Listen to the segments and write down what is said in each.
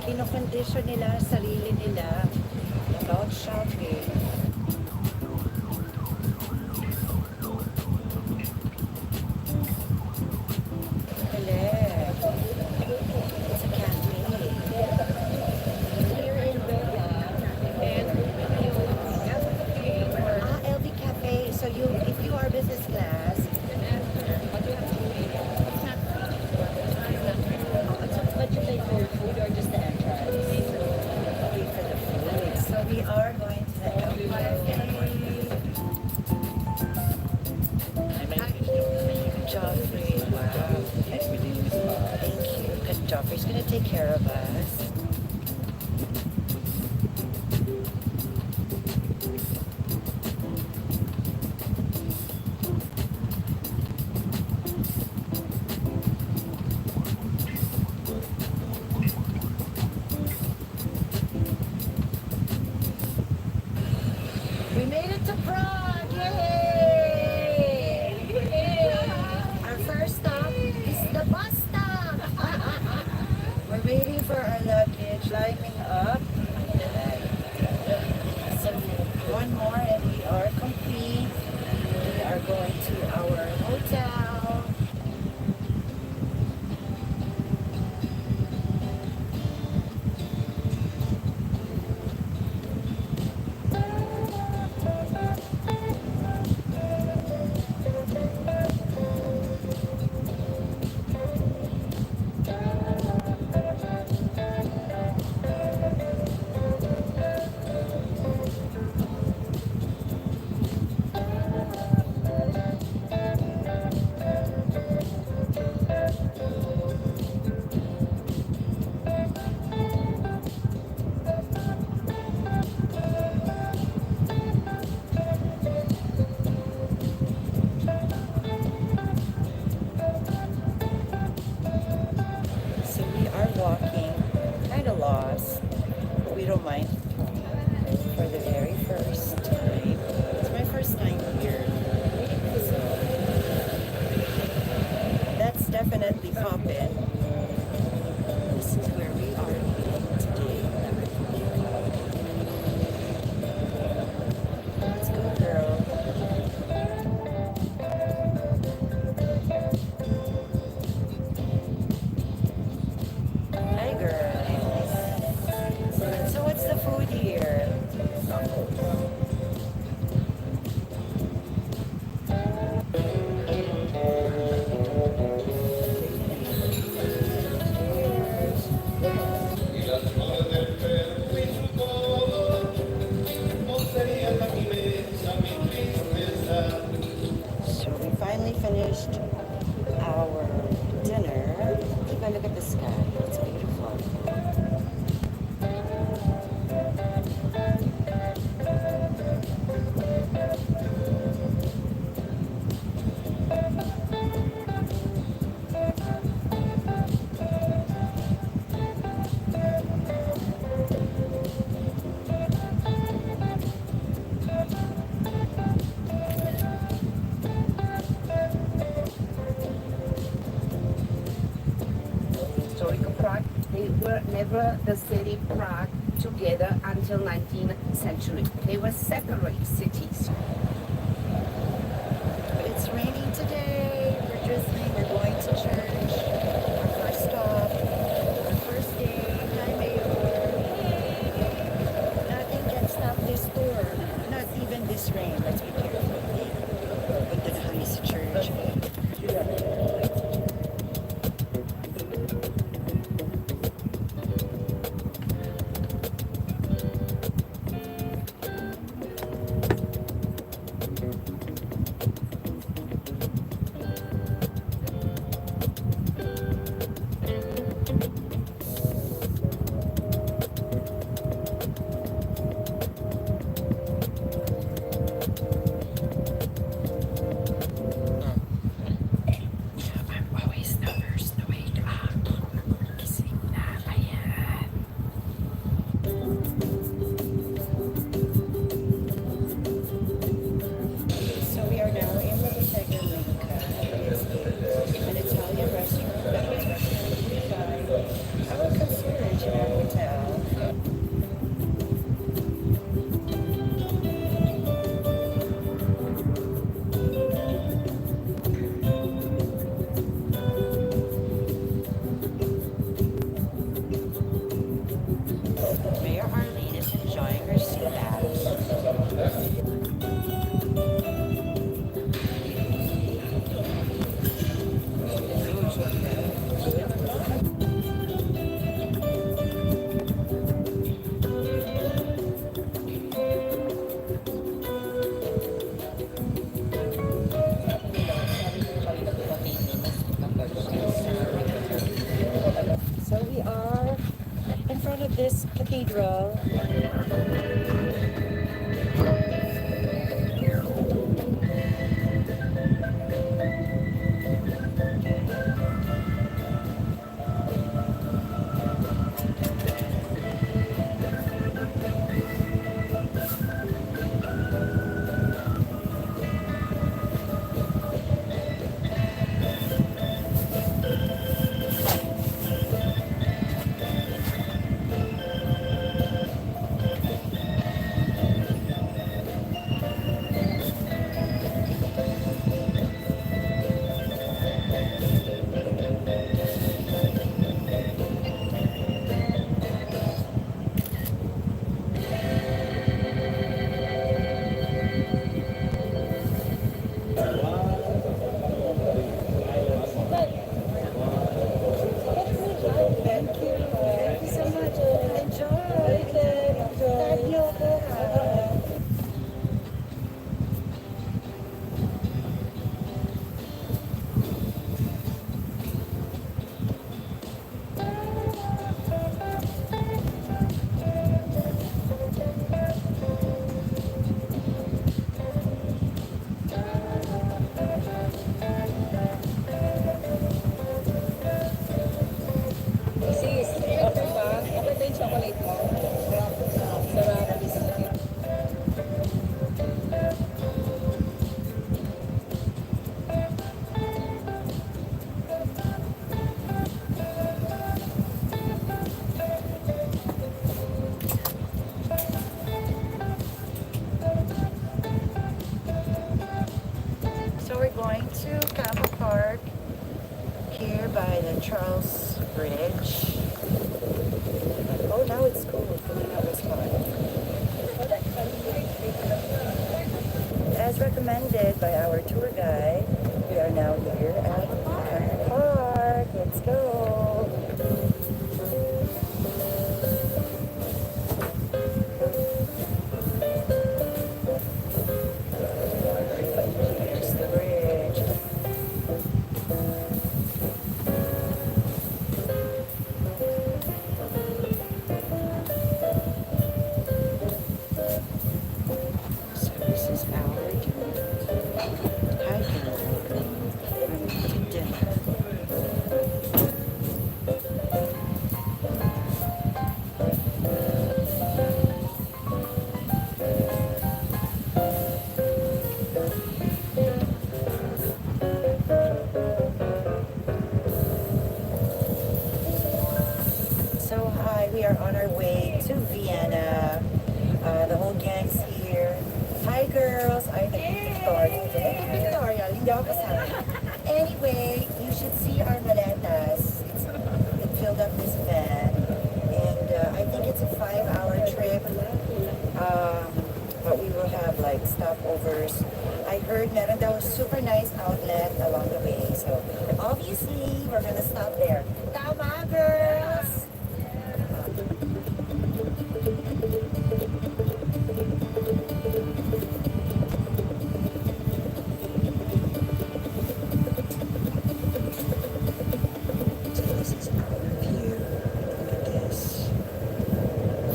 kinokondisyon nila sarili nila about shopping. Correct. It's a cafe. Here in Bella, and LV Cafe. So if you are business class, but you have to pay. It's not free. But you pay for your food or just the entrance? pay for the food. So we are going to the LV Cafe. Joffrey, wow. Thank you. Because Joffrey's going to take care of us. We made it to Prague! Yay! Our first stop is the bus stop! We're waiting for our luggage, lining up. So one more and we are complete. We are going to our hotel. So we are walking, kind of lost, but we don't mind for the very first time. It's my first time here. So that's definitely poppin'. This is where we are eating today. Let's go, girl. Hi, girls. So what's the food here? So we finally finished our dinner. Take a look at the sky. It's beautiful. Historical Prague, they were never the city Prague together until 19th century. They were separate cities. It's raining today. We're drizzling. We're going to church. Our first stop. Our first day. Hi, Mayor. Nothing can stop this tour. Not even this rain. Let's be careful. Punta na kami sa church. this cathedral. Sis, okay ba? Okay ba yung chocolate mo? Sarap. So we're going to Campo Park here by the Charles Bridge. Oh, now it's cold. Coming out this far. As recommended by our tour guide, we are now here at Campo Park. Let's go. Here's the bridge. So this is our hiking. I'm eating dinner. So hi, we are on our way to Vienna. The whole gang's here. Hi girls, I'm Victoria. Victoria, hindi ako kasama. Anyway, you should see our maletas. It filled up this van. And I think it's a 5-hour trip. But we will have like stopovers. I heard meron daw super nice outlet along the way. So obviously, we're gonna stop there. Tama, girls! So this is our view. Look at this.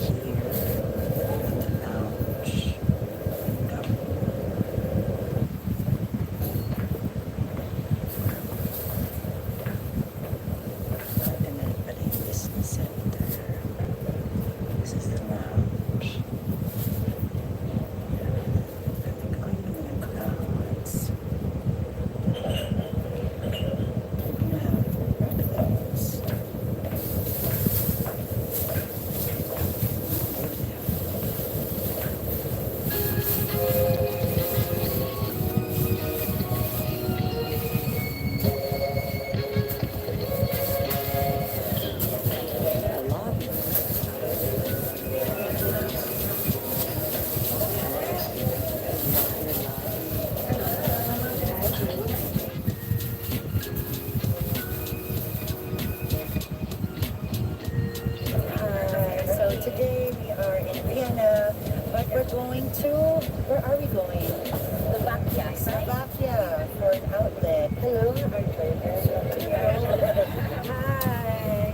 Here at the lounge. And then pala yung business center. This is the lounge. And going to the clouds. Today we are in Vienna, but we're going to, where are we going? Slovakia. Slovakia for an outlet. Hello, Hi.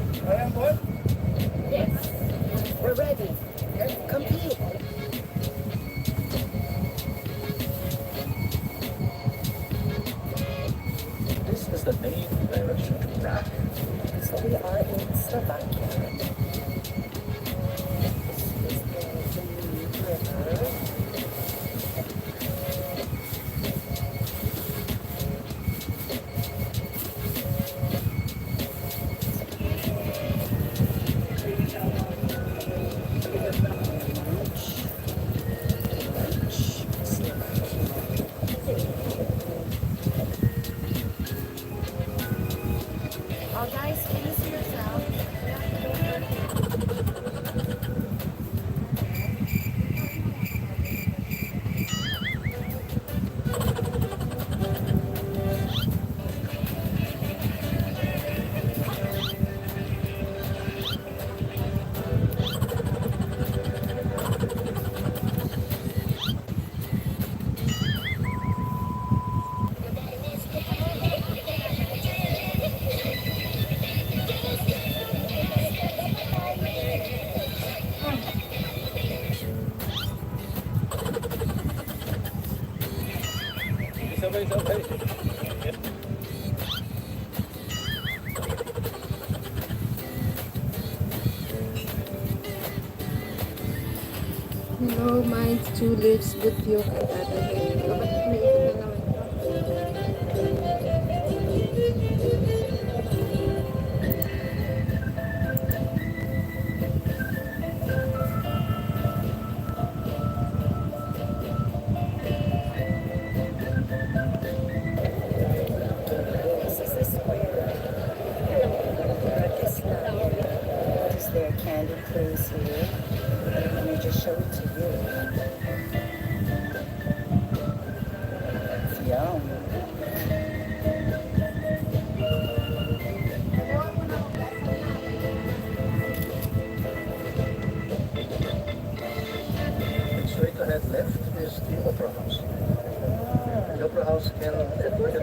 Yes. No, mine's tulips, butyok, at other things. Bakit may ito na naman ito? This is the square. This now. This is their candy place here. Let me just show it to you. It's yum. Straight ahead left is the Opera House. The Opera House can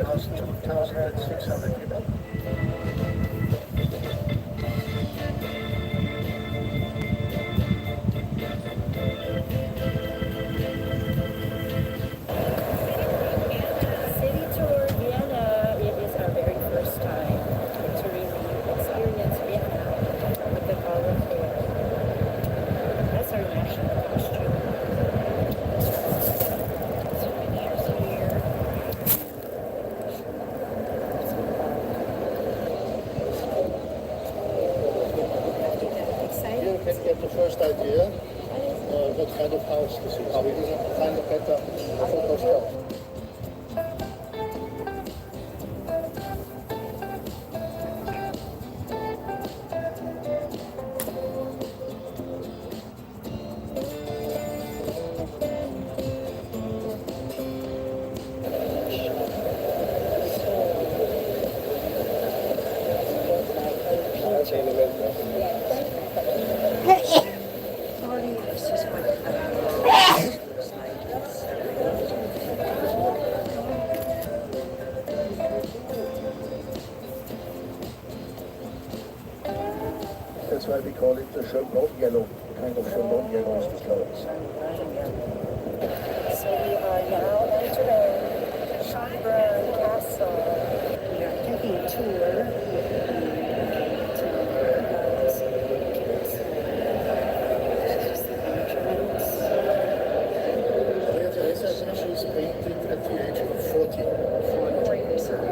house 2,600 people. City tour Vienna. It is our very first time to really experience Vienna with the color fair. That's our national costume. Souvenirs here. Excited? You can get the first idea what kind of house this is. We will find a better photo spot. Sorry, this is what it looks like. That's why we call it the Chevron yellow. Kind of Chevron yellow is the colors. So we are now entering Schönbrunn Castle. We are taking a tour to this is the entrance. Maria Theresa is actually painted at the age of 40. 4 years old.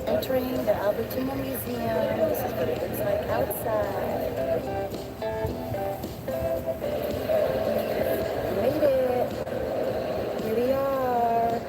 Entering the Albertino Museum. This is what it looks like outside. We made it. Here we are.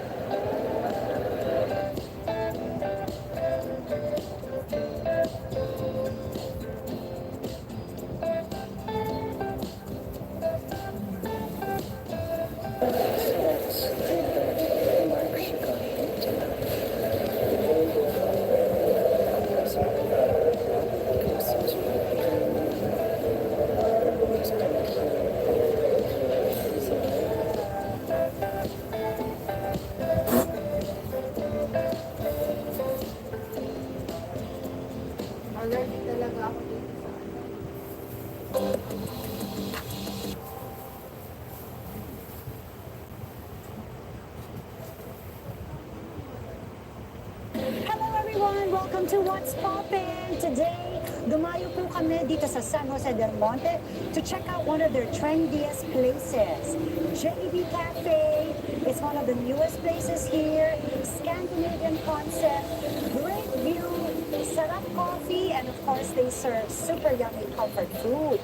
Allergic talaga ako dito sa Hello everyone! Welcome to What's Poppin'! Today, dumayo po kami dito sa San Jose del Monte to check out one of their trendiest places. JB Cafe is one of the newest places here. Scandinavian concept, great view, sarap coffee, and of course they serve super yummy comfort food.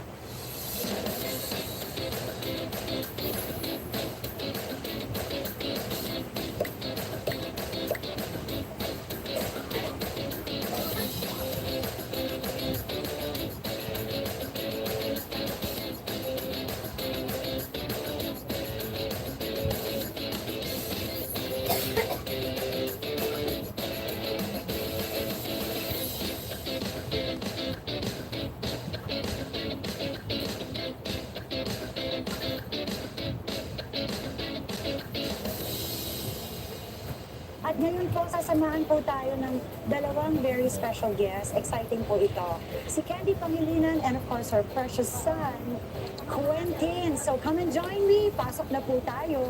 At ngayon po, sasamahan po tayo ng dalawang very special guests. Exciting po ito. Si Candy Pangilinan and of course her precious son, Quentin. So come and join me. Pasok na po tayo.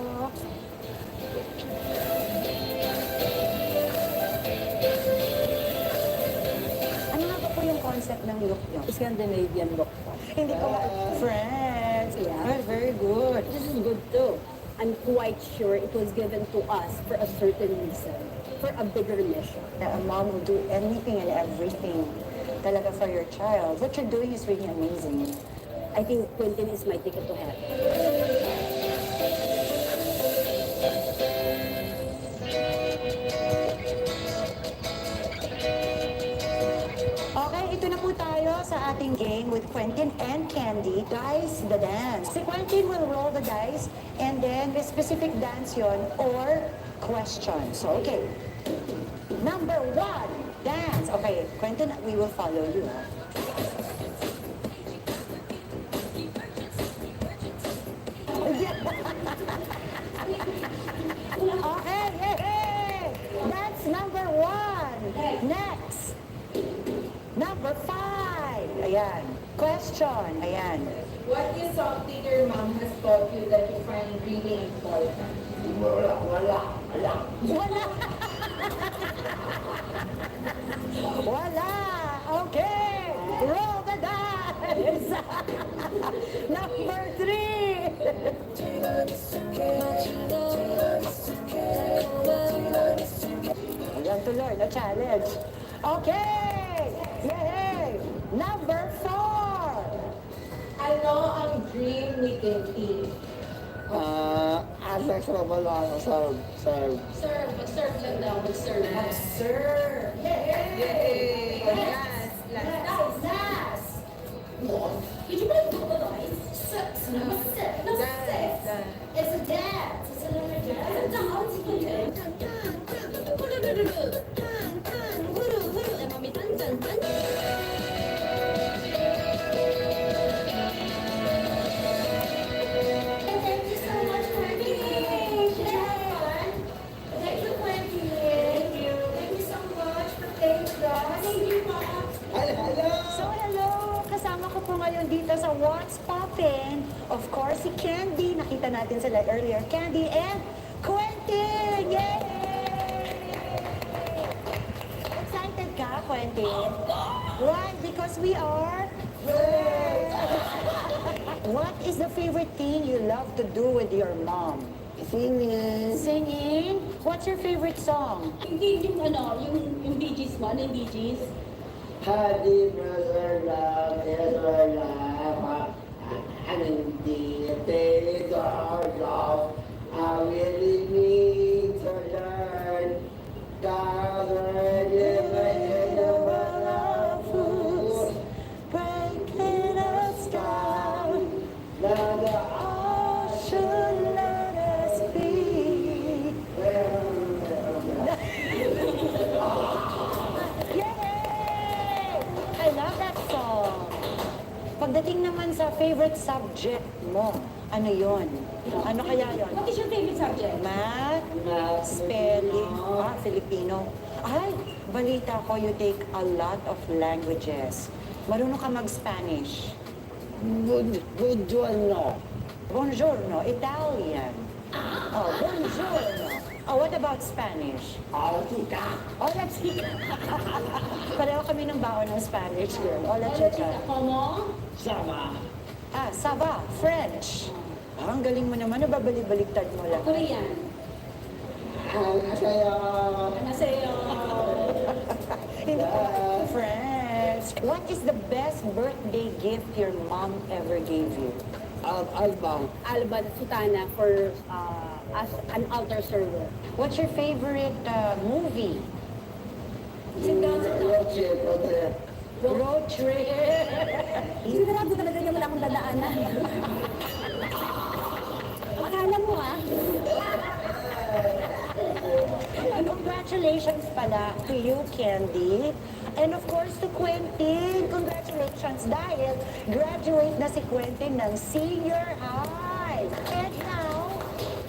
Ano nga ba po yung concept ng look nyo? Scandinavian look po. Hindi ko friends. Yeah. Well, very good. This is good too. I'm quite sure it was given to us for a certain reason, for a bigger mission. A mom will do anything and everything talaga for your child. What you're doing is really amazing. I think Quentin is my ticket to heaven. Okay, ito na po tayo sa ating game with Quentin and Candy. Dice the dance. Si Quentin will roll the dice and then may specific dance yon or question. So, okay. Number 1, dance. Okay, Quentin, we will follow you. Okay, hey. That's number 1. Next. Number 5. Ayan. Question. Ayan. What is something your mom has taught you that you find really important? Wala. Wala. Okay. Roll the dice. Number 3. Ayan to learn, a challenge. Okay. Yay. Number 4. Ano ang dream ni Kinky? Asa sa wala serve. Serve lang daw, mag-serve. Sir. Yay. Yes, last. Nice. Did you play football, guys? Number six. It's a dance. It's another dance. Thank you so much for being here. Thank you, Wendy. Thank you. Thank you so much for playing with us. Thank you, Mom. So, hello. Kasama ko po ngayon dito sa What's Poppin'. Of course, si Candy. Nakita natin sila earlier. Candy and Quentin. Yay! Excited ka, Quentin? Why? Because we are... What is the favorite thing you love to do with your mom? Singing. Singing? What's your favorite song? Hindi yung yung Bee Gees one, yung Bee Gees. Happy brother love is our love. And indeed they are love. I really need to learn. Gathered in the world of fools. Breaking us down. Now the Should let us be. Yay! I love that song. Pagdating naman sa favorite subject mo, ano yon? Ano kaya yon? What is your favorite subject? Math, spelling, Filipino. Ay, balita ko you take a lot of languages. Marunong ka mag-Spanish. good one, no. Buongiorno, Italian. Oh, buongiorno. Oh, what about Spanish? Altica. Hola, chica. Pareho kami ng baon ng Spanish, girl. Hola, chica. Como? Sama. Ah, Saba, French. Ah, ang galing mo naman, nababalik-baliktad mo lang. Korean. Saya. Annyeonghaseyo. Hindi ko French. What is the best birthday gift your mom ever gave you? Album. Alba Sutana for as an altar server. What's your favorite movie? Sit down, sit down. Road trip. Sigurado talaga niya wala akong dadaanan. Akala mo Congratulations pala to you, Candy. And of course to Quentin. Congratulations dahil graduate na si Quentin ng senior high. And now,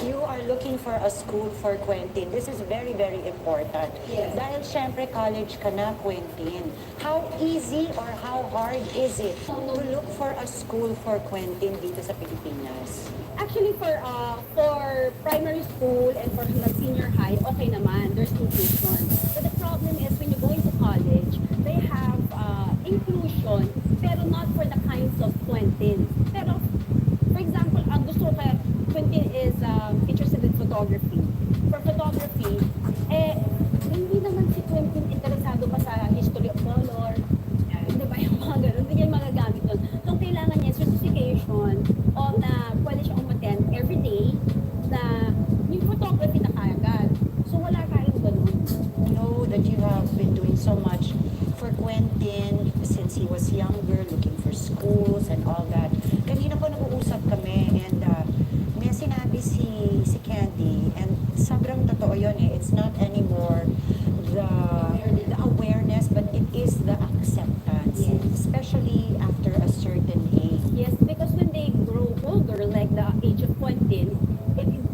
you are looking for a school for Quentin. This is very, very important. Yes. Dahil syempre college ka na, Quentin. How easy or how hard is it to look for a school for Quentin dito sa Pilipinas? Actually, for primary school and for the senior high, okay naman. There's inclusion. But the problem is when you go into college, they have inclusion, pero not for the kinds of Quentin. Pero, for example, ang gusto ko kaya Quentin is interested in photography. For photography, hindi naman si Quentin interesado pa sa history of color. Hindi ba yung mga ganun? Hindi niya magagamit doon. So, kailangan niya certification o na pwede siyang umattend every day na yung photography na kaya agad. So, wala kayong ganun. Know that you have been doing so much for Quentin since he was younger, looking for schools and all that. Kanina po nag-uusap kami and may sinabi si Candy and sobrang totoo yun eh. It's not anymore the awareness but it is the acceptance. Yes. Especially after a certain age. Yes, because when they grow older, like the age of Quentin,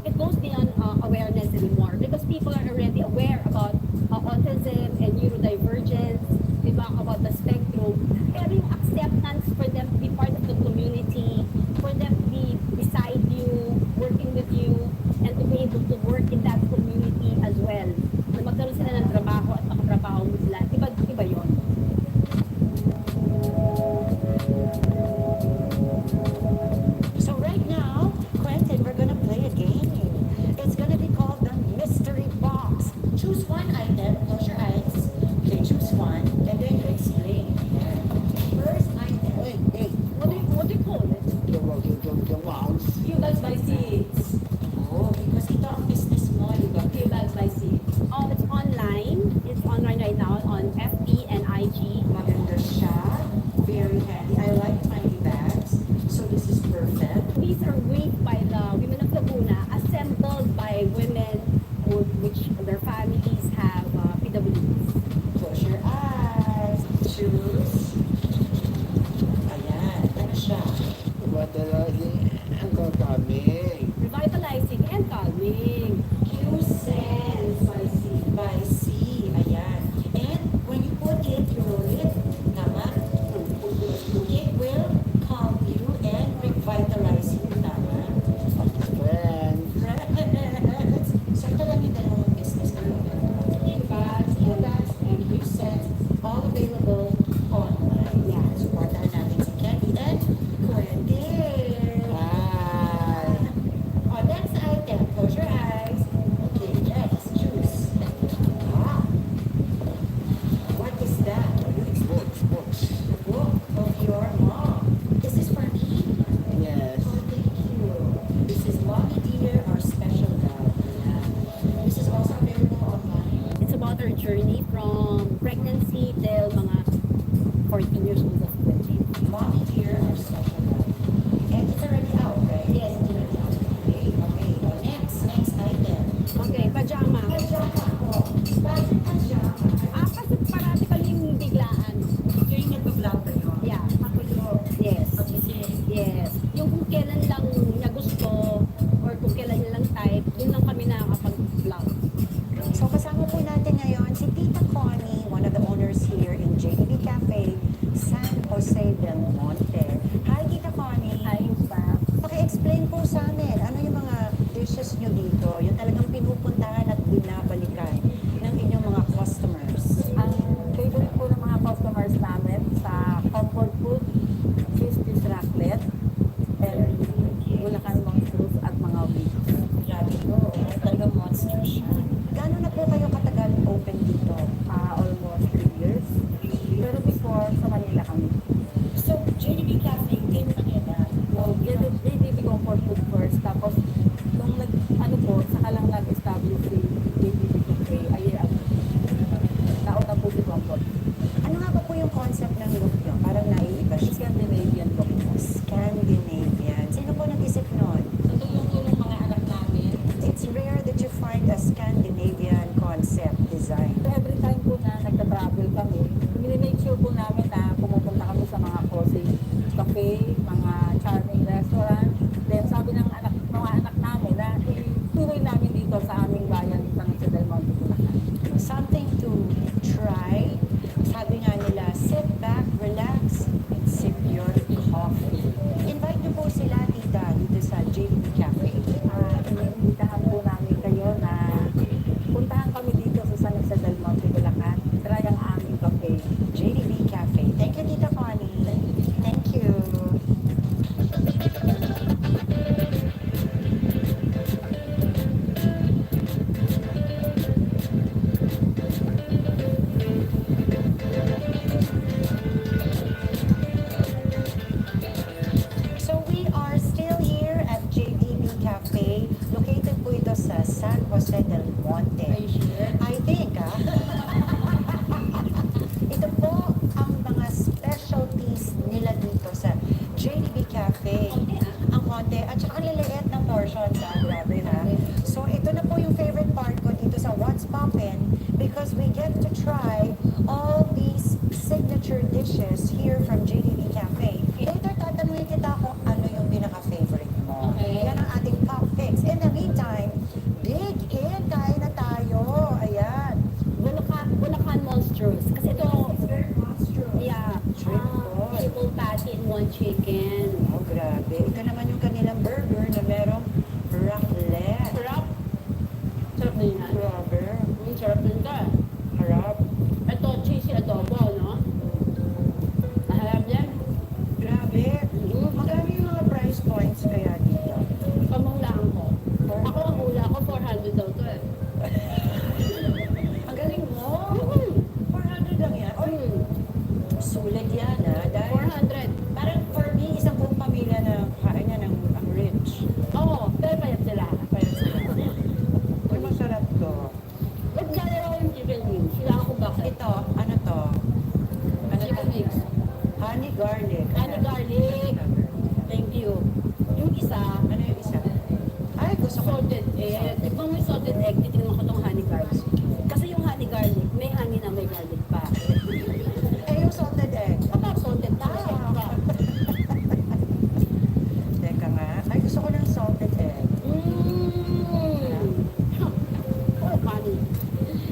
it goes beyond awareness anymore because people are already aware about autism and neurodivergence, diba, about the spectrum. Pero yung acceptance for them to be part of the community, for them to be beside you, working with you, and to be able to work in that community as well. Na magkaroon sila ng trabaho at makatrabaho mo sila. Iba yun. So right now, Quentin, we're gonna play a game. It's gonna be called the Mystery Box. Choose one item, close your eyes. Okay, choose one, and then you explain. First item. Hey, What do you call it? the mouse. Few bags by seeds. Oh, because ito ang business mo, di ba? Few bags by seeds. Oh, it's online. It's online right now on FB and IG. Maganda siya. Very handy. I like tiny bags. So this is perfect. These are weaved by the women of Laguna, assembled by women which their families have PWDs. Close your eyes. Choose. Ayan. Ano siya? Ang kakaming. Revitalizing and calming. Q-Sense by C. Ayan. And when you put it, you roll it. Tama? It will calm you and revitalize you. Tama? Friend. So ito lang yung dalawang business na bags, and Q-Sense, all available online. Yan. Supportahan natin si Candy and Quentin. Hi. Oh, next item. Close your eyes. Okay, let's choose. Ah. What is that? Books. The book of your mom. Is this for me? Yes. Oh, thank you. This is Mommy Dear, our special guide. Yeah. This is also available online. It's about our journey from pregnancy till mga 14 years old of Quentin. Mommy Dear, our special guide. And it's already out, right? Yes, it's already out. Okay, okay. Oh, next item. Okay, pajama. Pajama po. Bakit pajama? Kasi parati kaming biglaan. Yung nag-vlog kayo? Yeah. Ako yun. Yes. Okay. Yes. Yung kung kailan lang niya gusto or kung kailan niya lang type, yun lang kami nakakapag-vlog. So kasama po natin ngayon si Tita Connie, one of the owners here in JEB Cafe, San sure po namin na pumupunta kami sa mga cozy cafe, mga charming restaurant. Then sabi ng mga anak namin na ituloy namin dito sa aming bayan sa Del Monte, Bulacan. Something to try. Sabi nga nila, sit back, relax, and sip your coffee. Invite niyo po sila, tita, dito sa JB Cafe. Iniimbitahan po namin kayo na puntahan kami dito sa San Jose del Monte, Bulacan. Try ang aming cafe. JDB Cafe. Thank you, Tita Connie. Thank you. So we are still here at JDB Cafe. Located po ito sa San Jose del Monte. I think, ito po ang mga specialties nila dito sa JDB Cafe. Ang konti. At saka ang liliit ng portions. Grabe ha. So ito na po yung favorite part ko dito sa What's Poppin' because we get to try all these signature dishes here from JDB Cafe. Later tatanungin kita kung ano yung pinaka-favorite mo. Okay. Yan ang ating top picks. In the meantime, dig in. Kain na tayo. Ayan. Bulacan Monstrous. Kasi ito, yeah, Shrimp balls. triple patty and one chicken. Oh, grabe. Ito naman yung kanilang burger na merong raclette. Sarap. Sarap na yun. Grabe. Sarap din ka. Harap. Ito, cheesy adobo, no? Maharap yan. Grabe. Magkano yung mga price points kaya dito? Pamanglaan ko. Ako ang hula ko, 400 daw to eh. Ang galing mo. 400 lang yan. Oy, Hmm, sulit yan dahil 400. parang for me, isang buong pamilya na kain yan ang rich. Oo, pero payat sila. Kaya sila. Uy, masarap to. Ba't dalawa yung chicken wings? Sila ako bakit? Ito, ano to? Ano Chicken to? wings. Honey garlic. Honey garlic. Thank you. Yung isa, Ano yung isa? Ay, gusto ko. salted egg. Tignan mo yung salted egg, titignan ko tong honey garlic. Kasi yung honey garlic, may honey na may garlic pa. Eh, yung salted egg. Kapag salted pa, Teka nga. Ay, gusto ko ng salted egg. Oh, honey.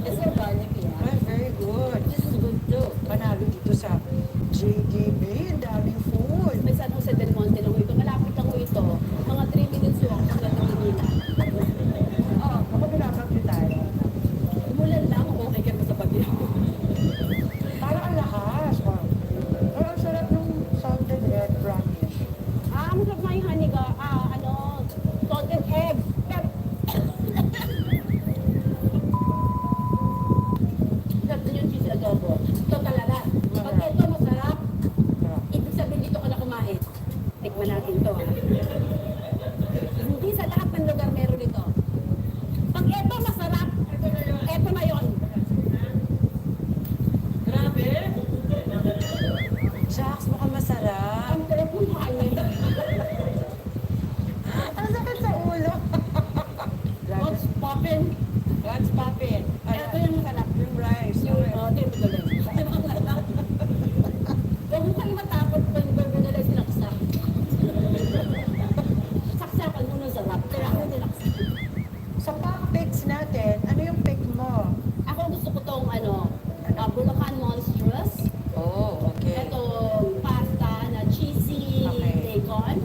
It's so garlic, yeah. Ay, very good. This is good too. Panalo dito sa JDB. Ang daming food. May San Jose del Monte lang ito. Malapit lang ko ito. Mga 3 minutes walk hanggang Manila. Oh, ako binabagyo tayo. Umulan lang, okay ka pa sa bagyo. Parang ang lakas. Oh. Pero ang sarap ng salted egg brownish. Masarap nga yung honey salted egg. Pero, sarap din yung cheesy adobo. Ito talaga. Pag ito masarap, Sarap. ibig sabihin dito ka na kumain. Tikman natin ito, ha? Hindi sa lahat ng lugar meron ito. Pag ito masarap, ito na yun. Grabe. Shucks, mukhang masarap. Ang sarap ng kanin. Ang sakit sa ulo. What's poppin'? What's poppin'? Ito yung masarap. Yung rice. Yung, di ba galing? Huwag mo kayo matakot kung burger nila sinaksak. Saksakan mo ng sarap. Kaya ako nilaksak. Sa pack picks natin, ano yung pick mo? Ako gusto ko tong Bulacan Monstrous. Oh, okay. Itong pasta na cheesy Okay. bacon,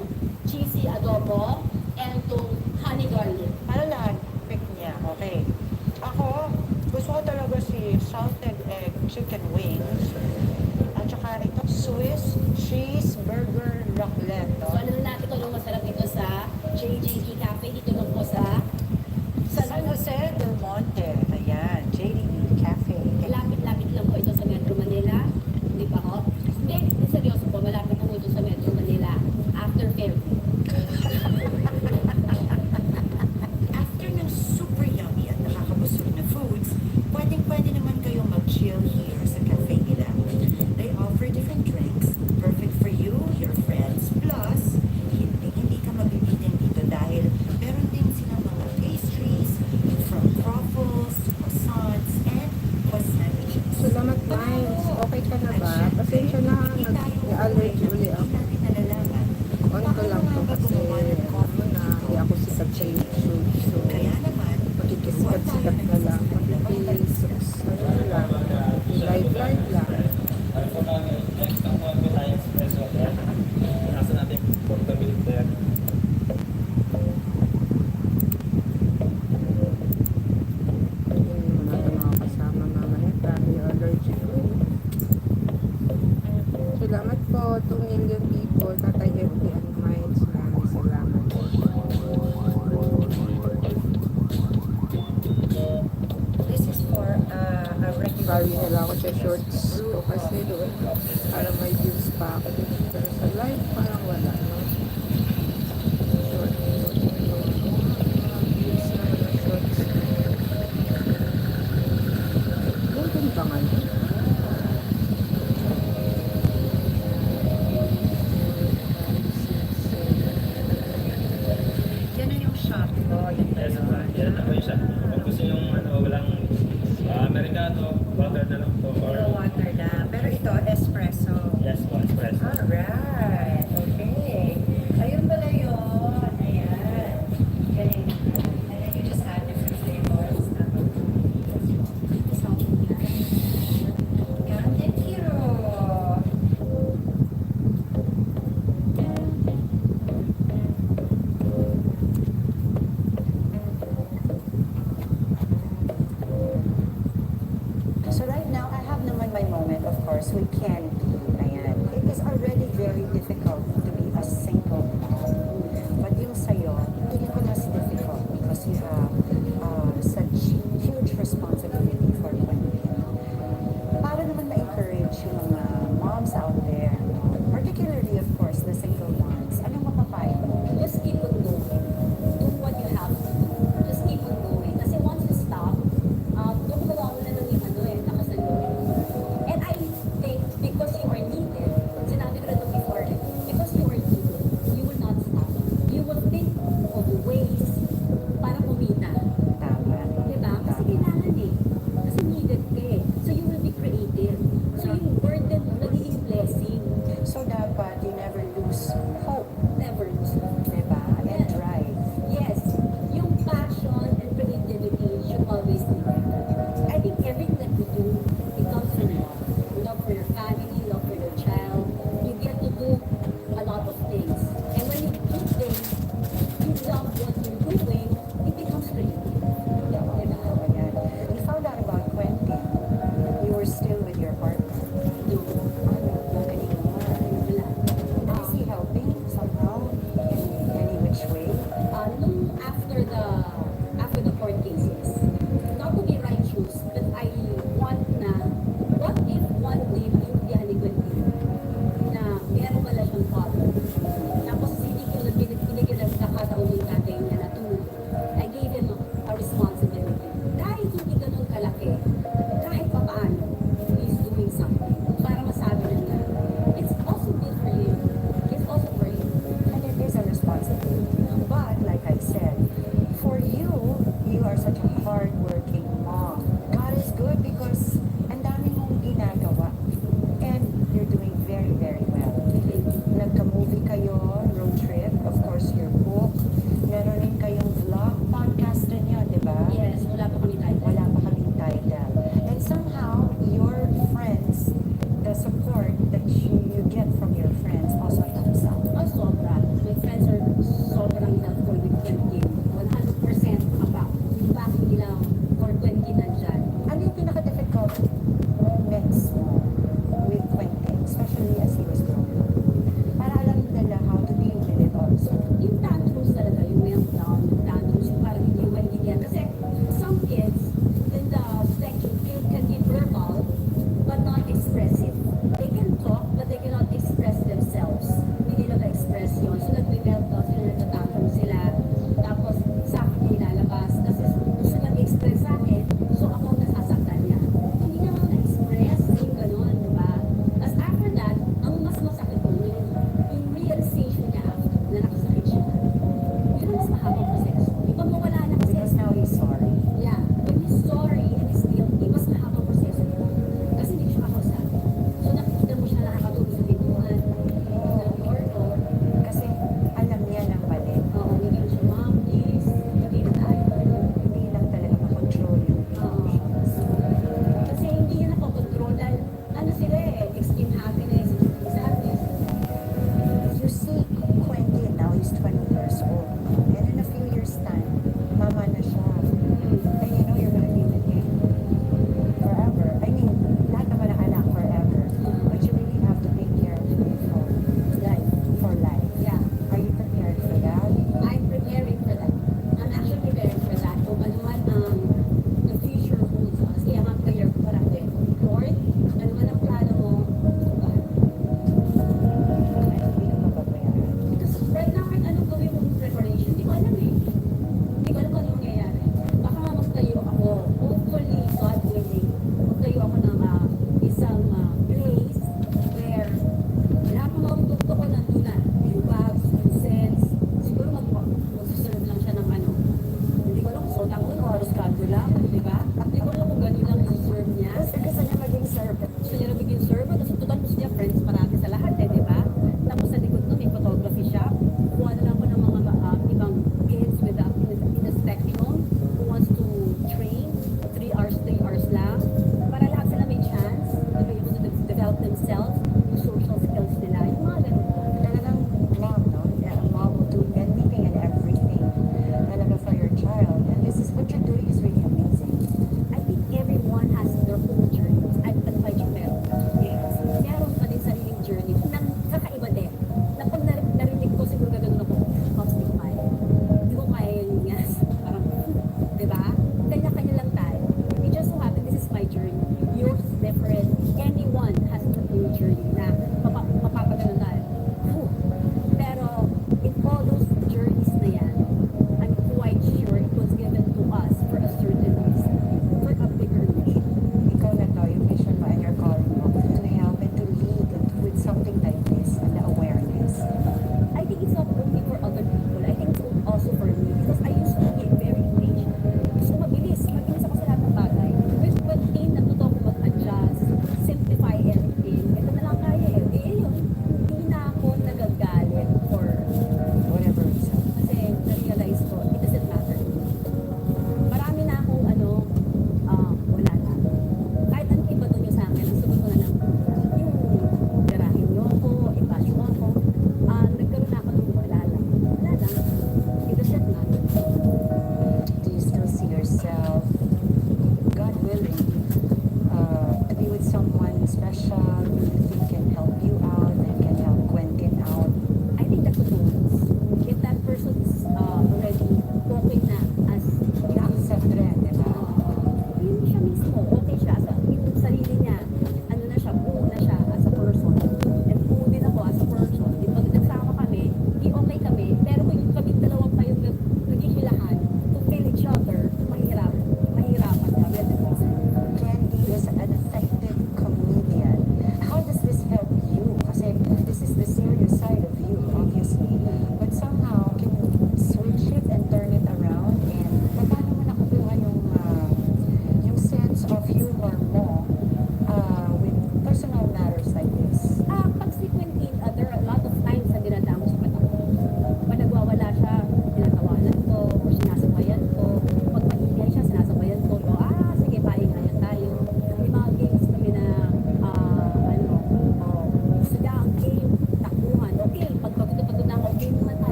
cheesy adobo, and itong honey garlic. Ano lahat pick niya? Okay. Ako, gusto ko talaga si salted egg chicken wings. At saka ito, Swiss cheese burger raclette. So ano na natin kung anong masarap dito sa JJE Cafe. Dito lang po sa San Jose del Monte. Ayan, JDB Cafe. Lapit-lapit lang po ito sa Metro Manila. Hindi pa ho? Hindi, seryoso po. Malapit lang po ito sa Metro Manila. After Fairview. After ng super yummy at nakakabusog na foods, pwedeng-pwede naman kayong mag-chill here sa cafe nila. They offer different drinks, perfect for you, your friends. Plus, hindi ka mabibitin dito dahil meron din Bawi nila ako sa shorts ko kasi doon para may views pa ako. Pero sa live parang wala, no? Short, views naman ng shorts. Bukan pa nga yun. Yan na yung shot ko. Yes, yan na po yung shot. Kung gusto yung walang Americano, water na lang po. Puro water na. Pero ito, espresso. Yes po, espresso. Alright. Okay. Ayun pala yun. Ayan. Galing. And then you just add different flavors. Yeah, thank you. So right now, I have naman my moment, of course, we can be, ayan. It is already very difficult to be a single mom. But yung sa'yo, hindi ko mas difficult because you have such huge responsibility for pamilya. Para naman ma-encourage yung mga moms out there, no? Particularly, of course, the single ones, anong mapapayo mo? Just keep on going. Do what you have to do. Just keep on going. Kasi once you stop, doon mawawala ng yung lakas ng loob. And I think because you are needed, sinabi ko na ito before, because you are needed, you will not stop. You will think of ways para kumita. Tama. Diba? Kasi kailangan eh. Kasi needed ka eh. So you will be creative. So yung burden mo, nagiging blessing.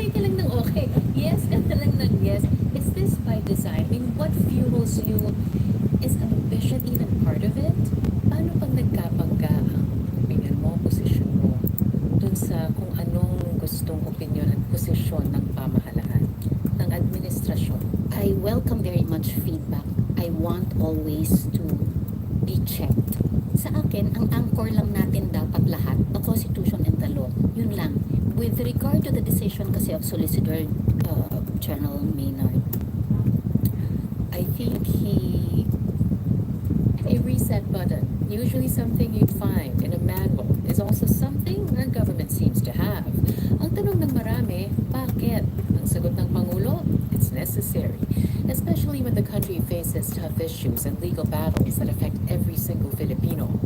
okay ka lang ng okay. Yes ka na lang ng yes. Is this by design? I mean, what fuels you? Is ambition even part of it? Paano pag nagkabangga ang opinion mo, posisyon mo, dun sa kung anong gustong opinion at posisyon ng pamahalaan, ng administrasyon? I welcome very much feedback. I want always to be checked. Sa akin, ang anchor lang natin dapat lahat, the Constitution and the law. Yun lang. With regard to the decision kasi of Solicitor General Maynard, I think A reset button, usually something you'd find in a manual, is also something our government seems to have. Ang tanong ng marami, bakit? Ang sagot ng Pangulo, it's necessary. Especially when the country faces tough issues and legal battles that affect every single Filipino.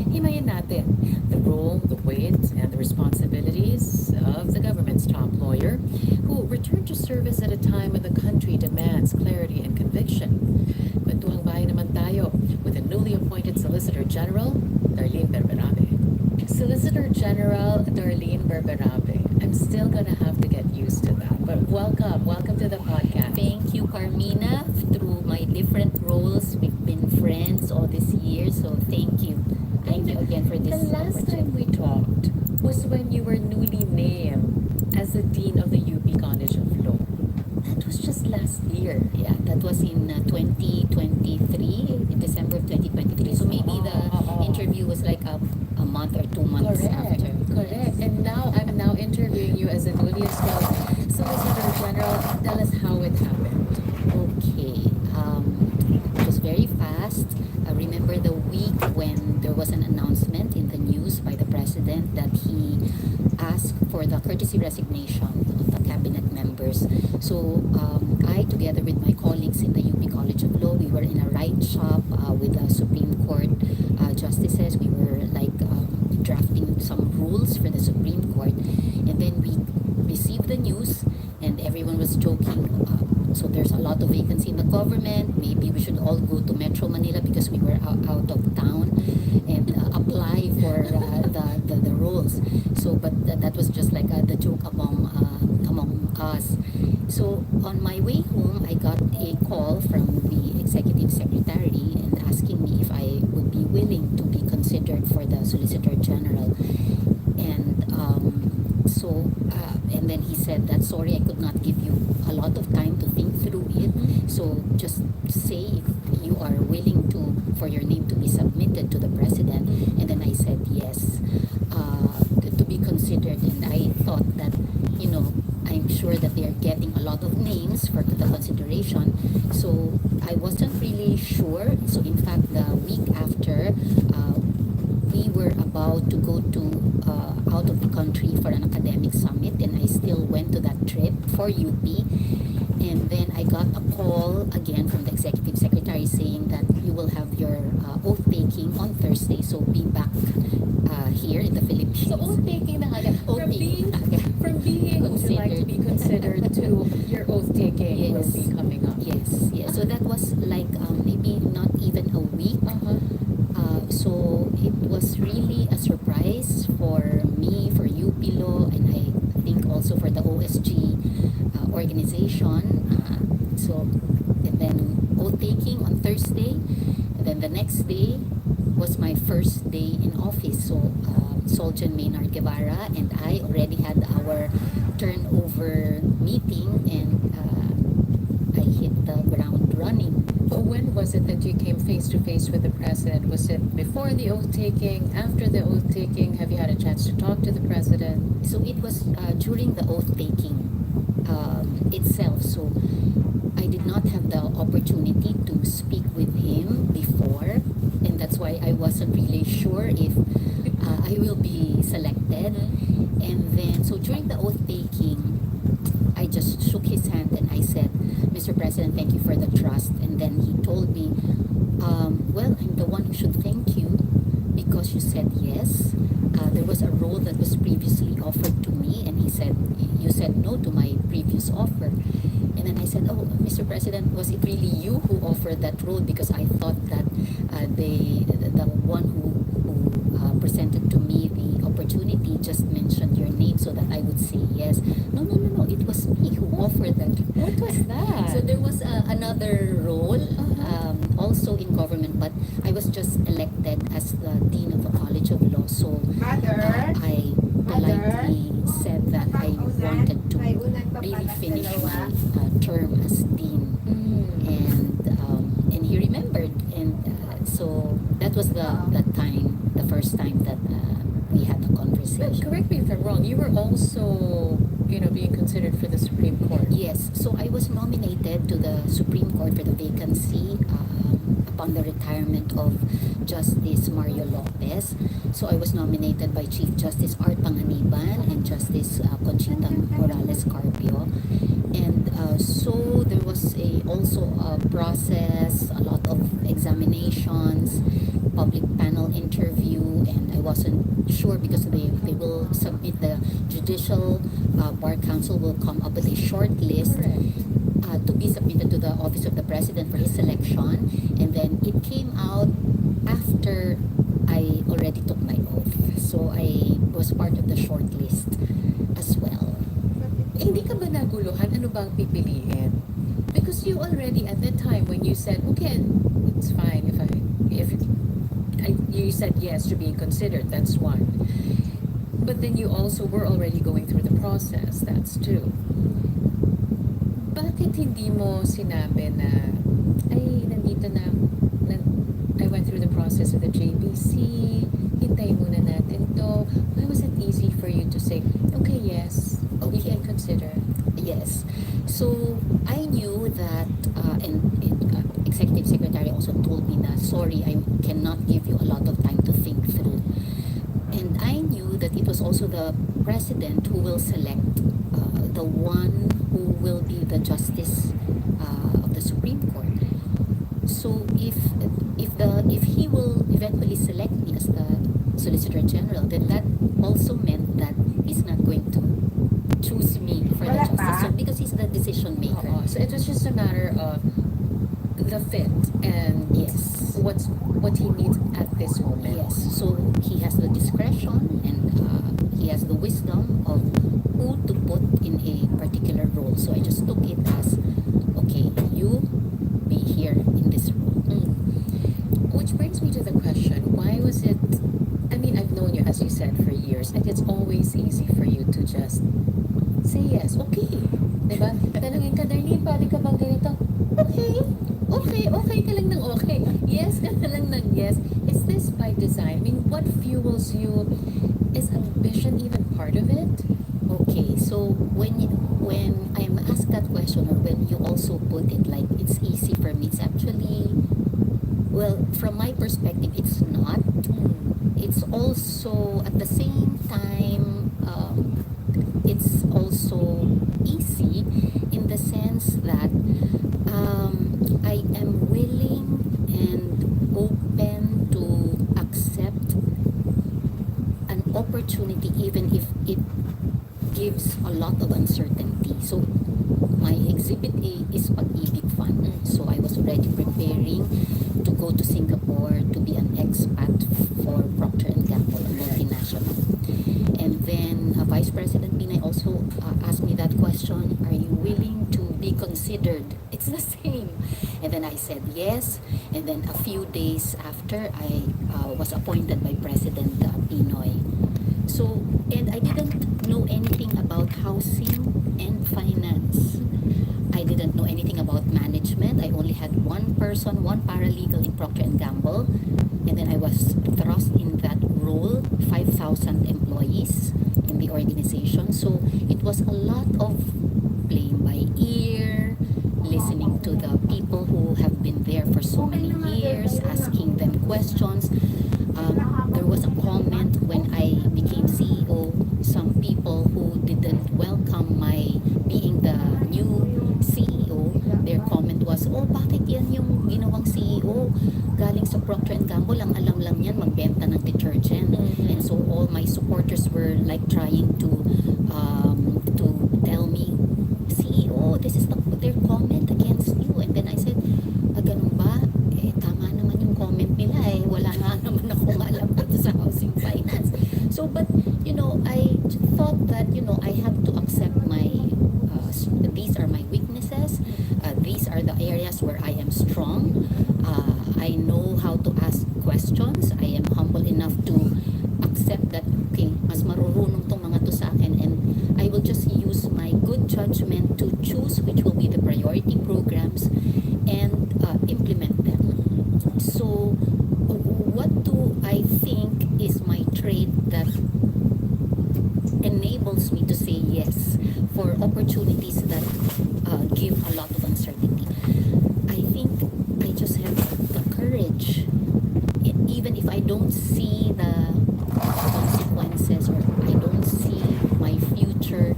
Himayin natin the role, the weight, and the responsibilities of the government's top lawyer who returned to service at a time when the country demands clarity and conviction. Kwentuhang bahay naman tayo with the newly appointed Solicitor General, Darlene Berberabe. Solicitor General Darlene Berberabe. I'm still gonna have to get used to that, but welcome to the podcast. thank you, Carmina. Through my different roles, we've been friends all these years, so thank you. Thank you again for this The last opportunity. time we talked was when you were newly named as the Dean of the UP College of Law. That was just last year. Yeah, that was in 2023, in December of 2023. So maybe the interview was like a month or 2 months after. Correct. And now I'm now interviewing you as a newly installed Solicitor General. Tell us how it happened. Okay. It was very fast. I remember the week when there was an announcement in the news by the president that he asked for the courtesy resignation of the cabinet members. So I, together with my colleagues in the UP College of Law, we were in a right shop with the Supreme Court justices. We were like drafting some rules for the Supreme Court, and then we received the news, and everyone was joking. So there's a lot of vacancy in the government. Maybe we should all go to Metro Manila because we were out of town and apply for the roles. So, but that was just like the joke among us. So on my way home, I got a call from the executive secretary and asking me if I would be willing to be considered for the Solicitor General. And and then he said that sorry, I could not give you a lot of time to think through it. So just say if you are willing for your name to be submitted to the president. And then I said yes, to be considered. And I thought that, I'm sure that they are getting a lot of names for the consideration. So I wasn't really sure. So in fact, the week after, we were about to go to out of the country for an academic summit, and I still went to that trip for UP. And then I got a call again from the executive secretary saying that you will have your oath taking on Thursday, so be back here in the Philippines. So oath taking na nga. Oath taking. From being would you like to be considered to your oath taking will Yes. be coming up. Yes. So that was like maybe not even a week. So it was really a surprise for me, for UP Law, and I think also for the OSG organization. And then oath taking on Thursday, and then the next day was my first day in office. So Solgen Maynard Guevara and I already had our turnover meeting, and I hit the ground running. When was it that you came face to face with the president? Was it before the oath taking, after the oath taking? Have you had a chance to talk to the president? So it was during the oath taking itself. So I did not have the opportunity to speak with him before, and that's why I wasn't really sure if I will be selected. And then, so during the oath taking, I just shook his hand and I said, Mr. President, thank you for the trust. And then he told me, well, I'm the one who should thank you because you said yes. There was a role that was previously offered to me, and he said, you said no to my previous offer. And then I said, oh, Mr. President, was it really you who offered that role? Because I thought that the one who presented to me the opportunity, just mentioned your name so that I would say yes. No, no, no, no. It was me who offered that. What was that? So there was another role, also in government, but I was just elected as the Dean of the College of Law. So I politely said that I wanted to really finish my term as Dean. And he remembered, and so that was the first time that we had a But conversation. correct me if I'm wrong, you were also, being considered for the Supreme Court. Yes, so I was nominated to the Supreme Court for the vacancy upon the retirement of Justice Mario Lopez. So I was nominated by Chief Justice Art Panganiban and Justice Conchita Morales Carpio. And so there was also a process, a lot of examinations, public panel interview, and I wasn't sure because they will submit the Judicial Bar Council will come up with a short list to be submitted to the Office of the President for his selection, and then it came out after I already took my oath. So I was part of the short list as well. Hindi ka ba naguluhan? Ano bang pipiliin? Because you already, at that time, when you said, okay, it's fine you said yes to being considered, that's one. But then you also were already going through the process, that's two. Bakit hindi mo sinabi na, nandito na, I went through the process of the JBC, hintay muna natin to. Why was it easy for you to say, okay, yes, we Okay. can consider? Yes. So I knew that, Executive Secretary also told me na, sorry, I cannot give you a lot of time to think through. And I knew that it was also the President who will select the one who will be the Justice of the Supreme Court. So if he will eventually select me as the Solicitor General, then that also meant that he's not going to choose me for the justice. So because he's the decision maker. So it was just a matter of the fit and Yes. what he needs at this moment. Yes. So he has the discretion and he has the wisdom of who to put in a particular role. So I just took it as, okay, you be here in this role. Which brings me to the question, why was it, I've known you, as you said, for years, and it's always easy for you to just say yes, okay. Diba? Tanungin ka, Darlene, pwede ka bang ganito? Okay ka lang ng okay. Yes ka na lang ng yes. Is this by design? What fuels you? Is ambition even part of it? Okay, so when I'm asked that question, or when you also put it like it's easy for me, it's actually, well, from my perspective, it's not. It's also at the same time, it's also easy in the sense that I am willing and open to accept an opportunity even if it gives a lot of uncertainty. So my exhibit A is Pag-ibig Fund. So I was already preparing to go to Singapore to be an expat for Procter & Gamble, a multinational. And then Vice President Binay also asked me that question, are you willing to be considered? It's the same. And then I said yes. And then a few days after, I was appointed by President Pinoy. So, and I didn't know anything about housing and finance. I didn't know anything about management. I only had one person, one paralegal in Procter & Gamble. And then I was thrust in that role, 5,000 employees in the organization. So it was a lot of playing by ear, listening to the people who have been there for so many years, asking them questions. There was a comment when I became CEO, some people who didn't welcome my being the new CEO, their comment was, oh, bakit yan yung ginawang CEO? Galing sa Procter & Gamble, ang alam lang yan, magbenta ng detergent. And so all my supporters were like trying to tell me, CEO, this is their comment against you. And then I said, ganun ba? Tama naman yung comment nila wala nga naman akong alam dito sa housing finance. So, but where I am strong. I know how to ask questions. I am humble enough to accept that, okay, mas marurunong tong mga to sa akin, and I will just use my good judgment to choose which will be the priority programs and implement them. So what do I think is my trait that enables me to say yes for opportunities that give a lot of uncertainty? I think I just have the courage, even if I don't see the consequences or I don't see my future,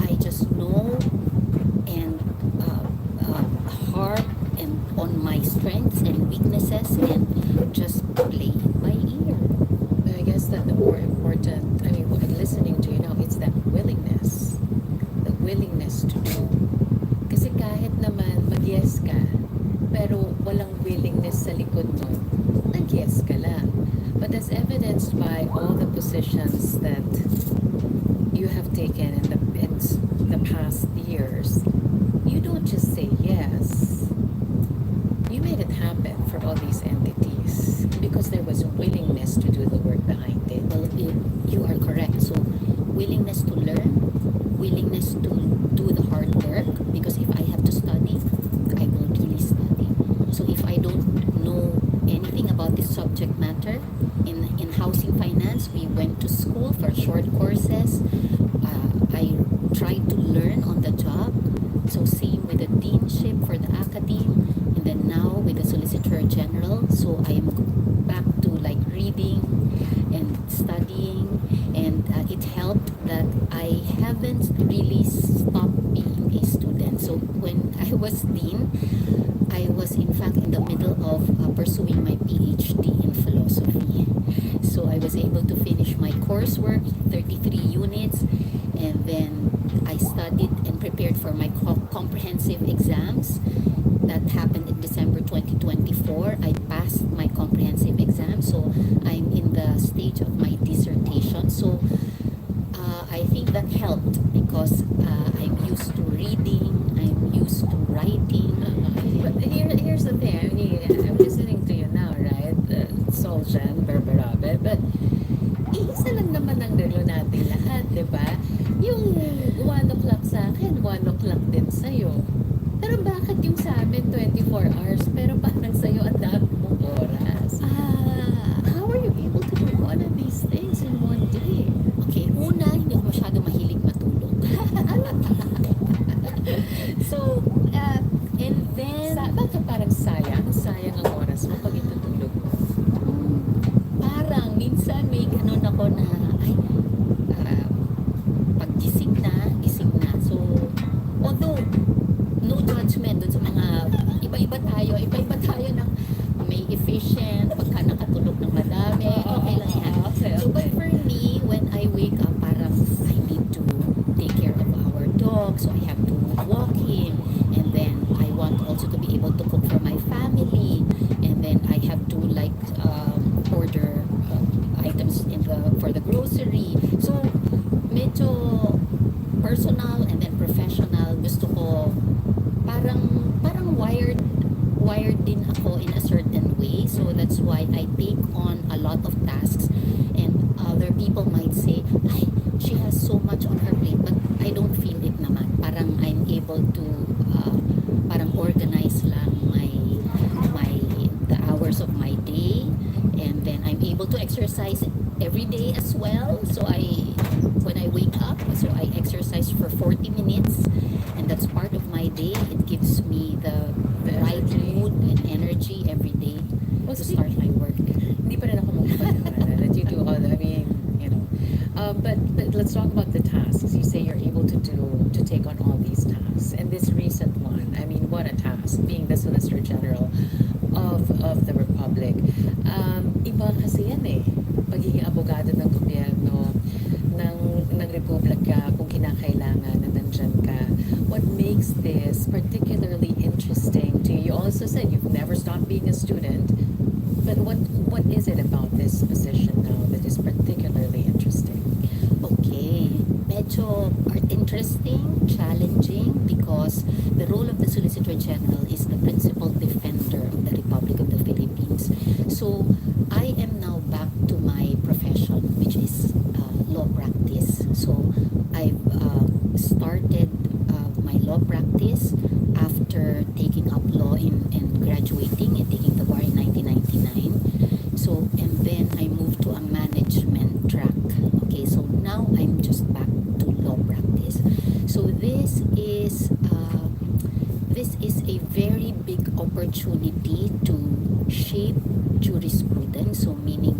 I just know and harp and on my strengths and weaknesses and just play it by ear. I guess that the more important, I mean, listening to you now, it's that willingness. The willingness to do. Kasi kahit naman mag-yes ka, pero walang willingness sa likod mo, nag-yes ka lang. But as evidenced by all the positions that you have taken in the past years, you don't just say yes. You made it happen for all these entities because there was willingness to do the work behind it. Well, you are correct. So, willingness to learn, willingness to do the hard work, because if I have to study, I will really study. So, if I don't know anything about this subject matter, in housing finance, we went to school for short courses. I tried to learn on the job. So, same with the deanship for the academe, and then now with the Solicitor General. So, I am back to like reading and studying, and it helped that I haven't really stopped being a student. So when I was dean, I was in fact in the middle of pursuing my PhD in philosophy. So I was able to finish my coursework, 33 units, and then I studied and prepared for my comprehensive exams. That happened in December 2024. I passed my comprehensive exam, so I'm in the stage of my dissertation. So I think that helped because I'm used to reading, I'm used to writing. But here's the thing, I mean, I'm listening to you now, right? Soljan, Berberabe, but isa lang naman ang relo natin lahat, di ba? Yung 1 o'clock sa akin, 1 o'clock din sa'yo. Pero bakit yung sa amin 24 hours, pero parang sa'yo ang dami mong oras? How are you able to do all of these things in one day? Okay, una, hindi ako masyado mahilig matulog. So, and then, Bakit parang sayang ang oras mo pag itutulog mo? parang minsan may ganun ako na, ay, pag gising na. So, although, no judgment dun sa mga iba-iba tayo ng may efficient, pagka nakatulog ng madami, okay lang yan. So, but for me, when I wake up, parang I need to take care of our dog, so I have to walk him, and then I want also to be able to cook for my family, and then I have to like order items for the grocery. So, medyo personal and then professional. Gusto ko parang wired din ako in a certain way. So that's why I take on a lot of tasks, and other people might say, ay, she has so much on her plate, but I don't feel it naman. Parang I'm able to parang organize lang the hours of my day, and then I'm able to exercise every day as well. So when I wake up, so I exercise for 40 minutes, and that's part of my day. It gives me the right mood and energy every day to start my work. Hindi pa rin ako magpapaniwala that you do all the, I mean, you know. But let's talk about the tasks. You say you're able to take on all these tasks. And this recent one, I mean, what a task, being the Solicitor General of the Republic. Iba kasi yan eh. Pagiging abogado ng gobyerno, ng Republika, kung kinakailangan na nandyan ka. What makes this particularly interesting to you? You also said you've never stopped being a student. But what is it about this position now that is particularly interesting? Okay, medyo interesting, challenging, because because the role of the Solicitor General is the principal defender of the Republic of the Philippines. So I am now back to my profession, which is law practice. So I've started my law practice after taking up law and graduating and taking the bar in 1999. So, and then I moved to a management track. Okay, so now I'm just back to law practice. So this is a very big opportunity to shape jurisprudence, so meaning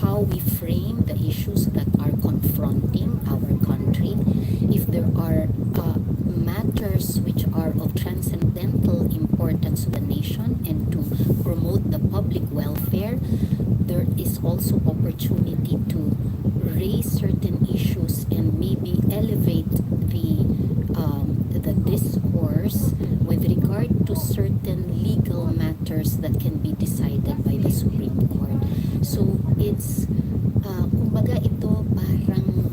how we frame the issues that are confronting our country. If there are matters which are of transcendental importance to the nation and to promote the public welfare, there is also opportunity to raise certain issues and maybe elevate the discourse with regard to certain legal matters that can be decided by the Supreme Court. So it's kumbaga ito parang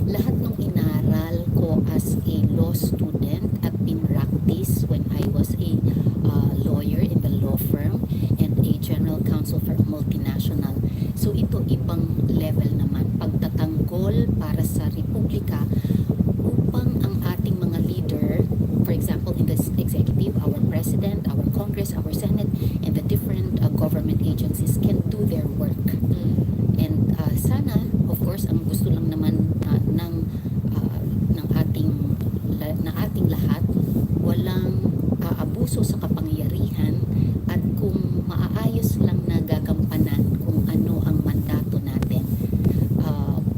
lahat ng inaral ko as a law student at pinractice when I was a lawyer in the law firm and a general counsel for a multinational. So ito ibang level naman, pagtatanggol para sa republika upang ang ating mga leader, for example in the executive, our president, our Congress, our Senate, and the different government agencies can do their work. And sana, of course, ang gusto lang naman ng ating lahat, walang aabuso sa kapangyarihan at kung maaayos lang na gagampanan kung ano ang mandato natin,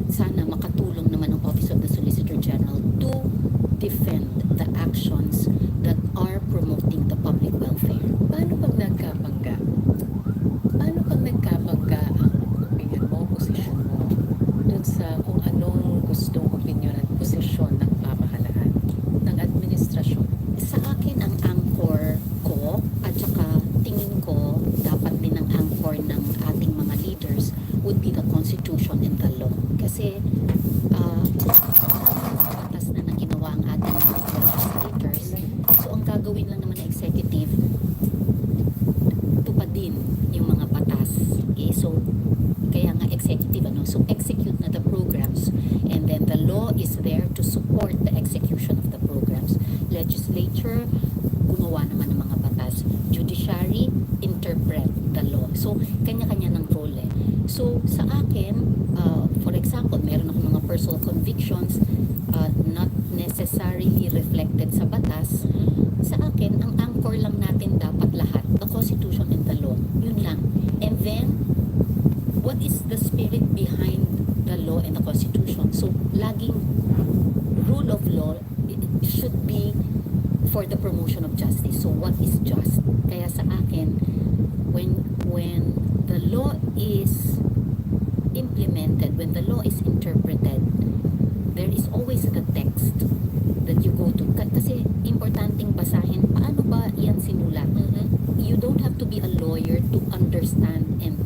sana makatulong naman ang Office of the Solicitor General to defend the actions that are promoting the public welfare. Paano pag nagkabangga? Paano pag nagkabangga ang opinion mo, posisyon mo, dun sa kung anong gustong opinion at posisyon ng pamahalaan, ng administrasyon? Sa akin, ang anchor ko at saka tingin ko dapat din ang anchor ng ating mga leaders would be the Constitution and the law. Kasi batas na nang ginawa ang ating legislators. So ang gagawin lang naman ng executive, tupadin yung mga batas. Okay? So kaya nga executive, so execute na the programs, and then the law is there to support the execution of the programs. Legislature, gumawa naman ng mga batas. Judiciary, interpret the law. So kanya-kanya ng role eh. So sa akin, for example, meron akong mga personal convictions not necessarily reflected sa batas. Sa akin, ang anchor lang natin dapat lahat, the Constitution and the law. Yun lang. And then, what is the spirit behind the law and the Constitution? So, laging rule of law should be for the promotion of justice. So, what is just? Kaya sa akin, when the law is implemented, when the law is interpreted, there is always the text that you go to. Kasi importanteng basahin, paano ba yan sinulat? You don't have to be a lawyer to understand and,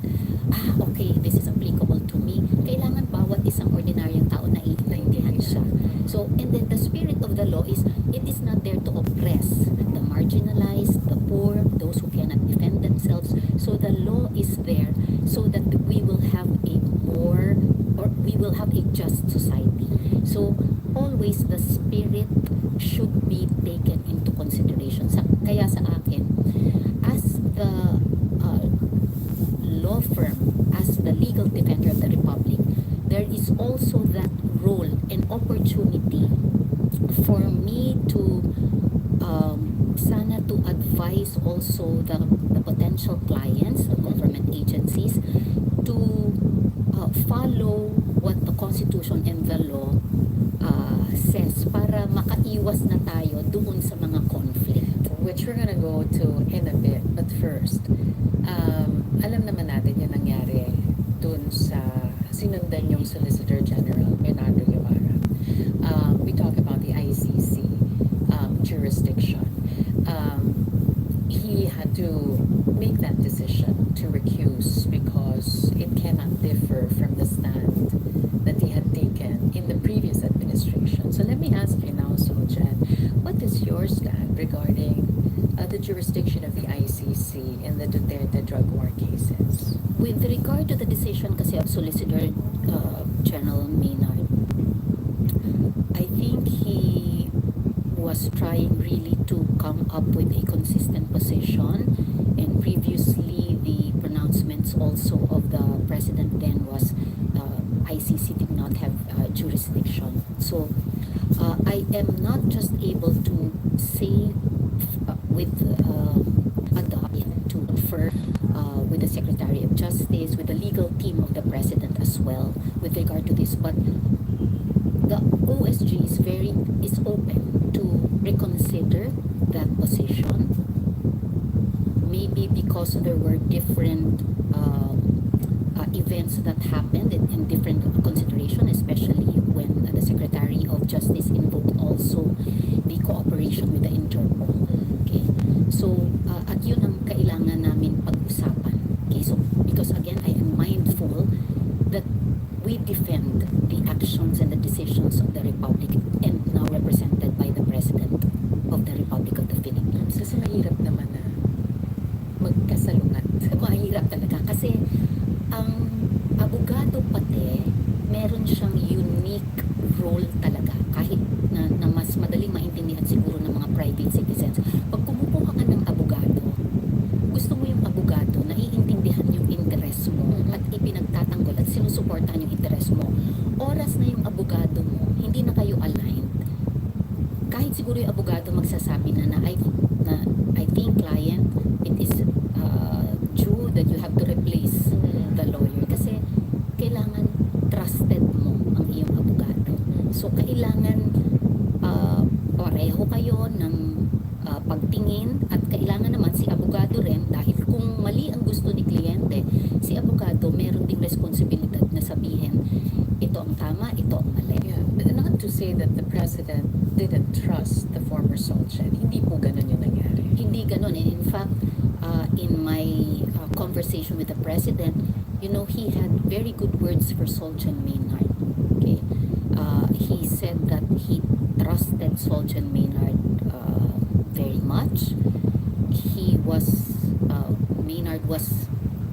okay, this is applicable to me. Kailangan bawat isang ordinaryong tao na iintindihan siya. So, and then the spirit of the law is, it is not there to oppress the marginalized, the poor, those who cannot defend themselves. So the law is there so that we will have a just society. So always the spirit should be taken into consideration. Kaya sa akin, as the law firm, as the legal defender of the Republic, there is also that role and opportunity for me to sana to advise also the potential clients, the government agencies, to follow what the Constitution and the law says para makaiwas na tayo doon sa mga conflict. Which we're gonna go to in a bit. But first, alam naman natin yung nangyari dun sa sinundan yung Solicitor General, Bernardo Guevara. We talk about the ICC jurisdiction. He had to make that decision to recuse because it cannot differ from the stand that he had taken in the previous administration. So let me ask you now, Sojan, what is your regarding the jurisdiction of the ICC in the Duterte drug war cases? With regard to the decision kasi of Solicitor General Maynard, I think he was trying really to come up with a consistent position, and previously the pronouncements also of the president then was ICC did not have jurisdiction. So I am not just able to say with to confer with the Secretary of Justice, with the legal team of the President as well with regard to this, but the OSG is open to reconsider that position, maybe because there were different events that happened in different consideration, especially when the Secretary of Justice invoked also the cooperation with the Interpol. Okay, so at yun ang kailangan namin pag-usapan. Okay, so because again, I am mindful that we defend the actions and the decisions of the Republic and now represented by the President of the Republic of the Philippines. Kasi mahirap naman na magkasalungat. Mahirap talaga kasi ang abogado pati meron siyang unique role talaga, kahit na mas madaling maintindihan siguro ng mga private citizens. Pag kumukuha ka ng abogado, gusto mo yung abogado na iintindihan yung interest mo at ipinagtatanggol at sinusuportahan yung interest mo. Oras na yung abogado mo, hindi na kayo aligned. Kahit siguro yung abogado magsasabi na I think client, it is true that you have to replace the lawyer kasi kailangan trusted mo ang iyong abogado. So kailangan pareho kayo ng pagtingin at kailangan naman si abogado rin, dahil kung mali ang gusto ni kliyente, si abogado meron ding responsibilidad na sabihin ito ang tama, ito ang mali. Yeah. Not to say that the President didn't trust the former Solchen. Hindi po ganun yung nangyari. Hindi ganun. And in fact, in my conversation with the President, you know, he had very good words for Solchen Maynard. Okay, he said that he trusted Solchen Maynard very much. He was Maynard was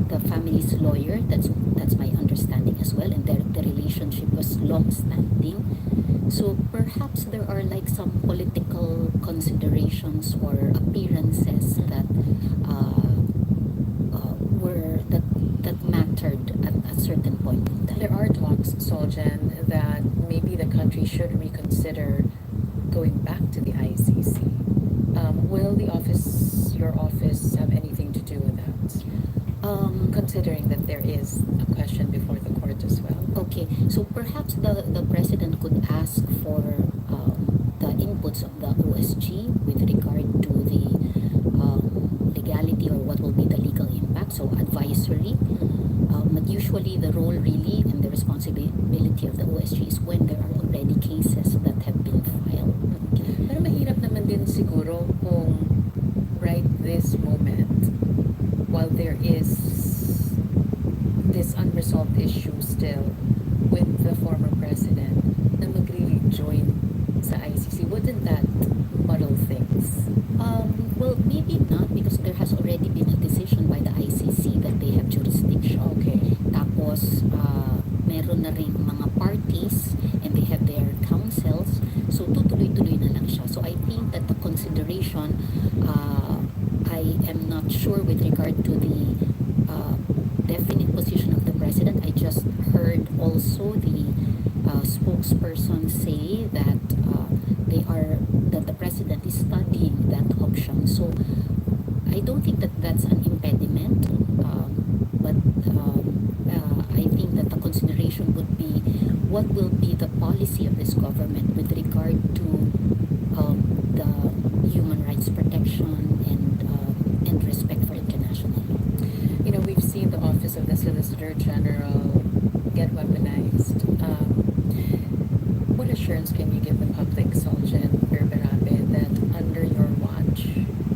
the family's lawyer. That's my understanding as well, and the relationship was long-standing. So perhaps there are like some political considerations or appearances that that mattered at a certain point in time. There are talks, Soljan, that maybe the country should reconsider going back to the ICC. Will your office have anything to do with that? Considering that there is a question before the court as well. Okay, so perhaps the President could ask for the inputs of the OSG with regard to the legality or what will be the legal impact, so advisory. But usually the role really and the responsibility of the OSG is when there are already cases that have been filed. Pero mahirap naman din siguro kung right this moment, while there is this unresolved issue still with the former president, na magre-rejoin sa ICC, wouldn't that muddle things? Well, maybe not, because there has already been a decision by the ICC that they have jurisdiction. Okay. Tapos, meron na rin mga parties and they have their councils. So, tutuloy-tuloy na lang siya. So, I think that the consideration, I am not sure with regard to the definite position of the president. I just heard also the spokesperson say that that the president is studying that option. So I don't think that that's an impediment, but I think that the consideration would be what will be the policy of this government with regard to the human rights protection and respect for international law. You know, we've seen the office of the Solicitor General get weaponized. What assurance can you give the public, Soljan Berberabe, that under your watch,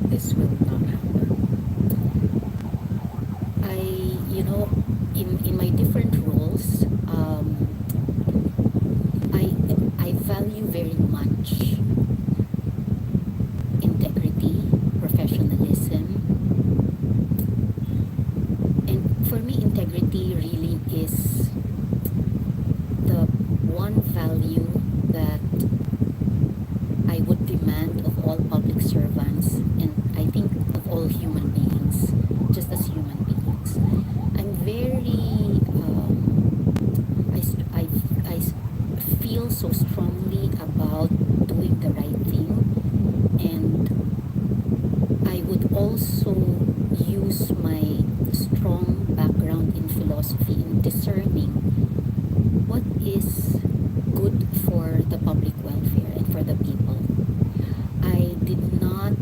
this will not happen? In my different roles, I value very much integrity philosophy in discerning what is good for the public welfare and for the people. I did not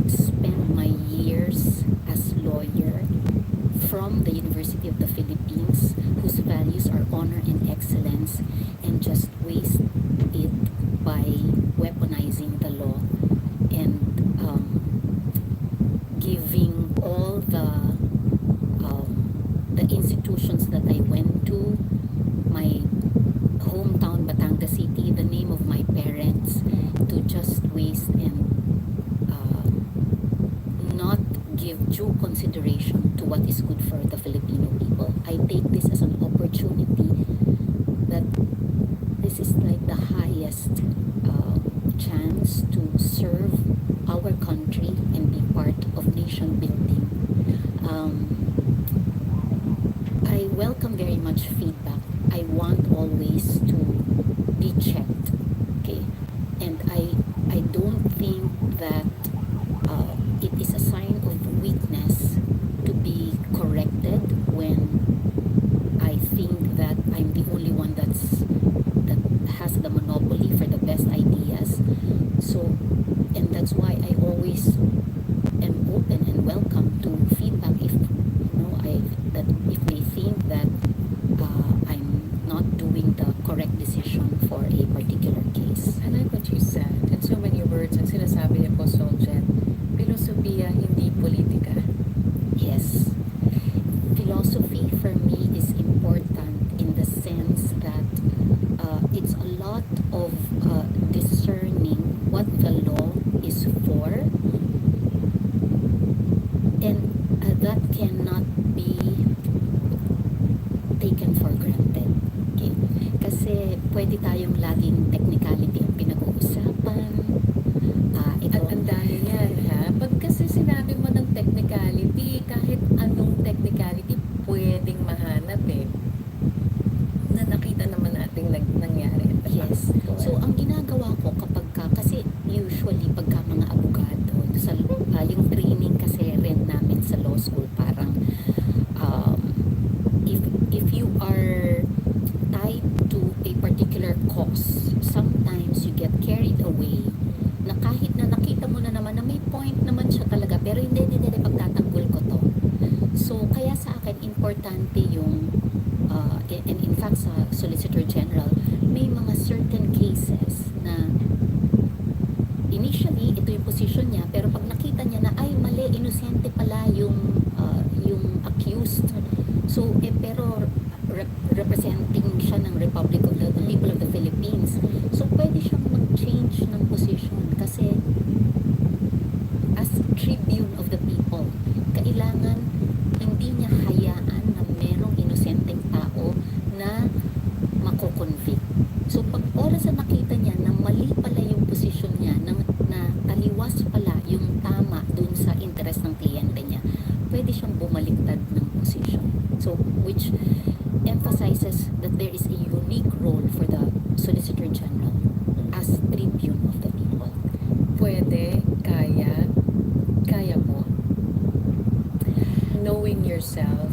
spend my years as lawyer from the University of the Philippines, whose values are honor and excellence, and just waste it by weaponizing the law and giving all the institutions that I went to, my hometown Batangas City, the name of my parents, to just waste and not give due consideration to what is good for the Filipino people. I take this as an opportunity that this is like the highest chance to serve our country and be part of nation building. I welcome very much feedback. I want always to be checked, okay? And I don't think that it is a sign of weakness to be corrected when I think that I'm the only one that has the monopoly for the best ideas. So, and that's why I always am open and welcome to feedback if if they think that I'm not doing the correct decision for a particular case. I like what you said. In so many words, ang sinasabi ni Apostol Jen, filosofiya, hindi politika. Yes. Philosophy for me is important in the sense that it's a lot of discerning what the law is for, and that cannot be taken for granted. Okay? Kasi pwede tayong laging technicality ang pinag-uusapan. Ang dahil yan, ha? Pag kasi sinabi mo ng technicality, kahit anong technicality, pwedeng mahanap na nakita naman nating nangyari. Yes. So, ang ginagawa ko kasi usually pagka mga abogado, yung training kasi rin namin sa law school, parang if you are tied to a particular cause, sometimes you get carried away na kahit na nakita mo na naman na may point naman siya talaga, pero hindi, pagtatanggol ko to. So, kaya sa akin, importante yung and in fact sa Solicitor General, may mga certain cases na initially, ito yung position niya, pero pag nakita niya na, ay, mali, inosente pala yung accused. So, pero representing siya ng Republic of the People of the Philippines. So, pwede siyang mag-change ng position kasi as tribune of the people, kailangan hindi niya hayaan na merong inosenteng tao na mako-convict. So, pag oras na nakita niya na mali pala yung position niya, na taliwas pala yung tama dun sa interest ng kliyente niya, pwede siyang bumaliktad ng position. So, which emphasizes that there is a unique role for the Solicitor General as tribune of the people. Pwede, kaya mo. Knowing yourself,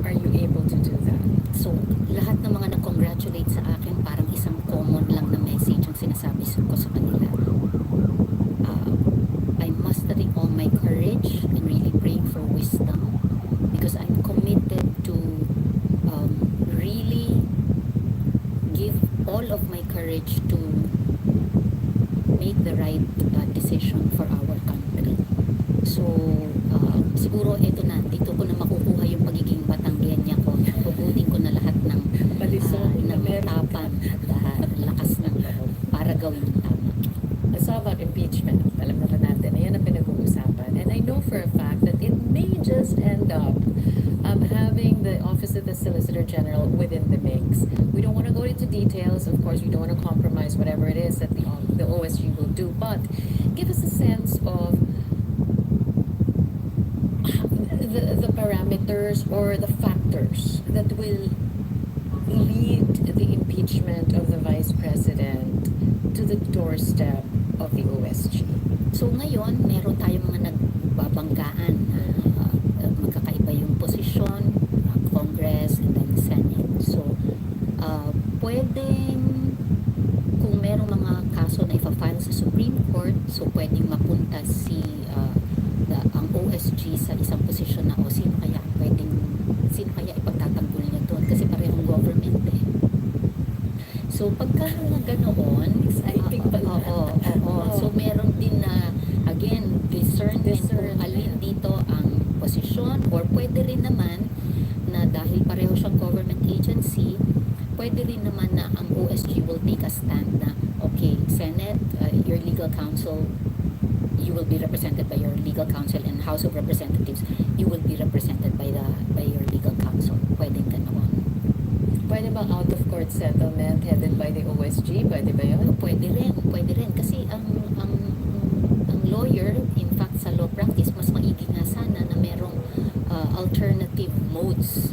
are you able to do that? So, lahat ng mga nag-congratulate sa akin, parang isang common lang na message ang sinasabi ko sa kanila. I'm mustering all my courage and really praying for wisdom because I'm committed to really give all of my courage to make the right decision for our country. So, siguro ito na, dito ko na makukuha yung pagiging Batanggenya ko. Puputin ko na lahat ng tapang at lakas ng loob para gawin yung tama. Let's talk about impeachment. Alam naman natin, ayan ang pinag-uusapan. And I know for a fact that it may just end up having the Office of the Solicitor General within the mix. We don't want to go into details. Of course, we don't want to compromise whatever it is that the OSG will do. But give us a sense of the parameters or the factors that will lead the impeachment of the Vice President to the doorstep of the OSG. So ngayon, meron tayong mga nagbabanggaan na magkakaiba yung posisyon Court, so pwedeng mapunta ang OSG sa isang posisyon na sino kaya ipagtatanggol niya doon kasi parehong government eh. So pagka mga ganoon, Exciting pala. So meron din na again discernment kung alin dito ang posisyon, or pwede rin naman na dahil pareho siyang government agency, pwede rin naman na ang OSG will take a stand na okay, Senate, your legal counsel, you will be represented by your legal counsel, and House of Representatives, you will be represented by your legal counsel. Pwedeng ganoon. Pwede bang out-of-court settlement headed by the OSG? Pwede ba yun? Pwede rin kasi ang lawyer, in fact sa law practice, mas maigi nga sana na merong alternative modes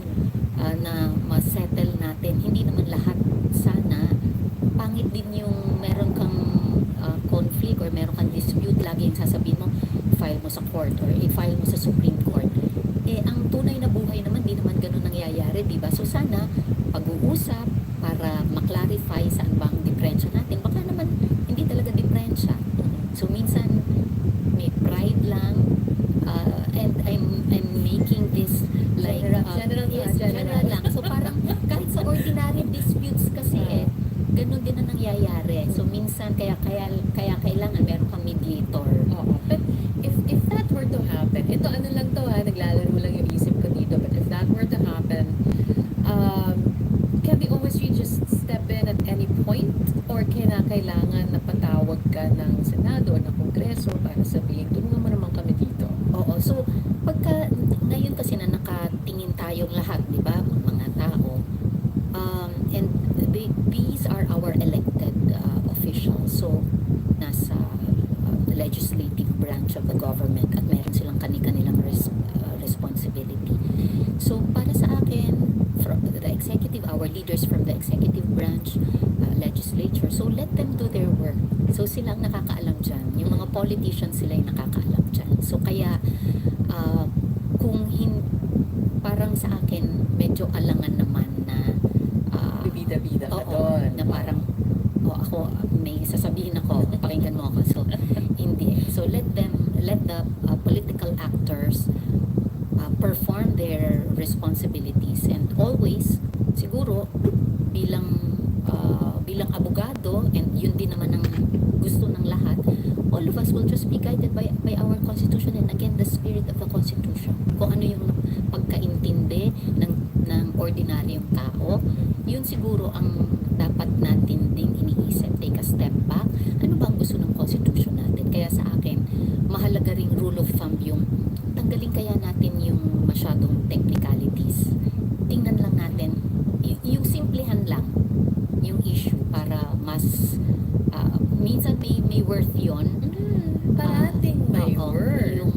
na ma-settle natin. Hindi naman lahat sana. Pangit din yung meron kang conflict or meron kang dispute, lagi yung sasabihin mo, file mo sa court or i-file mo sa Supreme Court. Ang tunay na buhay naman, di naman ganun nangyayari, diba? So sana, pag-uusap para maklarify saan ba ang diferensya natin. Baka naman, hindi talaga diferensya. So minsan, may pride lang, and I'm making this like general lang. So parang kahit sa ordinary disputes kasi ganun din ang nangyayari. So minsan kaya kailangan meron kang mediator. But if that were to happen, ito ano lang to naglalaro lang yung isip ko dito, but if that were to happen, can the OSG just step in at any point, or kailangan na patawag ka ng Senado o ng Kongreso para sabihin, tulungan mo naman kami dito? So pagka ngayon kasi na nakatingin tayong lahat, di ba, mga tao, and these are our elected officials, so nasa legislative branch of the government at meron silang kani-kanilang responsibility. So para sa akin, from the executive, our leaders from the executive branch, legislature, so let them do their work. So silang nakakaalam dyan. Yung mga politicians, sila yung nakakaalam dyan. So kaya parang sa akin medyo alangan naman na Bida-bida ka doon. na parang ako may sasabihin ako, pakinggan mo ako. So hindi. So let the political actors perform their responsibilities, and always siguro bilang abogado, and yun din naman ang gusto ng lahat, all of us will just be guided by our constitution, and again the spirit of the constitution. Kung ano yung pagkaintindi ng ordinaryong tao, yun siguro ang dapat natin ding iniisip. Take a step back. Ano ba ang gusto ng constitution natin? Kaya sa akin, mahalaga ring rule of thumb yung tanggalin kaya natin yung masyadong technicalities. Tingnan lang natin yung simplihan lang yung issue para mas minsan may worth yun. Parating may worth.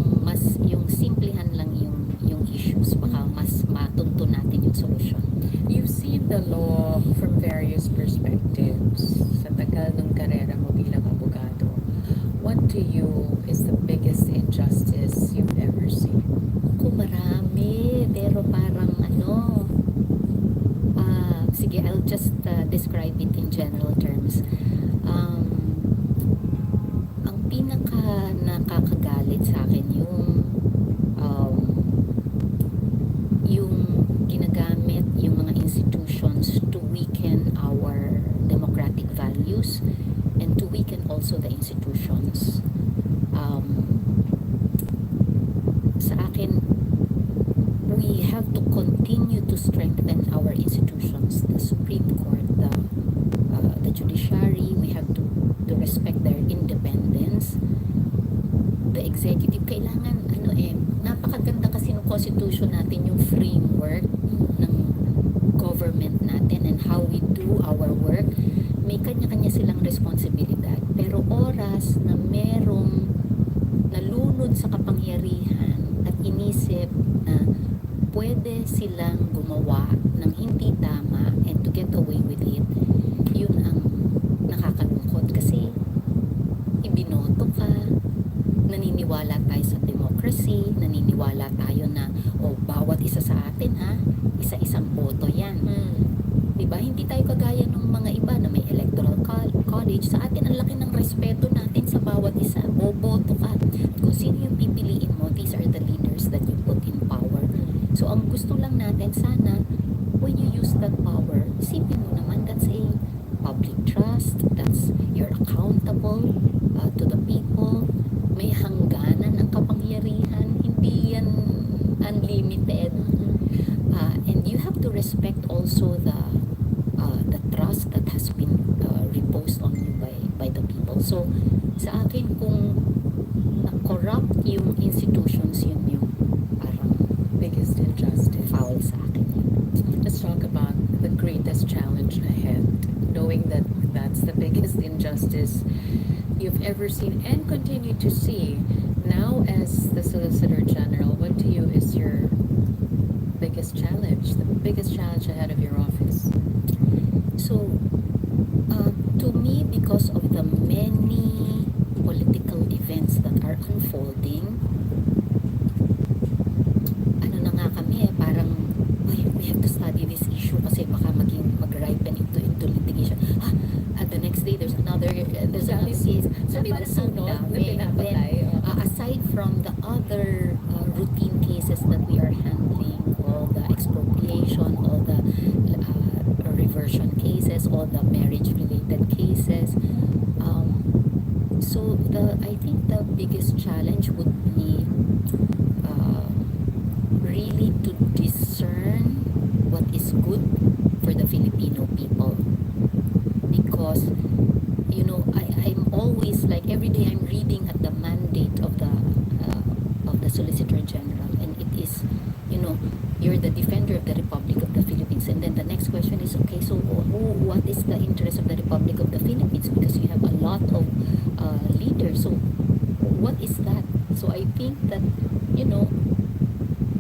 Yung simplihan lang yung issues, baka mas matunto natin yung solution. You've seen the law from various perspectives sa tagal ng karera mo bilang abogado. What to you is the biggest injustice you've ever seen? Marami, pero parang sige, I'll just describe it in general terms. Ang pinaka nakakagalit sa akin yung ginagamit yung mga institutions to weaken our democratic values and to weaken also the institutions. Sa akin, we have to continue to strengthen our institutions, the Supreme Court, the judiciary. We have to respect their independence. The executive, kailangan napakaganda kasi ng constitution natin, yung framework ng government natin and how we do our work. May kanya-kanya silang responsibilidad, pero oras na merong nalunod sa kapangyarihan at inisip na pwede silang gumawa ng hindi tama and to get away with it, yun ang nakakalungkot kasi ibinoto ka, naniniwala tayo sa democracy, naniniwala tayo na bawat isa sa atin isa-isang boto yan. Diba? Hindi tayo kagaya ng mga iba na may electoral college. Sa atin ang laki ng respeto natin sa bawat isa. Boboto ka. Kung sino yung pipiliin mo, these are the leaders that you put in power. So, ang gusto lang natin, sana, when you use that power, isipin mo naman, that's a public trust, that's, you're accountable to the people, may hangganan ang kapangyarihan, hindi yan unlimited. And you have to respect also the trust that has been reposed on you by the people. So, sa akin, kung na-corrupt yung institutions, yun yung parang Biggest injustice. foul sa akin. Let's talk about the greatest challenge ahead, knowing that that's the biggest injustice you've ever seen and continue to see. Now, as the Solicitor General, what to you is your biggest challenge, the biggest challenge ahead of your office? So, to me, because of the many political events that are unfolding, ano na nga kami parang, we have to study this issue kasi baka mag-ripen into litigation. At the next day, there's another case. Sabi mo sunod na pinapatay. Aside from the other routine cases that we are handling, all the expropriation, all the reversion cases, all the marriage-related cases. So I think the biggest challenge would be really to discern what is good for the Filipino people. Because, I'm always like, every day I'm reading at the mandate of the Solicitor General, and it is, you're the defender of the Republic of the Philippines, and then the next question is, okay, so what is the interest of the Republic of the Philippines? Because you have a lot of leaders, so what is that? So I think that,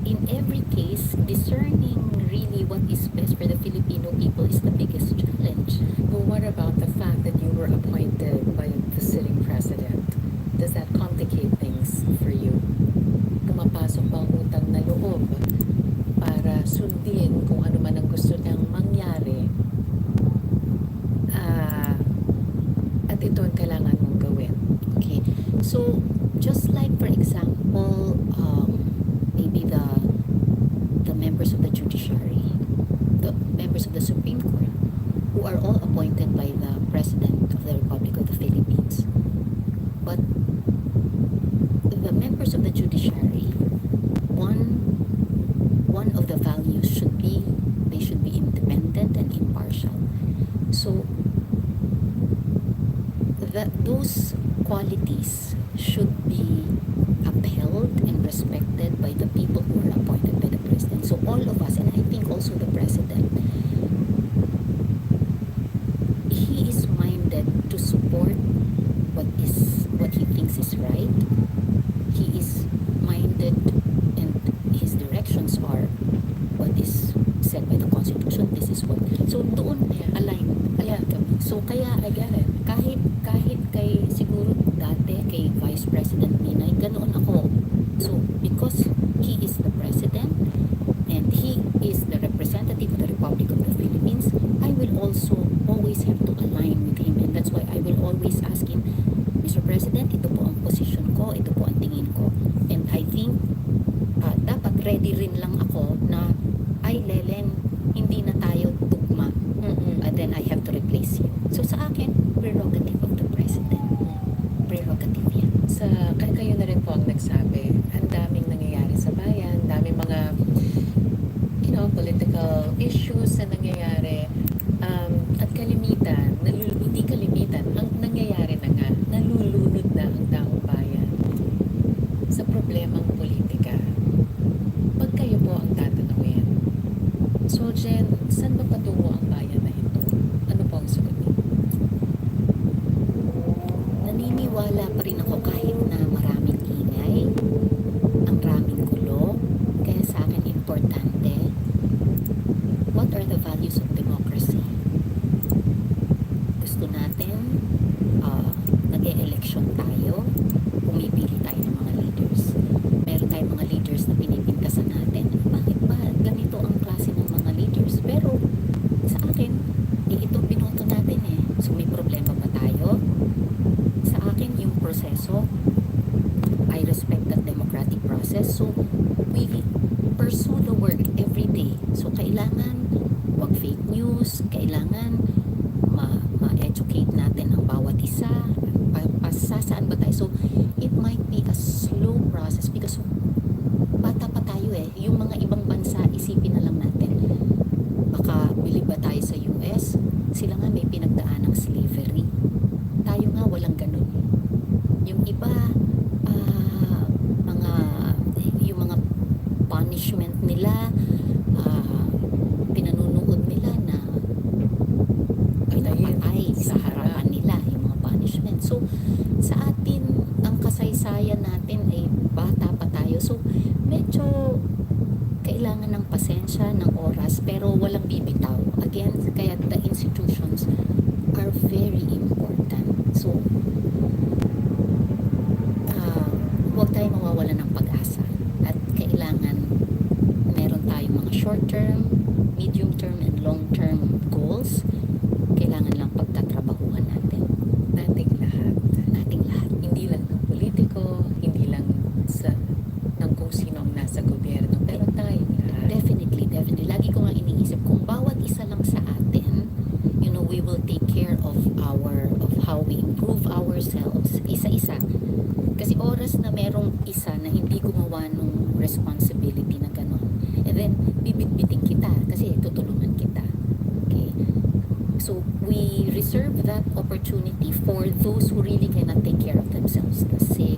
in every case, discerning really what is best for the Filipino people is the biggest challenge. Well, what about the fact that you were appointed by the sitting president? Does that complicate things for you? Pumapasok ba ang utang na loob para sundin kung ano man ang gusto niyang mangyari? At ito ang kailangan mong gawin. Okay, so just like for example, maybe the members of the judiciary, the members of the Supreme Court, who are all appointed by the President of the Republic of the Philippines. But the members of the judiciary, one of the values should be they should be independent and impartial. So those qualities should be upheld and respected by the people who are appointed by the President. So all of us, and I think also the President, he is minded to support what he thinks is right. He is minded, and his directions are what is said by the Constitution. This is what. So doon align kami. So kaya I get it. Kahit kay siguro dati kay Vice President Binay, ganoon ako. So because he is the President and he is the representative of the Republic of the Philippines, I will also always have to align with him, and that's why I will always ask him, Mr. President, ito po ang position ko, ito po ang tingin ko. And I think dapat ready rin lang ako na, ay Lelen, hindi na tayo tugma. And then I have to replace you. So sa akin, prerogative of the President. Prerogative yan. Kayo na rin po ang nagsabi, ang daming nangyayari sa bayan, daming mga political issues na nangyayari, at kalimitan, hindi kalimitan, ang nangyayari na nga, nalulunod na ang taong bayan sa problemang politika. Pag kayo po ang tatanungin, so boto. I respect that democratic process. So, we pursue the work every day. So, kailangan wag fake news, kailangan ma-educate natin ang bawat isa, saan ba tayo. So, it might be a slow process because bata pa tayo eh. Yung mga ibang bansa, isipin na lang natin. Baka bilib ba tayo sa US? Sila nga may pinagdaan ng slavery. Tayo nga walang ganun. Yung iba, yung mga punishment nila, pinanunood nila na pinapatay sa harapan nila yung mga punishment. So, sa atin, ang kasaysayan natin ay bata pa tayo. So, medyo kailangan ng pasensya, ng oras, pero walang bibitaw. Again, kaya the institutions are very important. So, huwag tayo mawawala ng pag-asa. At kailangan meron tayong mga short-term, medium-term, and long-term goals. Kailangan lang pagtatrabahuhan natin. Nating lahat. Nating lahat. Hindi lang ng politiko, hindi lang ng kung sino ang nasa gobyerno, pero tayong lahat. Definitely. Lagi ko nga iniisip, kung bawat isa lang sa atin, we will take care of how we improve ourselves, isa-isa. Kasi oras na merong isa na hindi gumawa ng responsibility na gano'n, and then bibitbiting kita kasi tutulungan kita. Okay? So, we reserve that opportunity for those who really cannot take care of themselves, the sick,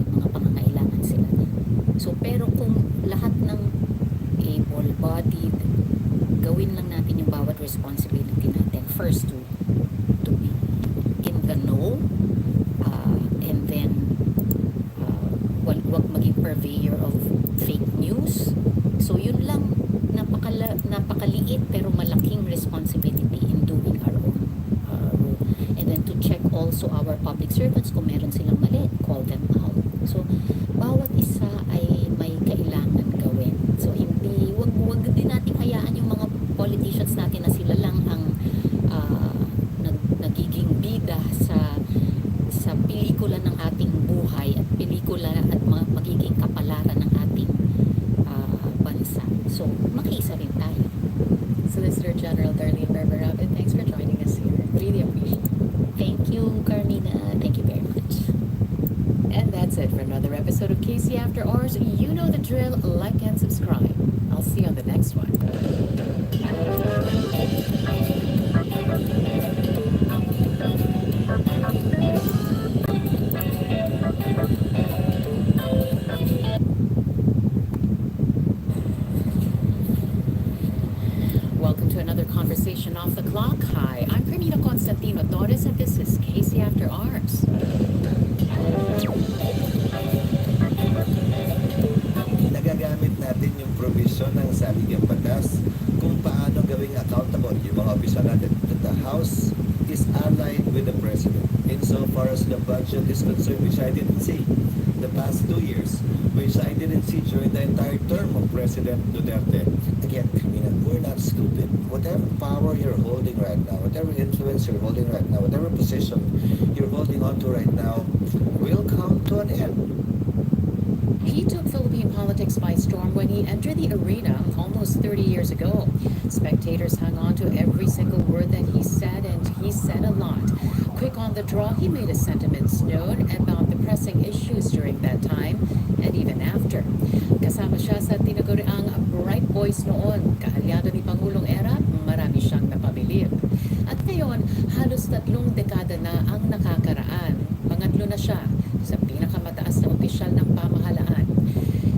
mga pangangailangan sila. So, pero kung lahat ng able-bodied, gawin lang natin yung bawat responsibility natin. First, to be in the know, and then wag maging purveyor of fake news. So, yun lang, napakaliit pero malaking responsibility in doing our own role. And then to check also our public servants, kung meron silang mali, call them out. So, bawat isa ay may kailangan gawin. So, wag din natin hayaan yung mga politicians natin na sila lang ang nagiging bida sa pelikula ng ating buhay at pelikula at magiging kapalaran ng ating bansa. So, makiisa rin tayo. Solicitor General Darlene Berberabin, thanks for joining us here. Really appreciate it. Thank you, Carmina. Thank you very much. And that's it for another episode of KC After Hours. You know the drill. Like and subscribe. I'll see you on the next one. Welcome to another conversation off the clock. Hi, I'm Carmina Constantino Torres, and this is KC After Hours. Nagagamit natin yung provision ng saligang batas kung paano gawing accountable yung mga opisyal natin. That the House is allied with the President insofar as the budget is concerned, which I didn't see the past 2 years, which I didn't see during the entire term of President Duterte. Again, we're not stupid. Whatever power you're holding right now, whatever influence you're holding right now, whatever position you're holding on to right now, will come to an end. He took Philippine politics by storm when he entered the arena almost 30 years ago. Spectators hung on to every single word that he said, and he said a lot. Quick on the draw, he made his sentiments known about the pressing issues during that time and even after. Kasama siya sa tinaguriang bright boys noon, kaalyado ni Pangulong Era, marami siyang napabilib. At ngayon, halos 3 dekada na ang nakakaraan. Pangatlo na siya sa pinakamataas na opisyal ng pamahalaan.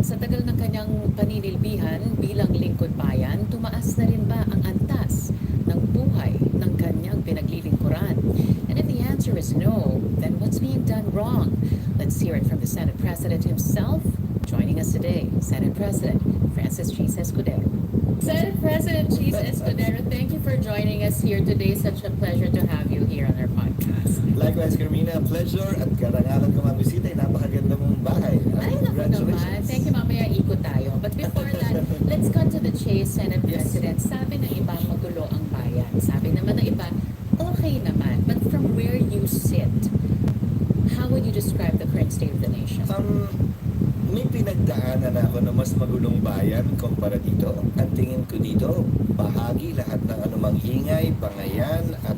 Sa tagal ng kanyang paninilbihan bilang lingkod bayan, tumaas na rin ba ang antas ng buhay ng kanyang pinaglilingkuran? And if the answer is no, then what's being done wrong? Let's hear it from the Senate President himself. Joining us today, Senate President Francis Cheese Escudero. Senate President Cheese Escudero, thank you for joining us here today. Such a pleasure to have you here on our podcast. Likewise, Carmina, pleasure at karangalan ko mabisita. Napakaganda mong bahay. Ay, naku naman. Thank you, mamaya ikot tayo. But before that, let's cut to the chase, Senate President. Sabi ng iba, magulo ang bayan. Sabi naman ng iba, okay naman. But from where you sit, how would you describe the current state of the nation? May pinagdaanan ako na mas magulong bayan kumpara dito. Ang tingin ko dito, bahagi lahat ng anumang ingay, pangayan at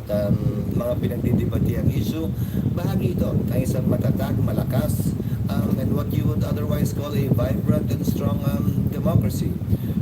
mga pinagdidebatiang issue. Bahagi ito ng isang matatag, malakas, and what you would otherwise call a vibrant and strong democracy.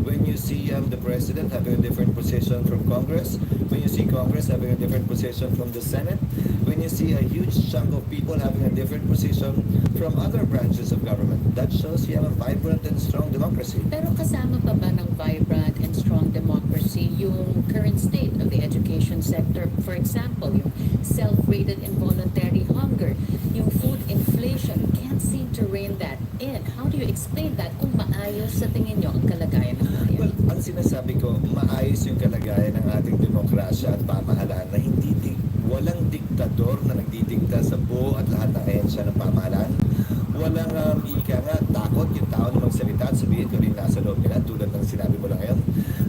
When you see the president having a different position from Congress, when you see Congress having a different position from the Senate, when you see a huge chunk of people having a different position from other branches of government, that shows you have a vibrant and strong democracy. Pero kasama pa ba ng vibrant and strong democracy yung current state of the education sector? For example, yung self-rated involuntary hunger, yung food inflation, can't seem to rein that in. How do you explain that kung maayos sa tingin nyo ang kalagayan ng bayan? Well, ang sinasabi ko, maayos yung kalagayan ng ating demokrasya at pamahalaan na walang diktador na nagdidikta sa buo at lahat ng ahensya ng pamahalaan. Walang ika nga, takot yung tao na magsalita at sabihin ko rin nasa loob nila tulad ng sinabi mo lang ngayon.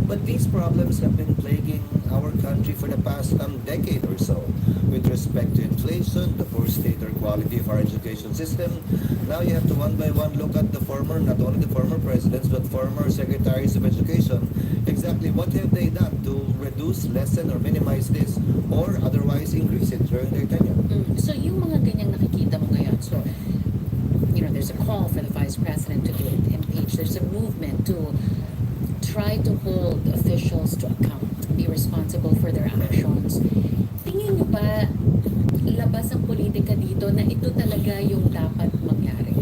But these problems have been plaguing our country for the past decade or so. With respect to inflation, the poor state or quality of our education system. Now you have to one by one look at not only the former presidents, but former secretaries of education. Exactly what have they done to reduce, lessen, or minimize this, or otherwise increase it during their tenure? So yung mga ganyang nakikita mo ngayon, so there's a call for the Vice President to be impeached. There's a movement to try to hold officials to account, be responsible for their actions. Tingin niyo ba labas ang politika dito na ito talaga yung dapat mangyari?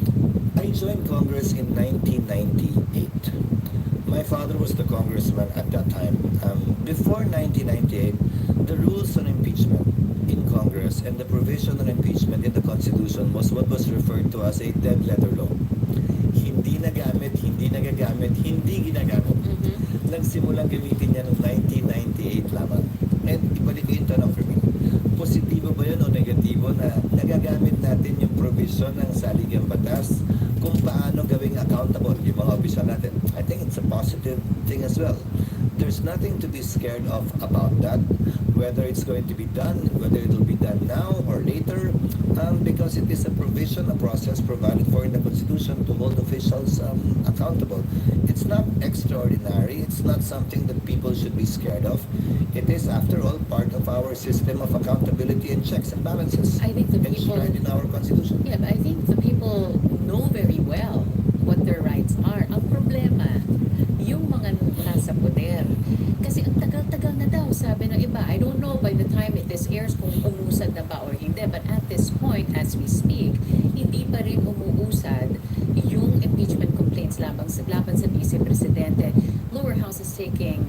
I joined Congress in 1998. My father was the congressman at that time. Before 1998, the rules on impeachment in Congress and the provision on impeachment in the Constitution was what was referred to as a dead letter law. Hindi nagamit, hindi nagagamit, hindi ginagamit. Nagsimulang gamitin niya noong 1998 lamang. And ibalik ko yung tanong for me. Positibo ba yun o negatibo na nagagamit natin yung provision ng saligang batas kung paano gawing accountable yung mga opisyal natin? I think it's a positive thing as well. There's nothing to be scared of about that, whether it's going to be done, whether it will be done now or later, because it is a provision, a process provided for in the Constitution to hold officials accountable. It's not extraordinary. It's not something that people should be scared of. It is, after all, part of our system of accountability and checks and balances. I think the people enshrined in our Constitution. Yeah, but I think the people know very well what their rights are. Ang problema, yung mga nasa poder. Kasi ang tagal-tagal na daw, sabi ng iba. I don't know by the time this airs kung umusad na ba or hindi. But at this point, as we speak, hindi pa rin umuusad yung impeachment complaints laban sa Vice Presidente. Lower House is taking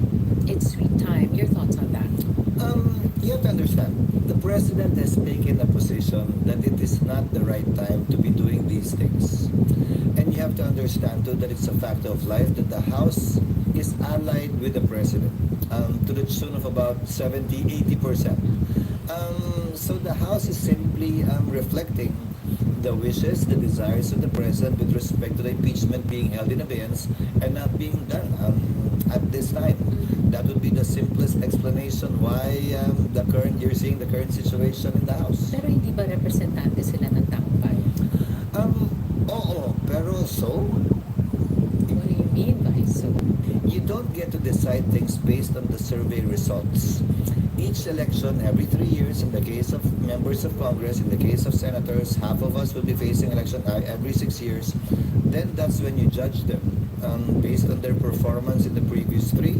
its sweet time. Your thoughts on that? You have to understand, the President has taken a position that it is not the right time to be doing these things. And you have to understand too that it's a fact of life that the House is allied with the President to the tune of about 70-80%. So the House is simply reflecting the wishes, the desires of the President with respect to the impeachment being held in abeyance and not being done at this time. That would be the simplest explanation why you're seeing the current situation in the House. Pero hindi ba representante sila ng taong bayan? Oo, pero so? What do you mean by so? You don't get to decide things based on the survey results. Each election, every 3 years, in the case of members of Congress, in the case of senators, half of us will be facing election every 6 years. Then that's when you judge them based on their performance in the previous 3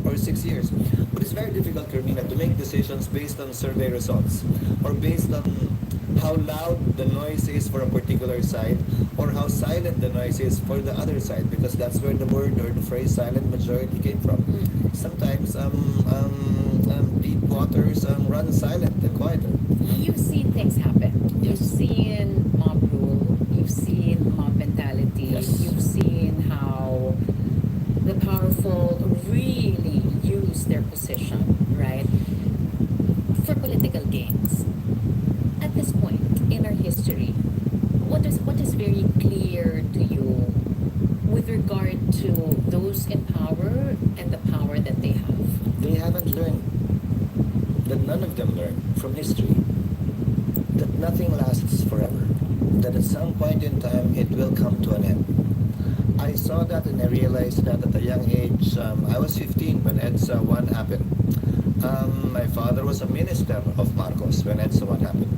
or 6 years. But it's very difficult, Carmina, to make decisions based on survey results or based on how loud the noise is for a particular side or how silent the noise is for the other side, because that's where the word or the phrase silent majority came from. Sometimes deep waters run silent and quieter. You've seen things happen. You've seen mob rule. You've seen mob mentality. Yes. You've seen how the powerful really use their position, right, for political gains. At this point in our history, what is very clear to you with regard to those in power and the power that they have? They haven't learned, that none of them learned from history, that nothing lasts forever. that at some point in time it will come to an end. I saw that and I realized that at a young age. I was 15 when EDSA 1 happened. My father was a minister of Marcos when EDSA 1 happened.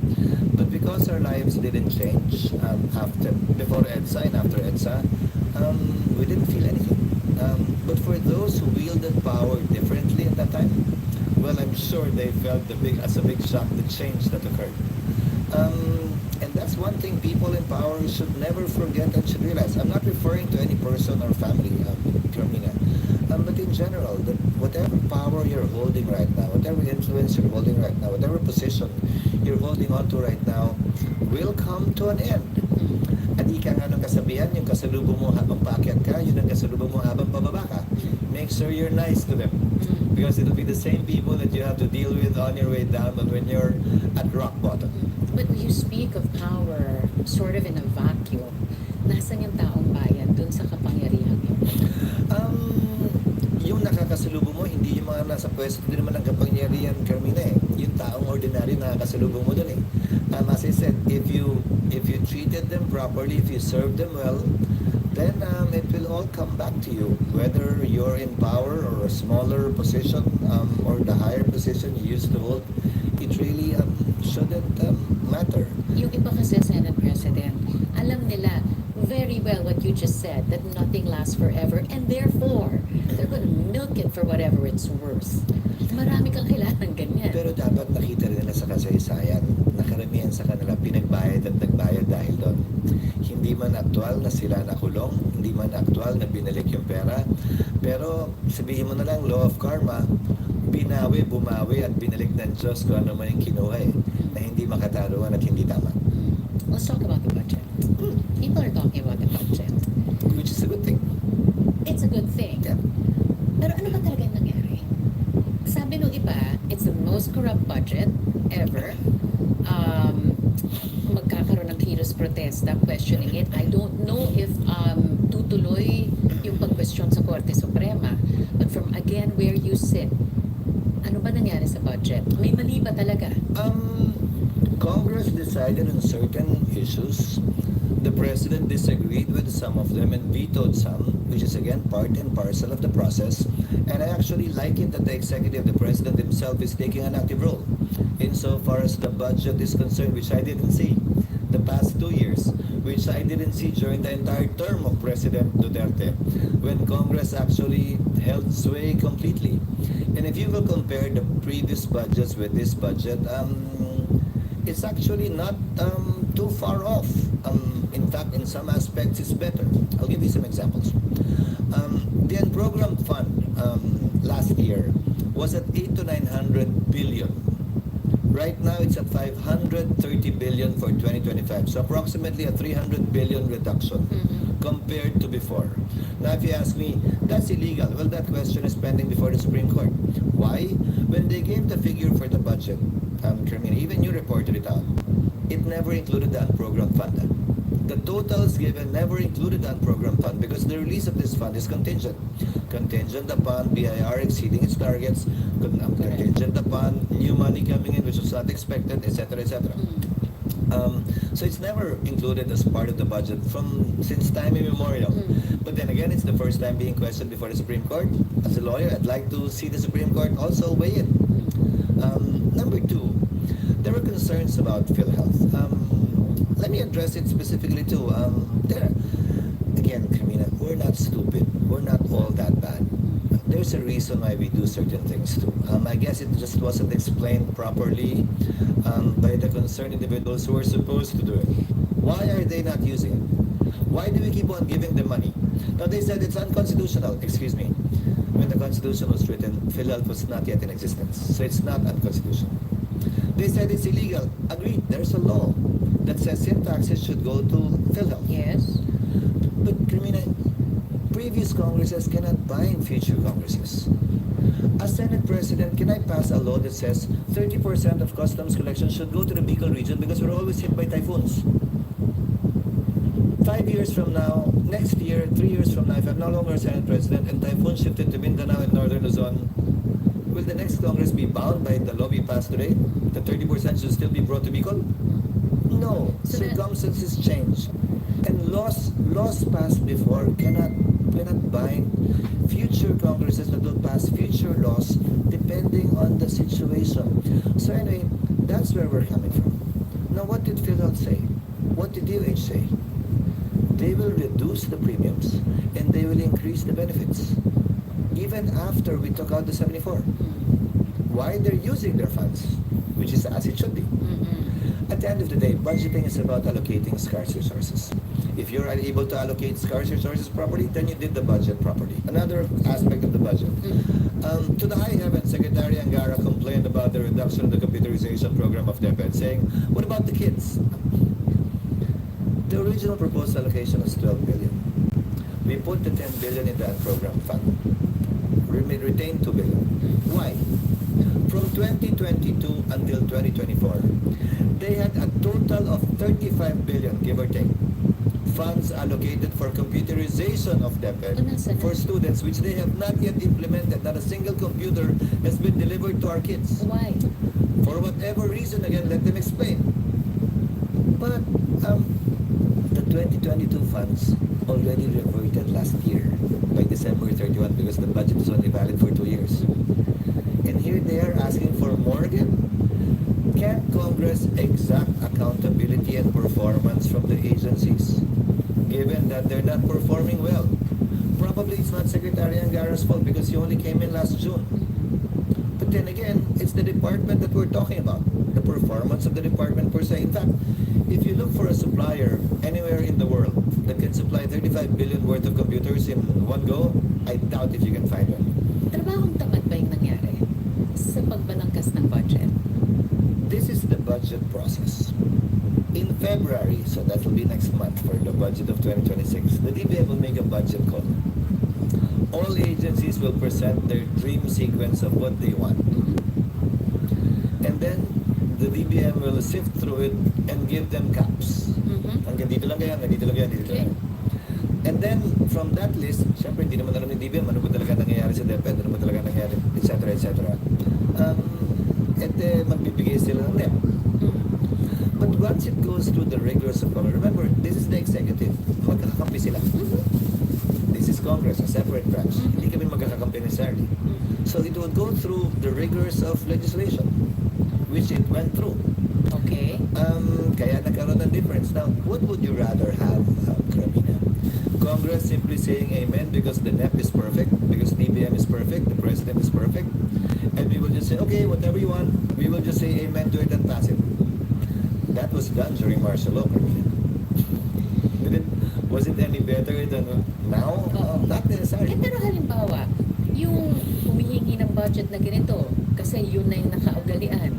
But because our lives didn't change before EDSA and after EDSA, we didn't feel anything. But for those who wielded power differently at that time, well, I'm sure they felt a big shock the change that occurred. And that's one thing people in power should never forget and should realize. I'm not referring to any person or family, Carmina. But in general, that whatever power you're holding right now, whatever influence you're holding right now, whatever position you're holding on to right now, will come to an end. At ika nga nung kasabihan, yung kasalubong mo habang paakyat ka, yun ang kasalubong mo habang pababa ka. Make sure you're nice to them. Because it'll be the same people that you have to deal with on your way down but when you're at rock bottom. But you speak of power sort of in a vacuum. Nasaan yung taong bayan dun sa kapangyarihan yun? Yung nakakasalubong mo, hindi yung mga nasa pwesto din naman ng kapangyarihan, Carmina eh. Yung taong ordinary nakakasalubong mo dun eh. As I said, if you treated them properly, if you served them well, then it will all come back to you. Whether you're in power or a smaller position or the higher position you used to hold, it really shouldn't matter. Yung iba kasi Senate President, alam nila very well what you just said, that nothing lasts forever, and therefore, they're gonna milk it for whatever it's worth. Marami kang kailangan ganyan. Pero dapat nakita rin nila sa kasaysayan na karamihan sa kanila pinagbayad at nagbayad dahil doon. Hindi man aktual na sila nakulong, hindi man aktual na binalik yung pera, pero sabihin mo na lang, law of karma, binawi, bumawi at binalik ng Diyos kung ano man yung kinuha eh, na hindi makataruan at hindi tama. Let's talk about the budget. People are talking about the budget. Which is a good thing. It's a good thing. Yeah. Pero ano ba talaga yung nangyari? Sabi nung iba, it's the most corrupt budget ever. Magkakaroon ng kilos protesta questioning it. I don't know if tutuloy yung pag-question sa Korte Suprema. But from again where you sit, ano ba nangyari sa budget? May mali ba talaga? Congress decided on certain issues. The President disagreed with some of them and vetoed some, which is again part and parcel of the process. And I actually like it that the executive, the President himself, is taking an active role insofar as the budget is concerned, which I didn't see the past 2 years, which I didn't see during the entire term of President Duterte, when Congress actually held sway completely. And if you will compare the previous budgets with this budget, it's actually not too far off. In fact, in some aspects, it's better. I'll give you some examples. The unprogrammed fund last year was at 800 to 900 billion. Right now, it's at 530 billion for 2025. So approximately a 300 billion reduction compared to before. Now, if you ask me, that's illegal. Well, that question is pending before the Supreme Court. Why? When they gave the figure for the budget, Carmina, even you reported it out, it never included the unprogrammed fund. The totals given never included the unprogrammed fund because the release of this fund is contingent. Contingent upon BIR exceeding its targets, contingent upon new money coming in which was not expected, etc., etc. So it's never included as part of the budget since time immemorial. But then again, it's the first time being questioned before the Supreme Court. As a lawyer, I'd like to see the Supreme Court also weigh it. Number two, there were concerns about PhilHealth. Let me address it specifically too. Again, Carmina, we're not stupid. We're not all that bad. There's a reason why we do certain things too. I guess it just wasn't explained properly by the concerned individuals who are supposed to do it. Why are they not using it? Why do we keep on giving them money? Now they said it's unconstitutional. Excuse me. When the Constitution was written, PhilHealth was not yet in existence. So it's not unconstitutional. They said it's illegal. Agreed. There's a law that says sin taxes should go to PhilHealth. Yes. But, Carmina, previous Congresses cannot bind future Congresses. As Senate President, can I pass a law that says 30% of customs collection should go to the Bicol region because we're always hit by typhoons? 5 years from now, next year, 3 years from now, if I'm no longer Senate President and typhoon shifted to Mindanao and Northern Luzon, will the next Congress be bound by the law we passed today? The 30% should still be brought to Bicol? No. isn't it? Circumstances change, and laws passed before cannot bind future Congresses that will pass future laws depending on the situation. So anyway, that's where we're coming from. Now, what did PhilHealth say? What did DOH say? They will reduce the premiums and they will increase the benefits, even after we took out the 74. Why? They're using their funds, which is as it should be. At the end of the day, budgeting is about allocating scarce resources. If you're unable to allocate scarce resources properly, then you did the budget properly. Another aspect of the budget. To the high heavens, Secretary Angara complained about the reduction of the computerization program of DepEd, saying, what about the kids? The original proposed allocation was 12 billion. We put the 10 billion in that program fund. We retained 2 billion. Why? From 2022 until 2024, they had a total of 35 billion, give or take, funds allocated for computerization of DepEd for students, which they have not yet implemented. Not a single computer has been delivered to our kids. Why? For whatever reason, again, let them explain. But the 2022 funds already reverted last year by December 31 because the budget is only valid for 2 years. And here they are asking for more again. Can't Congress exact accountability and performance from the agencies, given that they're not performing well? Probably it's not Secretary Angara's fault because he only came in last June. But then again, it's the department that we're talking about, the performance of the department per se. In fact, if you look for a supplier anywhere in the world that can supply 35 billion worth of computers in one go, I doubt if you can find one. Trabahong tamad ba yung nangyari sa pagbalangkas ng budget? This is the budget process. In February, so that will be next month for the budget of 2026, the DBM will make a budget call. All agencies will present their dream sequence of what they want. And then the DBM will sift through it and give them caps. Hanggang dito lang kaya, hanggang dito lang kaya, dito lang. And then from that list, syempre hindi naman alam ni DBM ano ba talaga nangyayari sa DepEd, ano ba talaga nangyayari, etc. etc. Magbibigay sila ng NEP. But once it goes through the rigors of Congress, remember, this is the executive. Magkakakampi sila. This is Congress, a separate branch. Hindi kami magkakakampi necessarily. So it will go through the rigors of legislation, which it went through. Okay. Kaya nagkaroon ng difference. Now, what would you rather have, Carmina? Congress simply saying amen because the NEP is perfect, because DBM is perfect, the president is perfect, and we will just say, okay, whatever you want, we will just say amen to it and pass it. That was done during martial law, Carmina. Was it any better than now? Not necessarily. Pero halimbawa, yung humihingi ng budget na ganito, kasi yun na yung nakaugalian,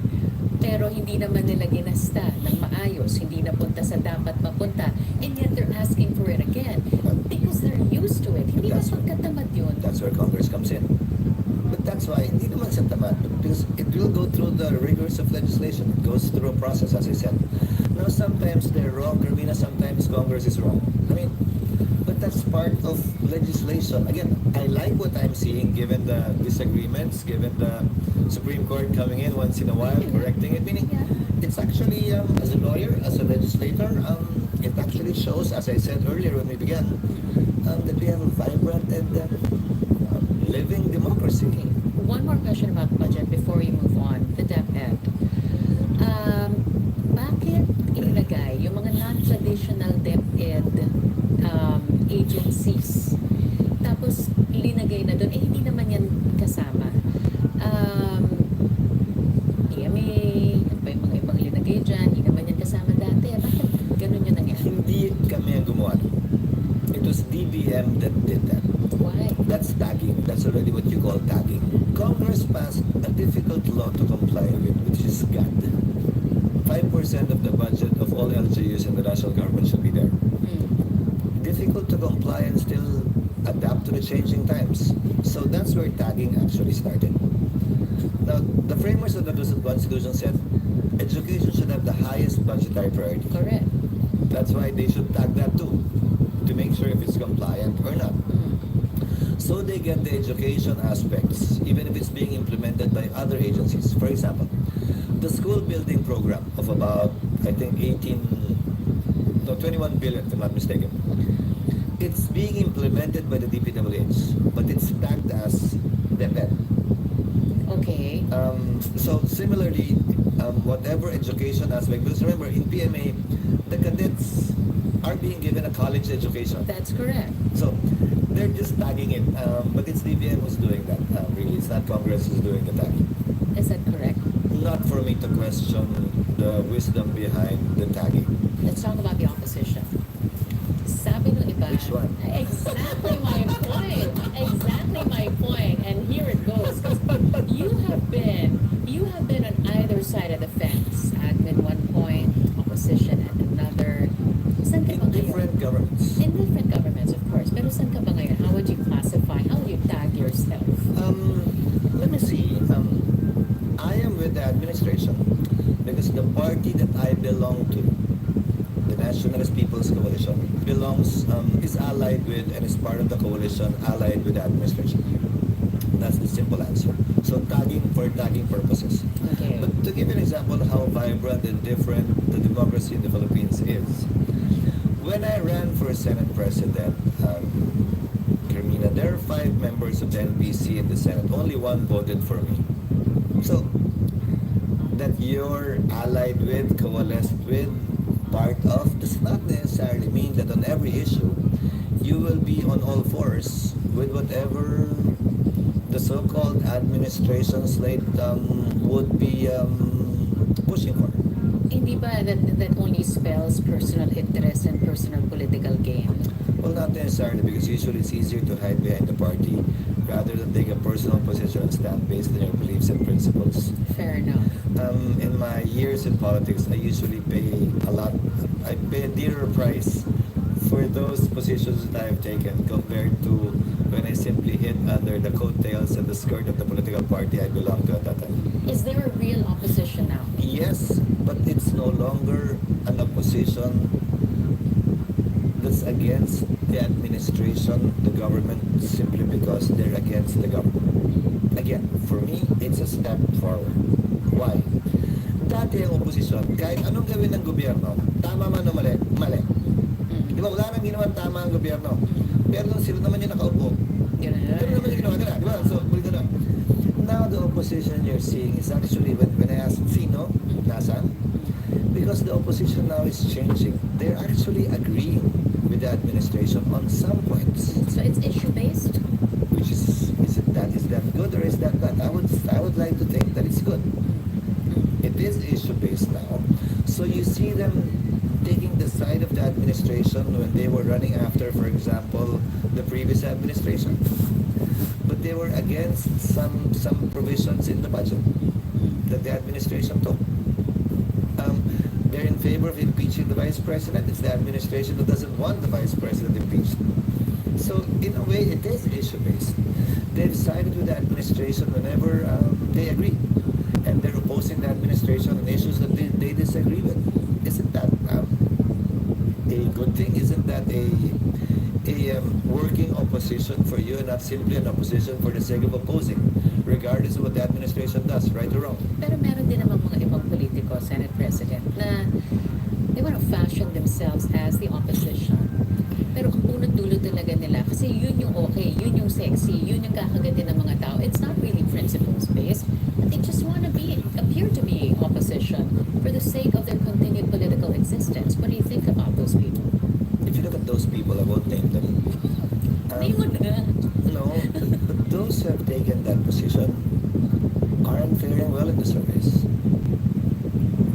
pero hindi naman nila ginasta ng maayos, hindi napunta sa dapat mapunta, and yet they're asking for it again because they're used to it. Hindi ba pagkatamad yun? That's where Congress comes in. But that's why, hindi naman sa tamad, because it will go through the rigors of legislation. It goes through a process, as I said. Now, sometimes they're wrong, Carmina, sometimes Congress is wrong. I mean, but that's part of legislation. Again, I like what I'm seeing, given the disagreements, given the Supreme Court coming in once in a while, correcting it. Meaning, it's actually, as a lawyer, as a legislator, it actually shows, as I said earlier when we began, that we have a vibrant and living democracy. One more question about the budget before we move on. The DepEd. Bakit inilagay yung mga non-traditional DepEd agencies? Tapos linagay na doon, hindi naman yan kasama. PMA, ano pa yung mga ibang linagay dyan, hindi naman yan kasama dati. Bakit ganun yung nangyari? Hindi kami ang gumawa. It was DBM that did that. Why? That's tagging. That's already what you call tagging. Congress passed a difficult law to comply with, which is GAD. 5% of the budget of all LGUs in the national government should be there. Difficult to comply and still adapt to the changing times. So that's where tagging actually started. Now, the framers of the Constitution said education should have the highest budgetary priority. Correct. That's why they should tag that too, to make sure if it's compliant or not. So they get the education aspects, even if it's being implemented by other agencies. For example, the school building program of about, I think, 18 no, 21 billion, if I'm not mistaken. It's being implemented by the DPWH, but it's tagged as DepEd. Okay. So similarly, whatever education aspect, because remember in PMA, the cadets are being given a college education. That's correct. So they're just tagging it, but it's DBM who's doing that. Really, it's not Congress who's doing the tagging. Is that correct? Not for me to question the wisdom behind the tagging. Let's talk about the opposition. Sabi ng iba. Which one? Exactly my point. Exactly my point. And here it goes. 'Cause you have been on either side of the fence. Admin one point, opposition at another. Saan ka In ba ngayon? different governments. In different governments, of course. Pero saan ka ba ngayon? How would you classify? How would you tag yourself? Let me see. I am with the administration because the party that I belong to, the Nationalist People's Coalition, is allied with and is part of the coalition allied with the administration. That's the simple answer. So tagging for tagging purposes. Okay. But to give you an example of how vibrant and different the democracy in the Philippines is, when I ran for Senate President, Carmina, there are 5 members of the NPC in the Senate. Only one voted for me. So, that you're allied with, coalesced with, part of, does not necessarily mean that on every issue, you will be on all fours with whatever the so-called administration slate would be pushing for. Hindi ba that only spells personal interest and personal political gain? Well, not necessarily, because usually it's easier to hide behind the party rather than take a personal position and stand based on your beliefs and principles. Fair enough. In my years in politics, I usually pay a dearer price for those positions that I have taken compared to when I simply hid under the coattails and the skirt of the political party I belonged to at that time. Is there a real opposition now? Yes, but it's no longer an opposition that's against the administration, the government, simply because they're against the government. Again, for me, it's a step forward. Why? Dati ang opposition, kahit anong gawin ng gobyerno, tama man o mali, mali. Di ba, wala nang ginawa tama ang gobyerno. Pero nung sila naman yung nakaupo, ganun naman yung ginawa nila. Di ba? So, ulit na. Now, the opposition you're seeing is actually, when I ask Fino, nasaan? Because the opposition now is changing. They're actually agreeing with the administration on some points. So it's issue-based? Which is that good or is that bad? I would like to think that it's good. It is issue-based now. So you see them taking the side of the administration when they were running after, for example, the previous administration. But they were against some provisions in the budget that the administration took. They're in favor of impeaching the vice president. It's the administration that doesn't want the vice president impeached. So in a way, it is issue-based. They've sided with the administration whenever they agree. And they're opposing the administration on issues that they disagree with. Isn't that a good thing? Isn't that a working opposition for you and not simply an opposition for the sake of opposing, regardless of what the administration does, right or wrong? Pero meron din namang mga ibang politiko, Senate President, na they want to fashion themselves as the opposition. Pero ang punot dulo talaga nila, kasi yun yung okay, yun yung sexy, yun yung kakagatin ng mga tao. It's not really principles-based, but they just want to appear to be opposition for the sake of their continued political existence. What do you think about those people? If you look at those people, I won't name them. Name mo na. No, but those who have taken that position aren't faring well in the surveys.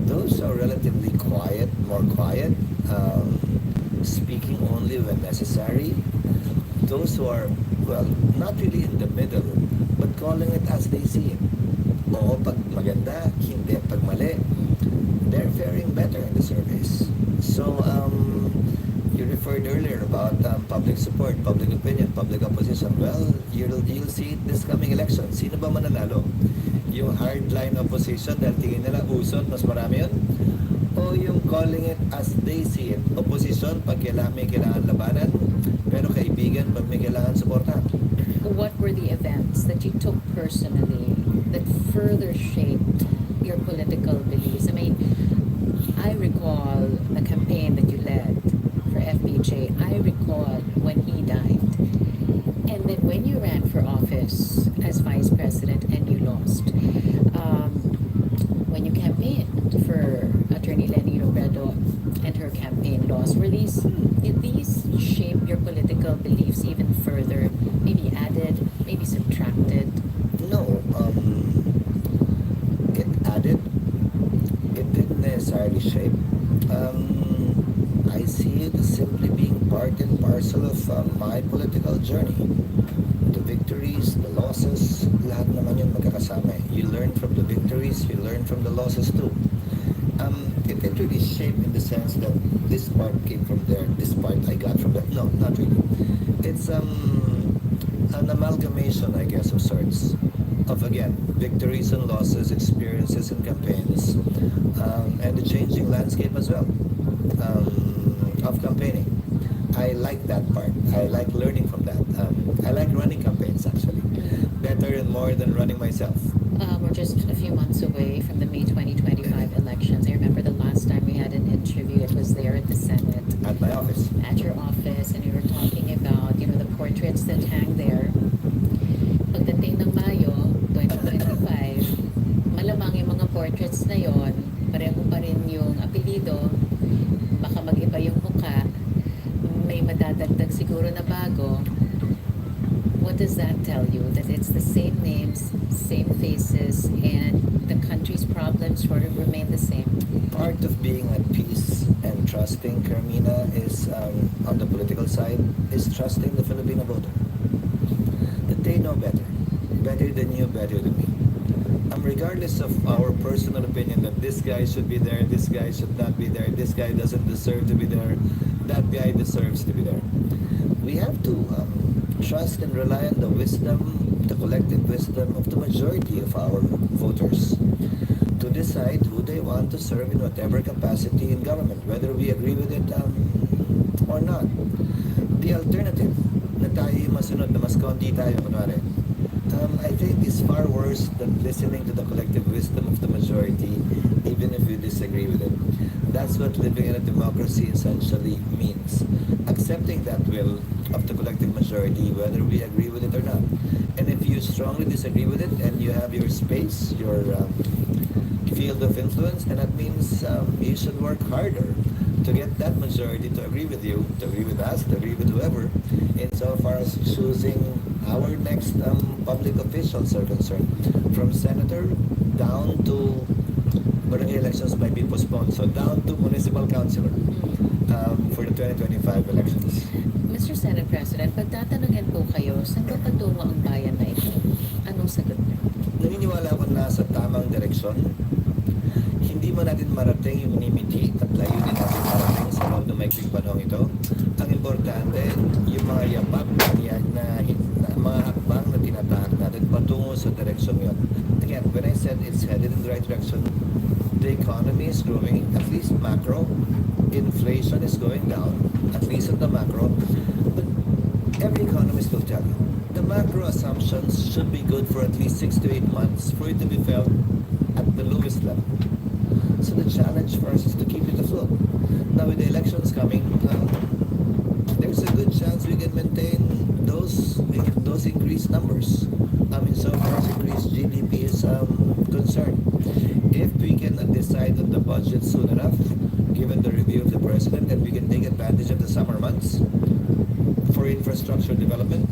Those are relatively quiet, more quiet, speaking only when necessary. Those who are, well, not really in the middle, but calling it as they see it. Oo, pag maganda, hindi pag mali. They're faring better in the surveys. So, you referred earlier about public support, public opinion, public opposition. Well, you'll see it this coming election. Sino ba mananalo? Yung hardline opposition dahil tingin nila usot, mas marami yun? O yung calling it as they see it, opposition pag may kailangan labanan, pero kaibigan pag may kailangan suportahan. What were the events that you took personally that further shaped your political beliefs? I mean, I recall the campaign that you led recall when he died. And then when you ran for office as vice president and you lost, when you campaigned for Attorney Lenny Robredo and her campaign loss, did these shape your political beliefs even further? Maybe added, maybe subtracted? No, it added. It didn't necessarily shape. I see it as simply being part and parcel of my political journey. The victories, the losses, lahat naman yun magkakasama. You learn from the victories, you learn from the losses too. It didn't really shape in the sense that this part came from there, this part I got from that. No, not really. It's an amalgamation, I guess, of sorts. Of again, victories and losses, experiences and campaigns, and the changing landscape as well of campaigning. I like that part. I like learning from that. I like running campaigns actually, better and more than running myself. We're just a few months away from the May 2025 elections. I remember the last time we had an interview, it was there at the Senate. At my office. At your office, and we were talking about, the portraits that hang there. Pagdating ng Mayo 2025, malamang yung mga portraits na yon, pareho pa rin yung apelido, baka mag-iba yung mukha, may madadagdag siguro na bago. What does that tell you? That it's the same names, same faces, and the country's problems sort of remain the same? Part of being at peace and trusting, Carmina, is on the political side, is trusting the Filipino voter. That they know better than you, better than me. Regardless of our personal opinion that this guy should be there, this guy should not be there, this guy doesn't deserve to be there, that guy deserves to be there. We have to trust and rely on the wisdom, the collective wisdom of the majority of our voters to decide who they want to serve in whatever capacity in government, whether we agree with it or not. The alternative, na tayo yung masunod, na mas konti tayo, kunwari, I think is far worse than listening to the collective wisdom of the majority, even if you disagree with it. That's what living in a democracy essentially means. Accepting that will of the collective majority, whether we agree with it or not. And if you strongly disagree with it and you have your space, your field of influence, then that means you should work harder to get that majority to agree with you, to agree with us, to agree with whoever, insofar as choosing our next public officials are concerned. From senator down to barangay elections might be postponed, so down to municipal councilor for the 2025 elections. Mr. Senate President, pagtatanungin po kayo, saan ba patungo ang bayan na ito? Anong sagot niyo? Naniniwala ako na sa tamang direksyon. Hindi mo natin marating yung minimiti at layunin natin marating sa loob ng maikling panahon ito. Ang importante, yung mga yapak na mga hakbang na tinatahak natin patungo sa direksyon yun. Again, when I said it's headed in the right direction, the economy is growing, at least macro. Inflation is going down, at least at the macro. But every economist will tell you, the macro assumptions should be good for at least 6 to 8 months for it to be felt at the lowest level. So the challenge for us is to keep it afloat. Now with the elections coming, there's a good chance we can maintain those increased numbers. So far as increased GDP is concerned. If we can decide on the budget soon enough, given the review of the president, and we can take advantage of the summer months for infrastructure development,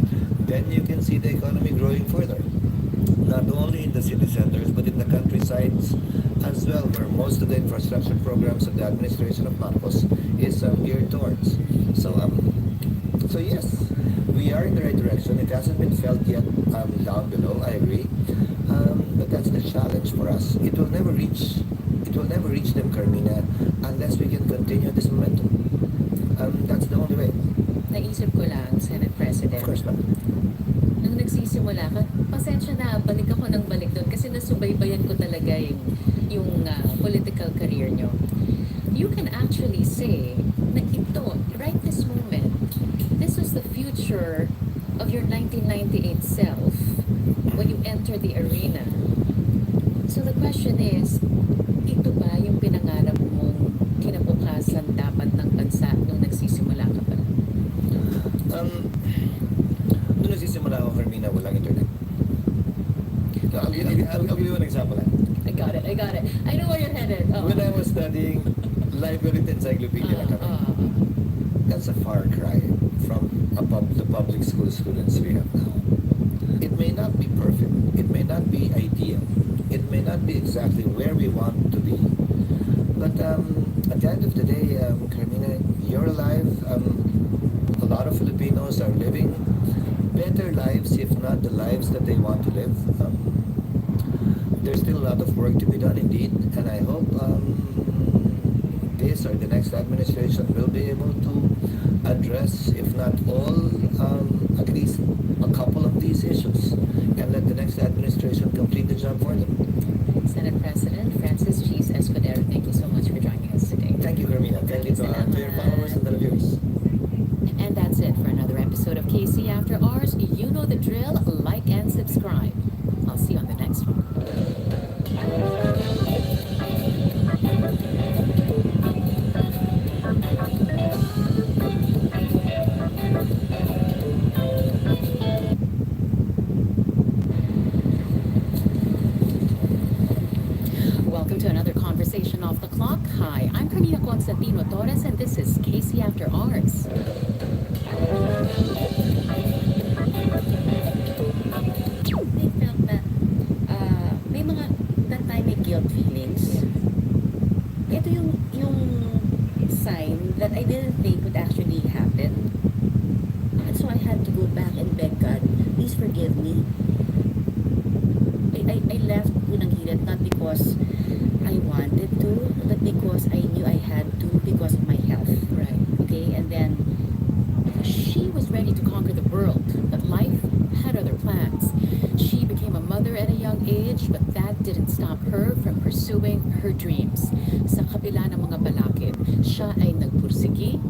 then you can see the economy growing further. Not only in the city centers, but in the countrysides as well, where most of the infrastructure programs of the administration of Marcos is geared towards. So yes, we are in the right direction. It hasn't been felt yet down below, I agree. But that's the challenge for us. It will never reach them, Carmina, unless we can continue this momentum. That's the only way. Naisip ko lang, Senate President. Of course, ma'am. Nung nagsisimula ka, pasensya na, balik ako ng balik doon kasi nasubaybayan ko talaga yung political career nyo. You can actually say na ito, right this moment, this was the future of your 1998 self when you enter the arena. So the question is, ito ba yung pinangarap mong kinabukasan dapat ng bansa nung nagsisimula ka pa? example. I got it. I know where you're headed. Oh. When I was studying library at encyclopedia, that's a far cry from the public school students we have now. It may not be perfect. It may not be ideal. It may not be exactly where we want to be. But at the end of the day, Carmina, you're alive. A lot of Filipinos are living better lives, if not the lives that they want to live. There's still a lot of work to be done indeed, and I hope this or the next administration will be able to address, if not all, at least a couple of these issues, and let the next administration complete the job for them. Senate President Francis Cheese Escudero, thank you so much for joining us today. Thank you, Carmina. Thank you to your followers and the viewers. And that's it for another episode of KC After Hours. You know the drill. Like and subscribe. I'll see you on the next one. Welcome to another Conversation Off the Clock. Hi, I'm Carmina Constantino Torres, and this is KC After Hours. They felt na may mga that time may guilt feelings. Ito yung sign that I didn't think would actually happen. And so I had to go back and beg God, please forgive me. I left unang hirit not because I wanted to, but because I knew I had to because of my health. Right. Okay, and then She was ready to conquer the world, but life had other plans. She became a mother at a young age, but that didn't stop her from pursuing her dreams. Sa kabila ng mga balakid, siya ay nagpursigi,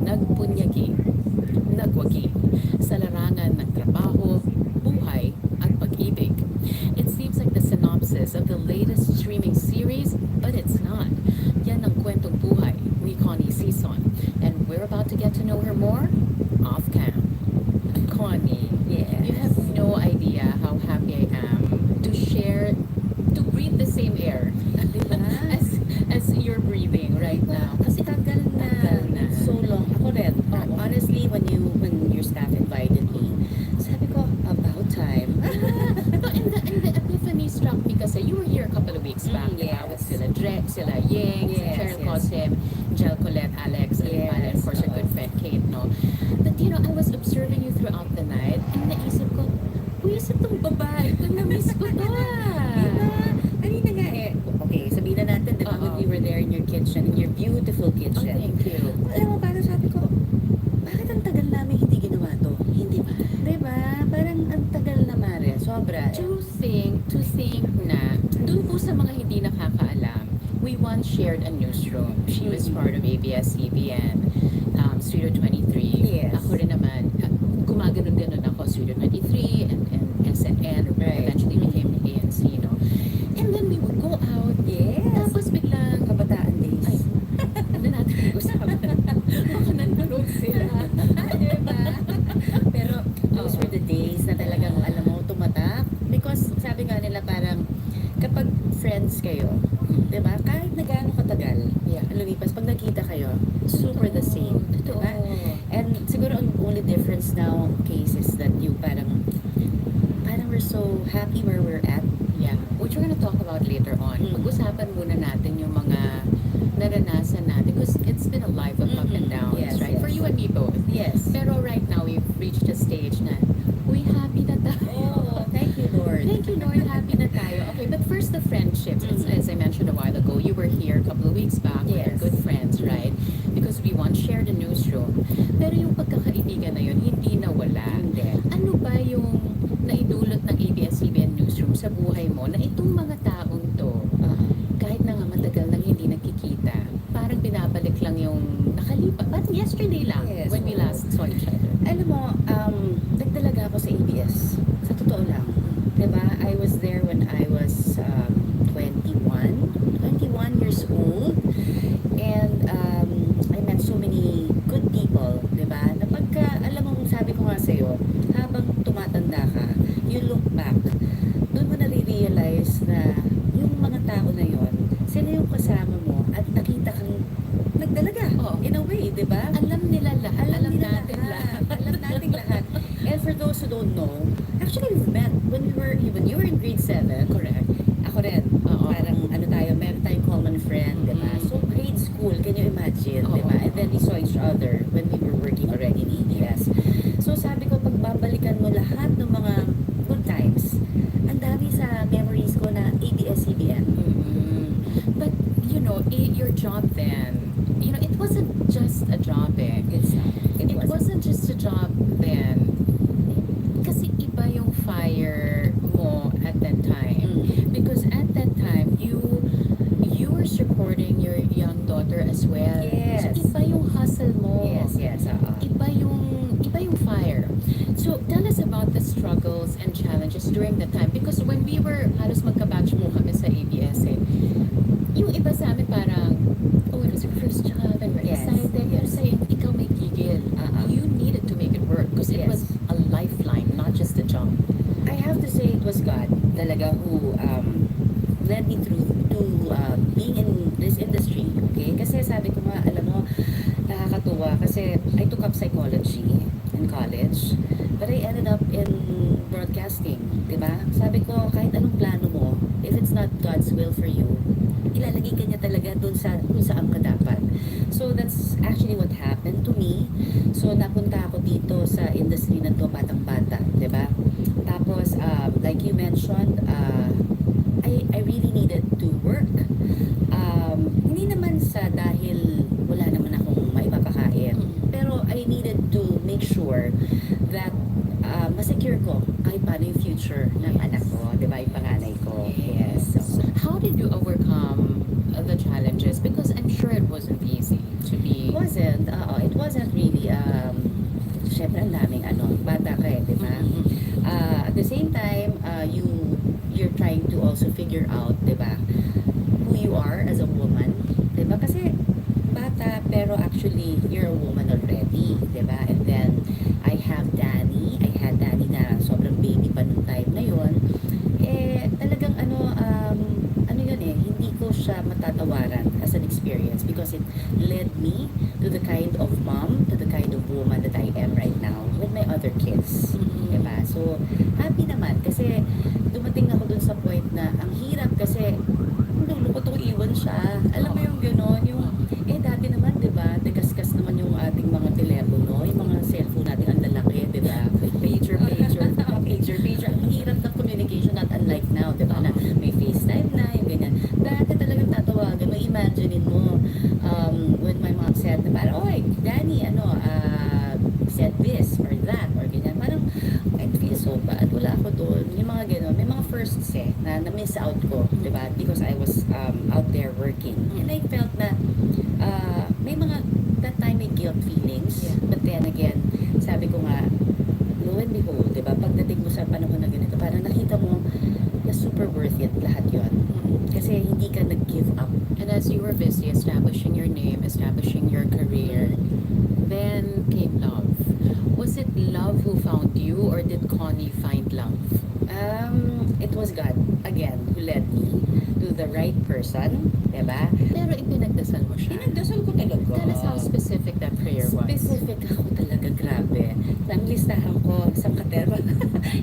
nagpunyagi, nagwagi sa larangan ng trabaho, buhay, at pag-ibig. It seems like the synopsis of the latest streaming series, but it's not. Yan ang kwentong buhay ni Connie Sison. And we're about to get to know her more off cam. Connie, yes. you have no idea how happy I am to share, to breathe the same air as you're breathing right now. Kasi tagal na. So long. Ako rin. Honestly, when your staff invited me, sabi ko, about time. And the epiphany struck me kasi you were here a couple of weeks back. Yes. With sila Ying, Yes, Cheryl yes. Cosim, Jel Colette, Alex, Yes, and of course our good friend Kate, no? But I was observing you throughout the night and naisip ko, buwis itong babae, ito na-miss ko to Diba? Kanina nga eh. Okay, sabihin na natin, diba, when we were there in your kitchen, in your beautiful Oh, kitchen. thank you. Alam mo, parang sabi ko, bakit ang tagal namin hindi ginawa to? Hindi ba? Diba? Parang ang tagal na, Mare. Sobra. To think na, dun po sa mga hindi nakakaalam, we once shared a newsroom. She was part of ABS-CBN, Studio 23. Yes. Ako rin naman, gumaganon-ganon ako, Studio 23 and SNN, Right. eventually became ANC, no? And then we would go out, Yes. tapos biglang, Kabataan days. ay, ano natin usapan? Baka nanonood sila. Diba? Pero those were the days na talagang, alam mo, tumatak. Because sabi nga nila parang, kapag friends kayo, diba? Kahit na gaano katagal, Yeah. lumipas, pag nakita kayo, super the same. Totoo. Diba? And siguro ang only difference now case is that you parang we're so happy where we're at. Yeah, which we're gonna talk about later on. Pag-usapan muna natin yung mga naranasan natin because it's been a life of up and downs, Yes, right? yes. For you and me both. Yes. Pero right now, we've reached a stage na, we happy na tayo. Oh, thank you, Lord. Thank you, Lord. Happy na tayo. Okay, but first the friendships. As I mentioned a while ago, you were here a couple of weeks back. Yes. We're good friends, right? Because we once shared a newsroom. Pero yung pagkakaibigan na yun, hindi nawala. Hindi. Ano ba yung naidulot ng ABS-CBN newsroom sa buhay mo na itong mga taong to, kahit na nga matagal nang hindi nagkikita, parang binabalik lang yung nakalipas. Parang yesterday lang Yes. when we last saw each other. Alam mo, nagdalaga ako sa ABS. Sa totoo lang. Diba? I was there when I was 21 years old. And I met so many good people. Diba? Na pagka, alam mo, sabi ko nga sa'yo, habang tumatanda ka, you look back, doon mo na-realize na di ba? Alam nila lahat. Alam nila natin lahat. Alam natin lahat. And for those who don't know, actually we've met when you were in grade 7. Correct. Ako rin. Oo. Parang meron tayong common friend, di ba? So grade school, can you imagine, di ba? And then we saw each other when we were working already in ABS. So sabi ko, pagbabalikan mo lahat ng mga good times, ang dami sa memories ko na ABS-CBN. But, you know, your job then, you know, it wasn't just a job eh. It wasn't just a job then. Kasi iba yung fire mo at that time. Because at that time, you were supporting your young daughter as well. Yes. So, iba yung hustle mo. Yes. Iba yung fire. So, tell us about the struggles and challenges during that time. Because when we were, halos magka-batch mo kami sa ABS eh, yung iba sa amin parang, oh, it was your first job and we're excited. Pero sa'yo, ikaw may gigil. You needed to make it work because it was a lifeline, not just a job. I have to say it was God talaga who led me through to being in this industry. Okay? Kasi sabi ko nga, alam mo, nakakatuwa kasi I took up psychology in college, but I ended up in broadcasting. Diba? Sabi ko, kahit anong plano mo, if it's not God's will for you, ilalagay ka niya talaga kung saan ka dapat. So that's actually what happened to me. So napunta ako dito sa industry na to batang-bata, 'di ba? Tapos like you mentioned, I really needed to work. Hindi naman sa dahil wala naman akong maipapakain, pero I needed to make sure that masecure ko kahit paano yung future ng anak ko, 'di ba? Yung panganay ko. Yes. So, how did you overcome the challenges? Because I'm sure it wasn't easy to be... It wasn't really, syempre ang daming bata ka di ba? At the same time, you're trying to also figure out, di ba, who you are as a woman, di ba? Kasi bata, pero actually, you're a woman already, di ba? And then, I had Danny na sobrang baby pa nung time na yon. Talagang yun hindi ko siya matatawaran as an experience because it led me to the kind of mom, to the kind of woman that I am right now with my other kids. Diba? So, happy naman kasi dumating ako dun sa point na ang hirap kasi lulukot ko iwan siya. Alam mo yung gano'n, dati naman, diba, degasgas naman yung ating mga telepono, yung mga cellphone natin ang lalaki, diba? Pager. Ang hirap ng communication, not unlike now, diba, na may FaceTime na, yung ganyan. Dati talagang tatawagan, may imaginein mo, when my mom said, parang, oy, Danny, said this or that, or ganyan. Parang, I feel so bad, wala ako doon. Yung mga gano'n, may mga firsts na na-miss out ko, diba? Because I was out there working. And I felt na, may mga, that time may guilt feelings. But then again, sabi ko nga, lo and behold, diba? Pagdating mo sa panahon na ganito, parang nakita mo na super worth it lahat yon. Kasi hindi ka nag-give up. And as you were busy establishing your name, establishing your career, then came love. Was it love who found you or did Connie find love? It was God, again, who led me to the right person, diba? Pero ipinagdasal mo siya. Pinagdasal ko talaga. Tell us how specific that prayer was. Specific ako talaga, grabe. Ang listahan ko, isang katerba.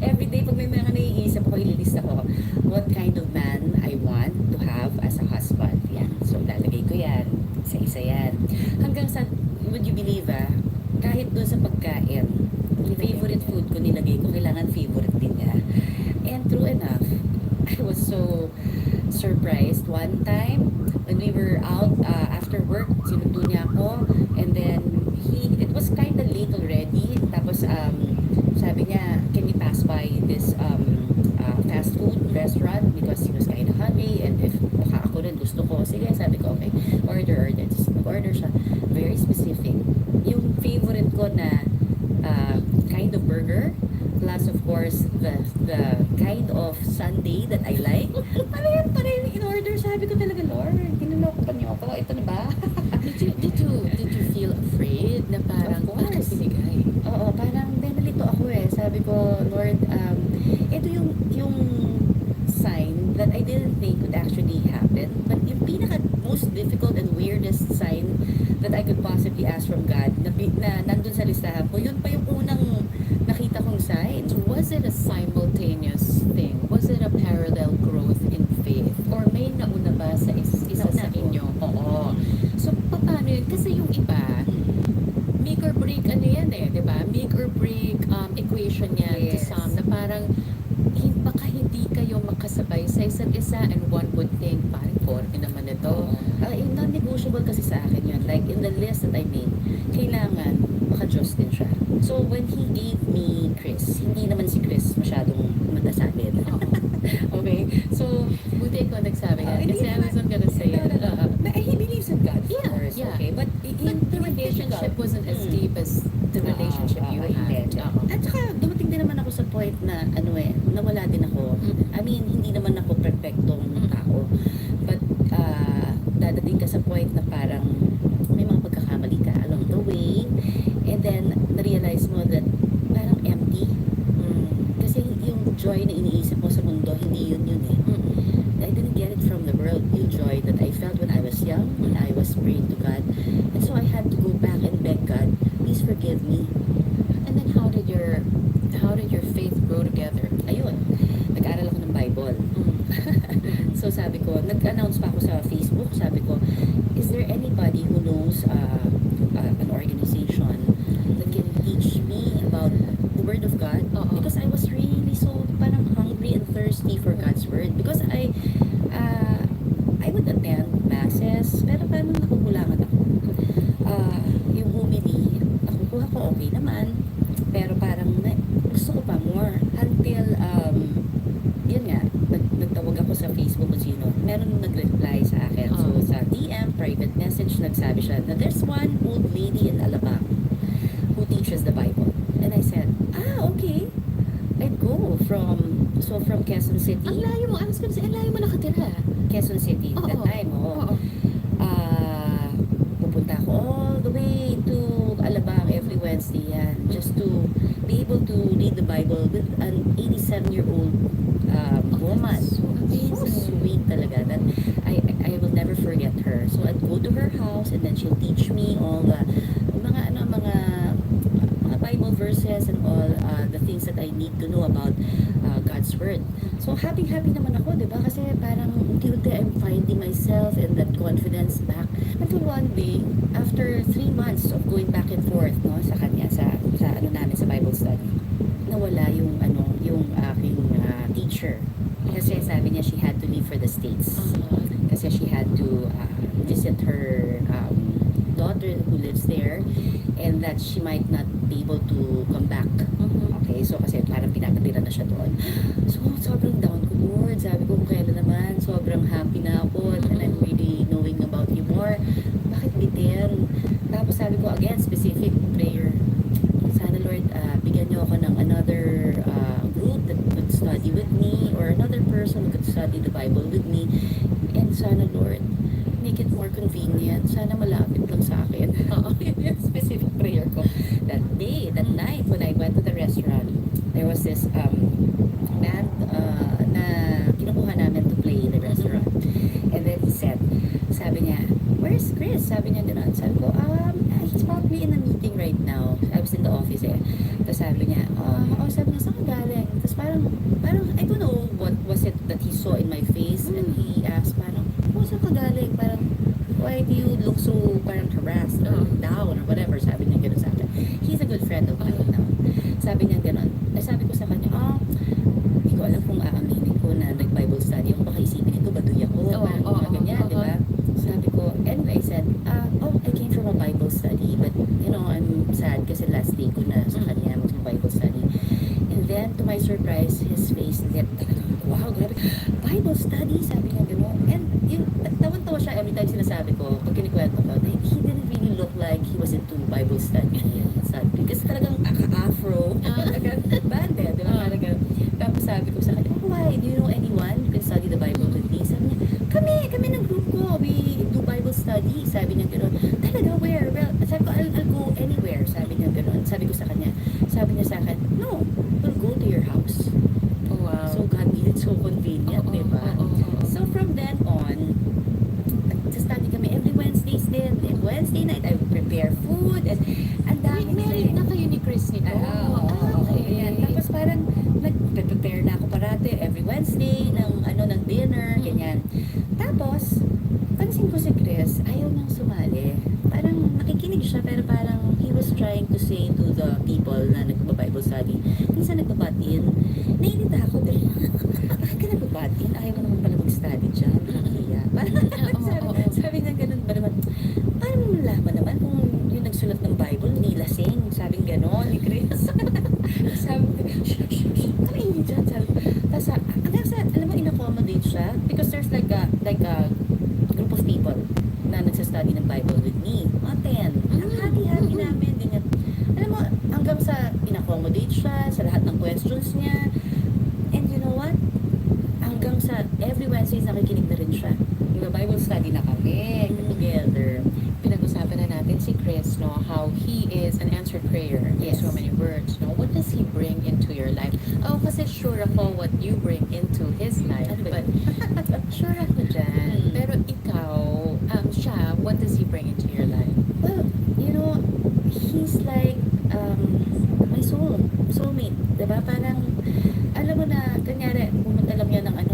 Every day, pag may mga naiisip ko, ililista ko what kind of man I want to have as a husband. Yan. So, lalagay ko yan. Isa-isa yan. Hanggang sa, would you believe kahit doon sa pagkain, yung favorite food ko nilagay ko, kailangan favorite din niya. And true enough, I was so surprised one time when we were out after work, sinundo niya ako, and then it was kind of late already. Tapos sabi niya, can we pass by this fast food restaurant because he was kind of hungry, and if baka ako rin gusto ko, sige, sabi ko, okay, order. Nag-order siya, very specific. Yung favorite ko na kind of burger, plus of course the kind of sundae that I like. Pareho in order. Sabi ko talaga, Lord, tinuloko pa niyo ako. Ito na ba? Did you feel afraid na parang bakit binigay? Oo, parang nalito ako Sabi ko, Lord, ito yung sign that I didn't think would actually happen. But yung pinaka most difficult and weirdest sign that I could possibly definitely asked from God na nandun sa listahan ko. Yun pa yung unang nakita kong sign. Was it a simultaneous thing? Was it a parallel growth in faith? Or may nauna ba sa isa sa inyo? Oo. So, paano yun? Kasi yung iba, make or break ano yan eh, di ba? Make or break equation yan to Yes. some na parang baka hindi kayo makasabay sa isa't isa and one would think, parang forte naman ito. Non-negotiable kasi sa akin yun. Like, in the list that I made, kailangan maka-Diyos din siya. So, when He gave me Chris, hindi naman si Chris masyadong matasalin. Okay? So, Buti ko nagsabi nga. hindi Kasi I naman- wasn't gonna say it. But he believes in God, of Yeah, course. yeah. Okay? But The relationship wasn't as deep as the relationship you had. At saka, dumating din naman ako sa point na, nawala din ako. I mean, hindi naman ako perfectong tao. But, dadating ka sa point na parang may mga pagkakamali ka along the way. And then, na-realize mo that parang empty. Kasi yung joy na iniisip mo sa mundo, hindi yun eh. I didn't get it from the world. Yung joy that I felt when I was young, when I was praying to God. And so I had to go back and beg God, please forgive me. And then how did your faith grow together? Ayun, nag-aral ako ng Bible. So sabi ko, nag-announce pa ako sa Facebook, sabi ko, is there anybody who knows an organization that can teach me about the Word of God? Because I was really so parang hungry and thirsty for God's Word. Because I would attend masses, pero parang nakukulangan ako. Yung homily, nakukuha ko okay naman, pero parang gusto ko pa more. Until, yun nga, nagtawag ako sa Facebook kung sino. Meron nag-reply sa akin. So, sa DM, private message, nagsabi siya na there's one old lady in Alabang who teaches the Bible. And I said, okay. I'd go from Quezon City. Ang layo mo, I was gonna say, ang layo mo nakatira. Quezon City that time, pupunta ako all the way to Alabang every Wednesday yan, just to be able to read the Bible with an 87-year-old woman. So sweet talaga that I will never forget her. So I'd go to her house and then she'll teach me all the mga Bible verses and all the things that I need to know about God's Word. So happy naman ako, di ba? Kasi parang unti-unti I'm finding myself and that confidence back. Until one day, after 3 months of going back and forth, no, sa kanya, sa namin sa Bible study, nawala yung aking teacher. Kasi sabi niya she had to leave for the States. Kasi she had to visit her daughter who lives there, and that she might not be able to come back. Okay, so kasi parang pinapatira na siya doon. So, sobrang down ko, Lord. Sabi ko, kailan naman, sobrang happy na ako, and I'm really knowing about you more. Bakit bitin? Tapos sabi ko, again, specific prayer. Sana, Lord, bigyan niyo ako ng another group that could study with me, or another person who could study the Bible with me. And sana, Lord, make it more convenient. Sana malapit lang sa akin. Yung specific prayer ko. That day, that night, when I went to the restaurant, there was this band na kinukuha namin to play in the restaurant. And then he said, sabi niya, where's Chris? Sabi niya gano'n. Sabi ko, he's probably in a meeting right now. I was in the office eh. Tapos sabi niya, sabi niya, saan ka galing? Tapos parang, I don't know what was it that he saw in my face. And he asked, parang, saan ka galing? Parang, why do you look so parang harassed or down or whatever? Sabi niya gano'n sa akin. He's a good friend of mine now. Sabi niya gano'n. Sabi ko sa kanya, hindi ko alam kung aaminin ko na nag-Bible study ako. Baka isipin ito, baduy ako. Parang mga ganyan, di ba? Sabi ko, anyway, I said, I came from a Bible study, but, I'm sad kasi last day ko na sa kanya mag-Bible study. And then, to my surprise, his face lit. Wow, grabe. Bible study, sabi niya gano'n. And tawan-tawa siya every time sinasabi ko, pag kinikwento ko, he didn't really look like he was into Bible study. Kasi talagang afro, bande, di ba? Tapos sabi ko sa kanya, why? Do you know anyone who can study the Bible with me? Sabi niya, kami ng group ko, we do Bible study. Sabi niya gano'n, talaga, where? Well, sabi ko, I'll go anywhere. Sabi niya gano'n. Sabi ko sa kanya, sabi niya sa akin, no, we'll go to your house. Wow. So God made it so convenient, di ba? So from then on, nagsa-study kami every Wednesdays din. And Wednesday night, I would prepare food. Ang dami Married na kayo ni Chris nito? Ayan. Tapos parang nag-prepare na ako parati every Wednesday ng dinner, ganyan. Tapos, pansin ko si Chris, ayaw nang sumali. Parang nakikinig siya, pero parang he was trying to say to the people na nagba-Bible study. Minsan nagbabatin. Nainita ako din. Bakit ka nagbabatin? Ayaw mo naman pala mag-study dyan. Nakakaya. Sabi niya ganun ba naman? Paano mo nalaman naman kung yung nagsulat ng Bible, nilasing? Sabing gano'n ni Chris. Sabi ko, kami hindi dyan. Tapos, hanggang sa, alam mo, in-accommodate siya because there's like a group of people na nagsastudy ng Bible with me. Mga 10. Ang happy-happy namin. Ganyan. Alam mo, hanggang sa in-accommodate siya sa lahat ng questions niya. And you know what? Hanggang sa every Wednesdays nakikinig na rin siya. Yung Bible study na kami together. Pinag-usapan na natin si Chris, no, how he is an answered prayer in so many words, no. What does he bring into your life? Oh, kasi sure ako what you bring into his life. But sure ako dyan. Pero ikaw, siya, what does he bring into your life? Well, you know, he's like my soulmate. Diba? Parang, alam mo na, kanyari, pumunta lang yan ng ang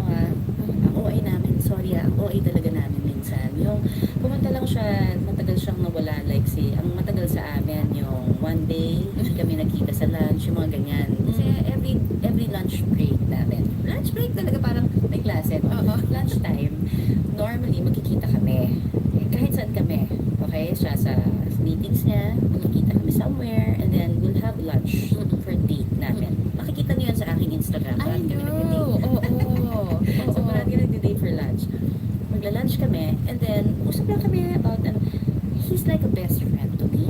OA namin, sorry ang OA talaga namin minsan. Yung, pumunta lang siya, matagal siyang nawala, like ang matagal sa amin, yung one day, hindi kami nakita sa lunch, yung mga ganyan. Kasi every lunch break namin. Lunch break talaga, parang may klase, no? Lunch time, normally, magkikita kami. Kahit saan kami. Okay? Siya sa meetings niya, magkikita kami somewhere, and then we'll have lunch for date namin. Makikita niyo yan sa aking Instagram. I Parang kami know. nagde-date. So, parang kami nagde-date for lunch. Magla-lunch kami, and then, usap lang kami about, he's like a best friend to me.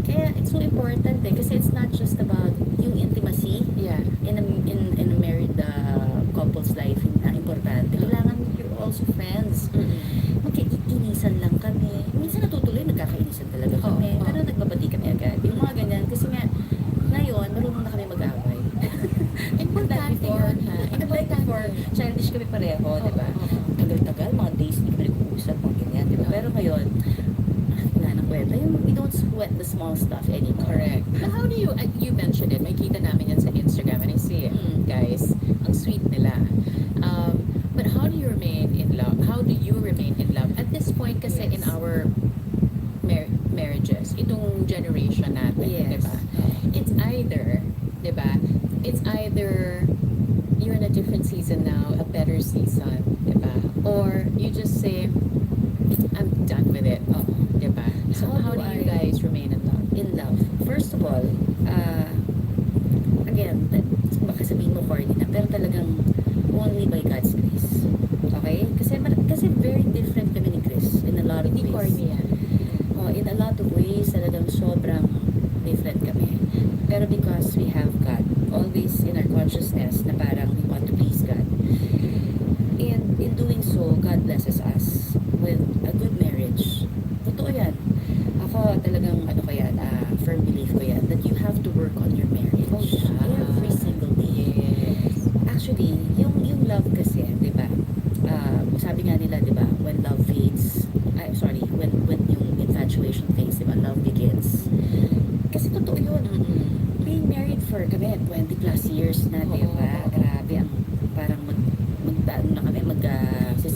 Kaya, it's so important kasi it's not just about yung intimacy in a married couple's life na importante. Kailangan you're also friends. Magkainisan lang kami. Minsan natutuloy, nagkakainisan talaga kami. Pero nagbabati kami agad. Yung mga ganyan. Kasi nga, ngayon, marunong na kami mag-away. Importante yun, ha? Like before, childish kami pareho, di ba? Tagal-tagal, mga days, hindi kami nag-uusap, mga ganyan, di ba? Pero ngayon, wala nang kwenta. We don't sweat the small stuff anymore. Correct. But how do you mentioned it, may kita namin yan sa Instagram and I see it, guys, ang sweet nila. But how do you remain in love? How do you remain in love? At this point kasi in our marriages, itong generation natin, di ba? It's either, di ba? It's either you're in a different season now, a better season, di ba? Or you just say, I'm done with it. Di ba? So how do you guys remain in love? In love. First of all, again, baka sabihin mo corny na, pero talagang only by God's grace. Okay? Kasi very different kami ni Chris in a lot of ways. Corny yan. In a lot of ways, talagang sobrang different kami. Pero because we have God, always in our consciousness na parang we want to please God. And in doing so, God blesses us with a good marriage. Totoo yan. Ako talagang firm belief ko yan, that you have to work on your marriage every single day. Actually, yung love kasi, di ba? Sabi nga nila, di ba? When love fades, when yung infatuation fades, di ba? Love begins. Kasi totoo yun. Being married for kami, 20 plus years na, di ba? Grabe, ang parang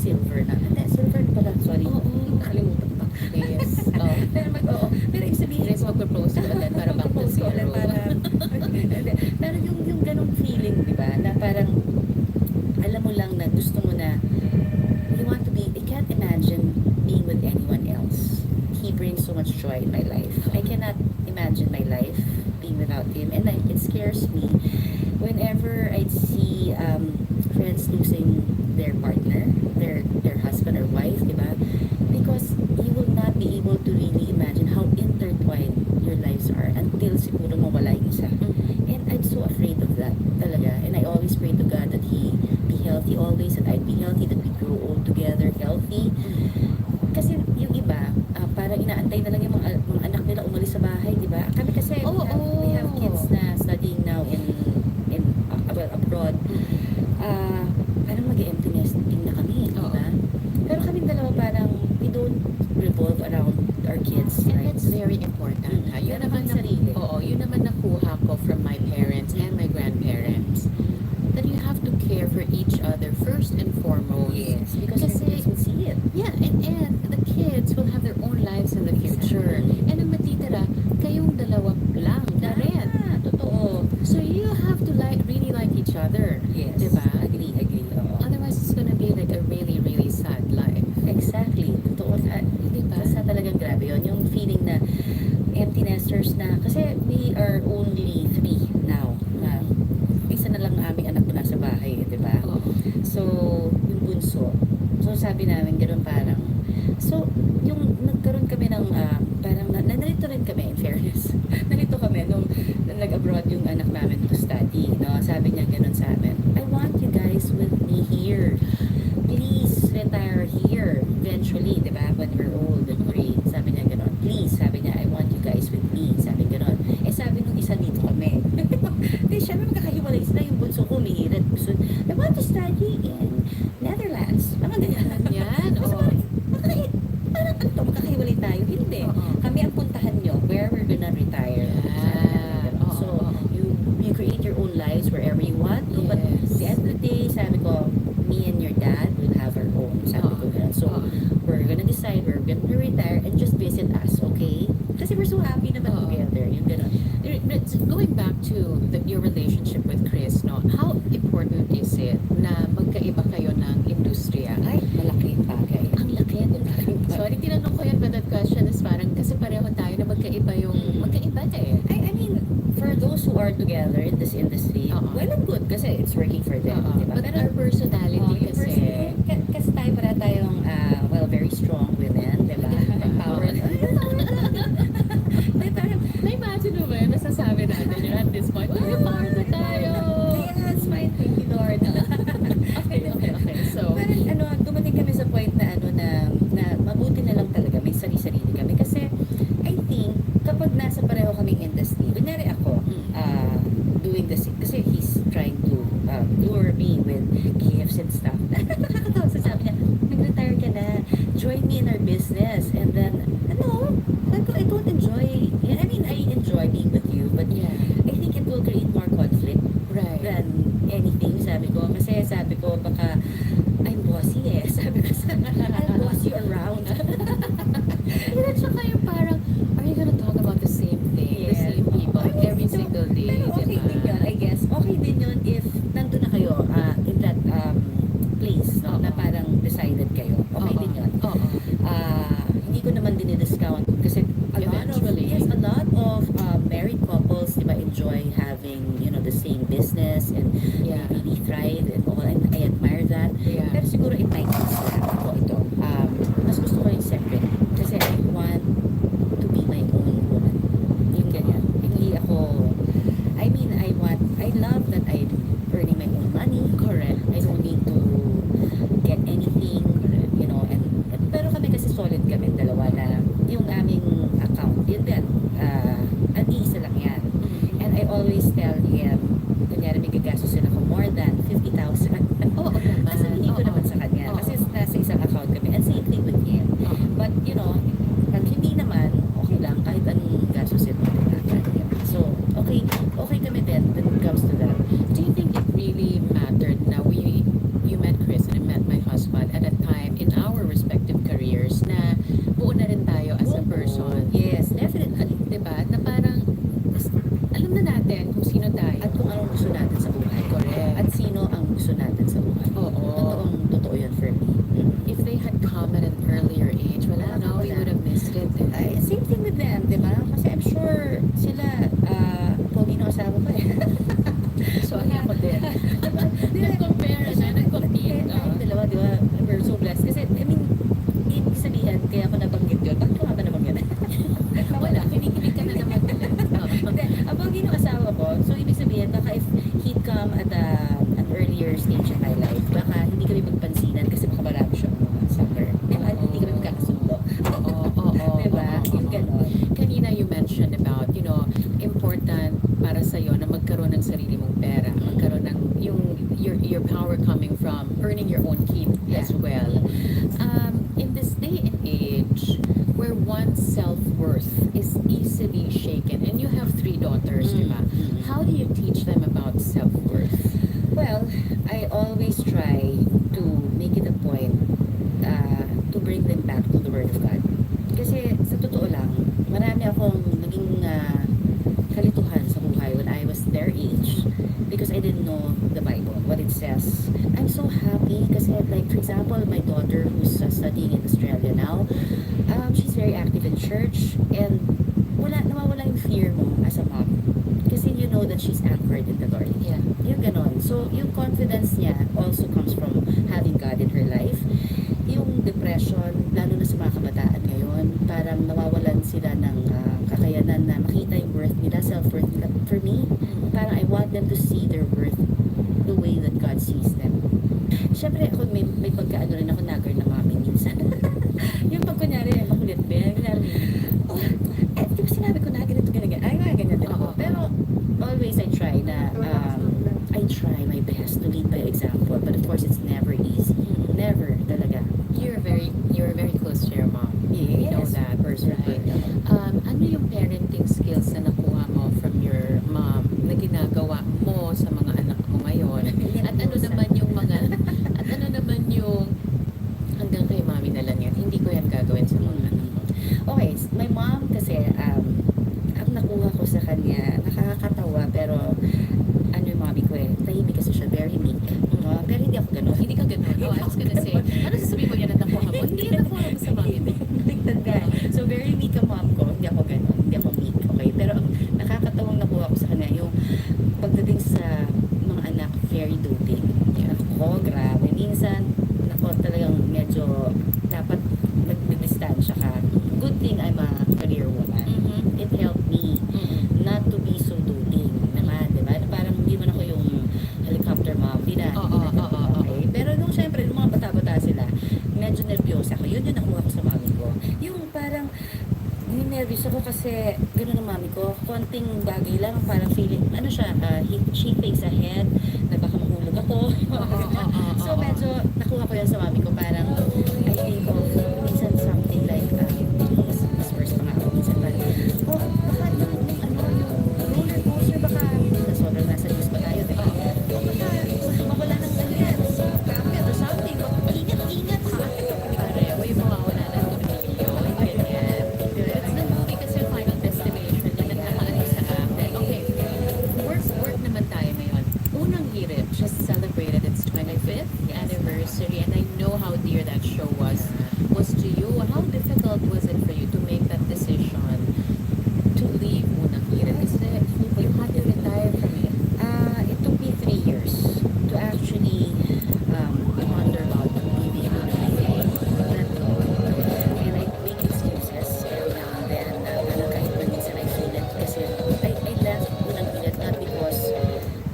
silver na. Hindi, silver pala, sorry. Nakalimutan pa. Yes. Pero ibig sabihin, Let's mag-propose ulit para back to zero. Pero yung ganong feeling, di ba? Na parang, alam mo lang na gusto mo na, you want to be, I can't imagine being with anyone else. He brings so much joy in my life. I cannot imagine my life being without him. And it scares me whenever I see friends losing their partner, their husband or wife, di ba? Because you will not be able to really imagine how intertwined your lives are until siguro mawala yung isa. And I'm so afraid of that talaga. And I always pray to God that He be healthy always, that I'd be healthy, that we grow old together healthy. Kasi yung iba, parang inaantay na lang yung mga anak nila umalis sa bahay, di ba? Kami kasi, we have kids na studying now abroad. Parang mag-empty nesting na kami, di ba? Pero kami dalawa parang yun Meron naman kang sarili. Oo, yun naman nakuha ko from my parents and my grandparents. That you have to care for each other first and foremost. Yes, because your Kasi- kids will see it. Yeah, and the kids will have their own lives in the future. And ang matitira, kayong dalawa lang na rin. Totoo. So you have to really like each other. Yes. Diba? Agree. Oo. Otherwise, it's gonna be like a really, really sad life. Exactly. Totoo. Diba? Basta talagang grabe yun. Yung feeling na empty nesters na, kasi we are only 3 now. Na, isa na lang aming anak na nasa bahay, di ba? Oo. So, yung bunso. So, sabi namin, gano'n parang, so, yung nagkaroon kami ng, parang, nalito rin kami, in fairness. Nalito kami nung nag-abroad yung anak namin to study. No? Sabi niya gano'n sa amin, I want you guys with me here. Please retire here eventually, di ba? When we're old and gray. Sabi niya gano'n, please, sabi niya, I want you guys with me. Sabi gano'n. Eh, sabi nung isa dito kami. Di, syempre magkakahiwalay sila yung bunso ko, umihirit. So, I want to study in Netherlands. Mga ganyan. Yan, So, oo. parang ano to, magkakahiwalay tayo. Hindi. Kami ang puntahan nyo where we're gonna retire. Sabi niya ganun. So, you create your own lives wherever you want to. But at the end of the day, sabi ko, me and your dad will have our own. Sabi ko ganun. So, we're gonna decide where we're gonna retire and just visit us, okay? Kasi we're so happy naman together. Yung ganun. Going back to your relationship with Chris, no, how important is it na magkaiba kayo ng industriya? Ay, malaking bagay. Ang laki, di ba? Sorry, tinanong ko yan, but that question is parang kasi pareho tayo na magkaiba eh. I mean, for those who are together in this industry, well and good kasi it's working for them. Diba? But our personality kasi, kasi tayo para tayong, well, very strong women, diba? Empowered. na-imagine mo ba yun? Nasasabi natin yun at this point. May power na tayo! Yes, my thank you, Lord. Okay. So, Pero dumating kami sa point na na mabuti na lang talaga may sarili-sarili kami kasi I think kapag nasa pareho kaming industry, kunyari ako doing this kasi he's trying to lure me with gifts and stuff. Nakakatawa sa sabi niya, nag-retire ka na, join me in our business. And then, sabi ko, I don't enjoy, I mean, I enjoy being with you, but I think it will create more conflict than anything, sabi ko. Kasi sabi ko, baka, I'm bossy eh. Sabi ko, I'll boss you around. at saka yung parang, are you gonna talk about the same thing, the same people, every single day, Pero okay diba? din yun, I guess. Okay din yun if nandun na kayo in that place, no, na parang decided kayo. Okay din yun. Hindi ko naman dinidiscount kasi a lot of married couples, diba, enjoy having, the same business and they really thrive and all, and I admire that. Pero siguro in my case ako ito, mas gusto ko yung separate kasi I want to be my own woman. Yung ganyan. Hindi ako, I love that I'm earning my own money. Correct. I don't need to get anything, and pero kami kasi solid kami dalawa na yung aming account, yun din, iisa lang yan. And I always tell him, kunyari may gagastusin ako more than 50,000. Kasi hindi ko naman sa kanya. Kasi nasa isang account kami. And same thing with him. But, pag hindi naman, okay lang, kahit anong gastusin mo. So, okay kami din when it comes to that. Do you think it really mattered na you met Chris and I met my husband at a time in our respective careers na buo na rin tayo as a person? Yes, definitely. Diba? Na parang, alam na natin kung sino tayo. At kung anong gusto natin sa buhay. Correct. At sino ang gusto natin sa buhay. Totoo yun for me. If they had come at an earlier age, we would have missed it. Same thing with them, di ba? Kasi I'm sure sila, pogi na asawa ko eh. So, ako din. Nag-compare na, nag-compete. Dalawa, di ba? We're so blessed. Kasi, I mean, ibig sabihin, kaya ako nabanggit yun. Bakit ko nga ba nabanggit? Wala, kinikilig ka na naman ulit. Hindi, ang pogi ng asawa ko, so ibig sabihin, baka if he'd come at an earlier stage in my life, baka hindi kami magpansinan kasi baka marami siyang soccer. Hindi kami magkakasundo. Diba? Yung ganon. Kanina you mentioned about, important para sa'yo na magkaroon ng sarili mong pera, magkaroon ng your power coming from earning your own keep as well. In this day and age where one's self self-worth is easily shaken. And you have 3 daughters, di ba? How do you teach them about self-worth? Well, I always try to make it a point to bring them back to the Word of God. Kasi sa totoo lang, marami akong naging kalituhan sa buhay when I was their age because I didn't know the Bible, what it says. I'm so happy kasi like for example, my daughter who's studying in Australia now, she's very active in church and nawawala yung fear mo as a mom. Kasi you know that she's anchored in the Lord. Yeah. Yung ganon. So, yung confidence niya also comes from having God in her life. Yung depression, lalo na sa mga kabataan ngayon, parang nawawalan sila ng kakayanan na makita yung worth nila, self-worth nila. For me, parang I want them to see their worth the way that God sees them. Siyempre, ako may pagkaano rin ako nagger na mami minsan. Yung pag kunyari, makulit din. Kunyari, di ba sinabi ko na ganito, ganyan. Ay, ganyan din ako. Pero, always I try na, I try my best to lead by example. But of course, it's never easy. Never, talaga. You're very close to your mom. You know that, right? Ano yung parenting skills na nakuha mo from your mom na ginagawa mo sa mga anak mo ngayon? At ano naman yung hanggang kay mami na lang yan, hindi ko yan gagawin sa mga anak ko. Okay, my mom kasi, ang nakuha ko sa kanya, nakakatawa, pero ano yung mami ko tahimik kasi siya, very meek. Pero hindi ako ganun. Hindi ka ganun. Oh, I was gonna say, ano sasabihin mo yan na nakuha mo? Hindi yan nakuha mo sa mami mo. So, very meek ang mom ko. Hindi ako ganun. Hindi ako meek. Okay? Pero ang nakakatawang nakuha ko sa kanya, yung pagdating sa mga anak, very doting. Ako, grabe. Minsan, talagang medyo dapat magdidistansya ka. Good thing I'm a career woman. It helped me not to be so doting naman, di ba? Parang hindi man ako yung helicopter mom. Okay? Pero nung syempre, nung mga bata-bata sila, medyo nervyosa ako. Yun yung nakuha ko sa mami ko. Yung parang, nervous ako kasi gano'n ang mami ko. Konting bagay lang, parang feeling, ano siya, she thinks ahead, na baka mahulog ako. So medyo, nakuha ko yan sa mami ko. Parang, I think of, minsan something like, mas first pa nga ako, minsan parang, baka yung roller coaster, baka, sobrang nasa news pa tayo, baka mawala ng ganyan, camera or something, ingat, Pareho yung mawawala ng tornilyo. Ganyan. It's the movie kasi Final Destination na nagkakaano sa akin. Okay, work naman tayo ngayon. Unang hirit, just celebrated its 25th anniversary and I know how dear that show was to you. How difficult was it for you to make that decision to leave Unang Hirit? Kasi you had to retire from it. It took me 3 years to actually ponder about leaving Unang Hirit. And I make excuses every now and then. Parang kahit pa minsan I feel it kasi I left Unang Hirit not because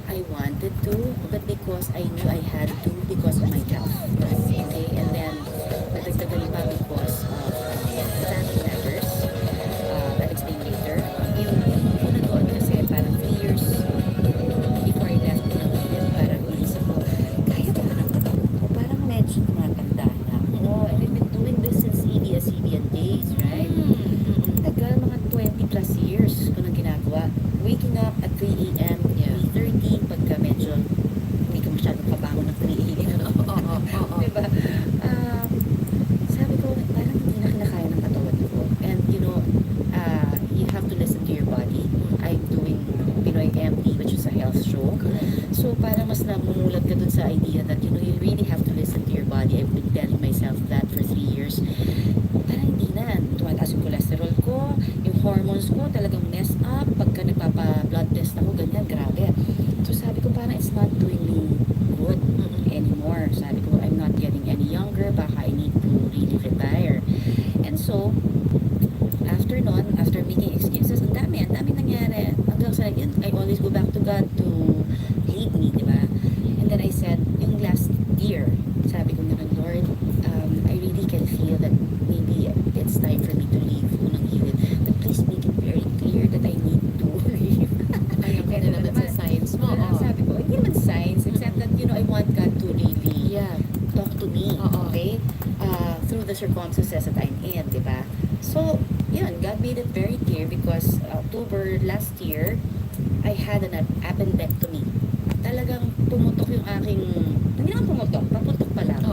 I wanted to, but because I knew I had to because of my health. Okay? And then, nagdagdagan pa because of family matters. I'll explain later. Yung una doon kasi parang 3 years before I left Unang Hirit, parang inisip ko, kaya ba ng katawan ko? Parang medyo tumatanda na ako. And I've been doing this since ABS-CBN days, right? Tagal, mga 20 plus years ko nang ginagawa. Waking up at 3 a.m., 3:30, pagka medyo hindi ka masyadong kabangon ng 3 a.m. Diba? Sabi ko, parang hindi na kinakaya ng katawan ko. And you know, you have to listen to your body. I'm doing Pinoy MD, which is a health show. So parang mas namumulat ka dun sa idea that you know, you really have to listen to your body. I've been telling myself that for 3 years. Parang hindi na. Tumataas yung cholesterol ko, yung hormones ko talagang messed up. Pagka nagpapa-blood test ako, ganyan, grabe. So sabi ko, parang it's not doing me good anymore. Sabi ko, I'm not getting any younger. Baka I need to really retire. And so, after nun, after making excuses, ang dami nangyari. Hanggang sa, yun, I always go back to God to lead me, di ba? And then I said, yung last year, sabi ko naman, Lord, I really can feel that maybe it's time for me to leave Unang Hirit. But please make it very clear that I need to leave. Ayaw ka na naman sa science mo. Sabi ko, hindi naman science, except that, you know, I want God to really talk to me, okay? Through the circumstances that I'm in, di ba? So, yun, God made it very clear because October last year, I had an appendectomy. Talagang pumutok yung aking, hindi naman pumutok, paputok pa lang,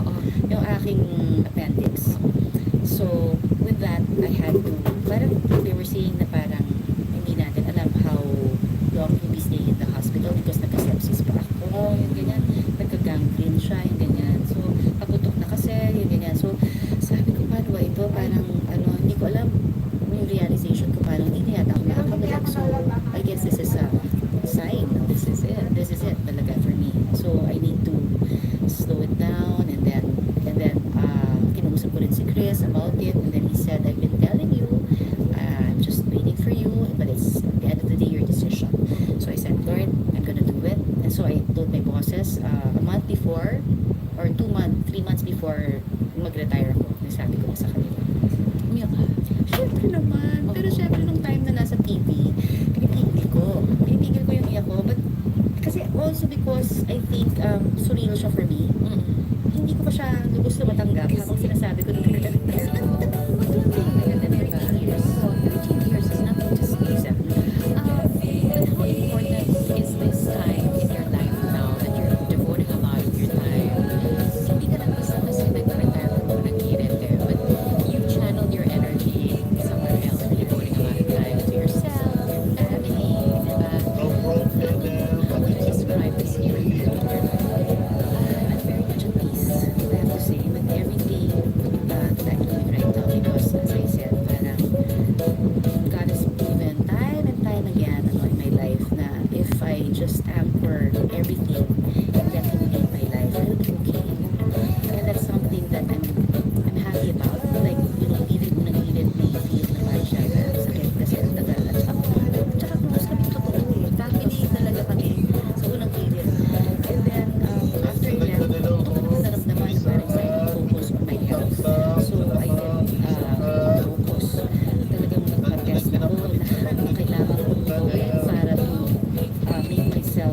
yung aking appendix. So, with that, I had to, parang they were saying na parang hindi natin alam how long you'll be staying in the hospital because nagka-sepsis pa ako, yung ganyan, nagka-gangrene siya, yung ganyan. So, paputok na kasi, yung ganyan. So, sabi ko, paano ba ito? Parang, hindi ko alam yung realization ko, parang hindi yata ako nakakabalik. So, I guess this is a sign. This is it talaga for me. So, I need to slow it down and then kinausap ko rin si Chris about it and then he said, I've been telling you, I'm just waiting for you, but it's at the end of the day your decision. So I said, Lord, I'm gonna do it. And so I told my bosses a month before or 3 months before mag-retire ako, nasabi ko na sa kanila. Umiyak ka? Siyempre naman. Pero siyempre nung time na nasa TV, pinipigil ko yung iyak ko. But kasi also because I think surreal siya for me. Hindi ko pa siya lubos na matanggap habang sinasabi ko nung 13 years is nothing to sneeze at. But how important is this time in your life now that you're devoting a lot of your time? Hindi ka lang basta kasi nag-retire ka muna ng but you channeled your energy somewhere else and you're devoting a lot of time to yourself, your family, diba? How would you describe this year in your life? I'm very much at peace, I have to say, with everything that I'm doing right now because, as I said, parang God has proven time and time again in my life na if I just anchor everything and let Him lead my life, I'll be okay. And that's something that I'm happy about. Like, gilid mo ng gilid, may feel naman siya na sakit kasi ang tagal. At saka close kami totoo eh. Family talaga kami sa unang gilid. And then, after that, ito ko naman naramdaman parang I focus on my health. So, I can focus. Talagang magpa-test ako lahat ng kailangan kong gawin para to make myself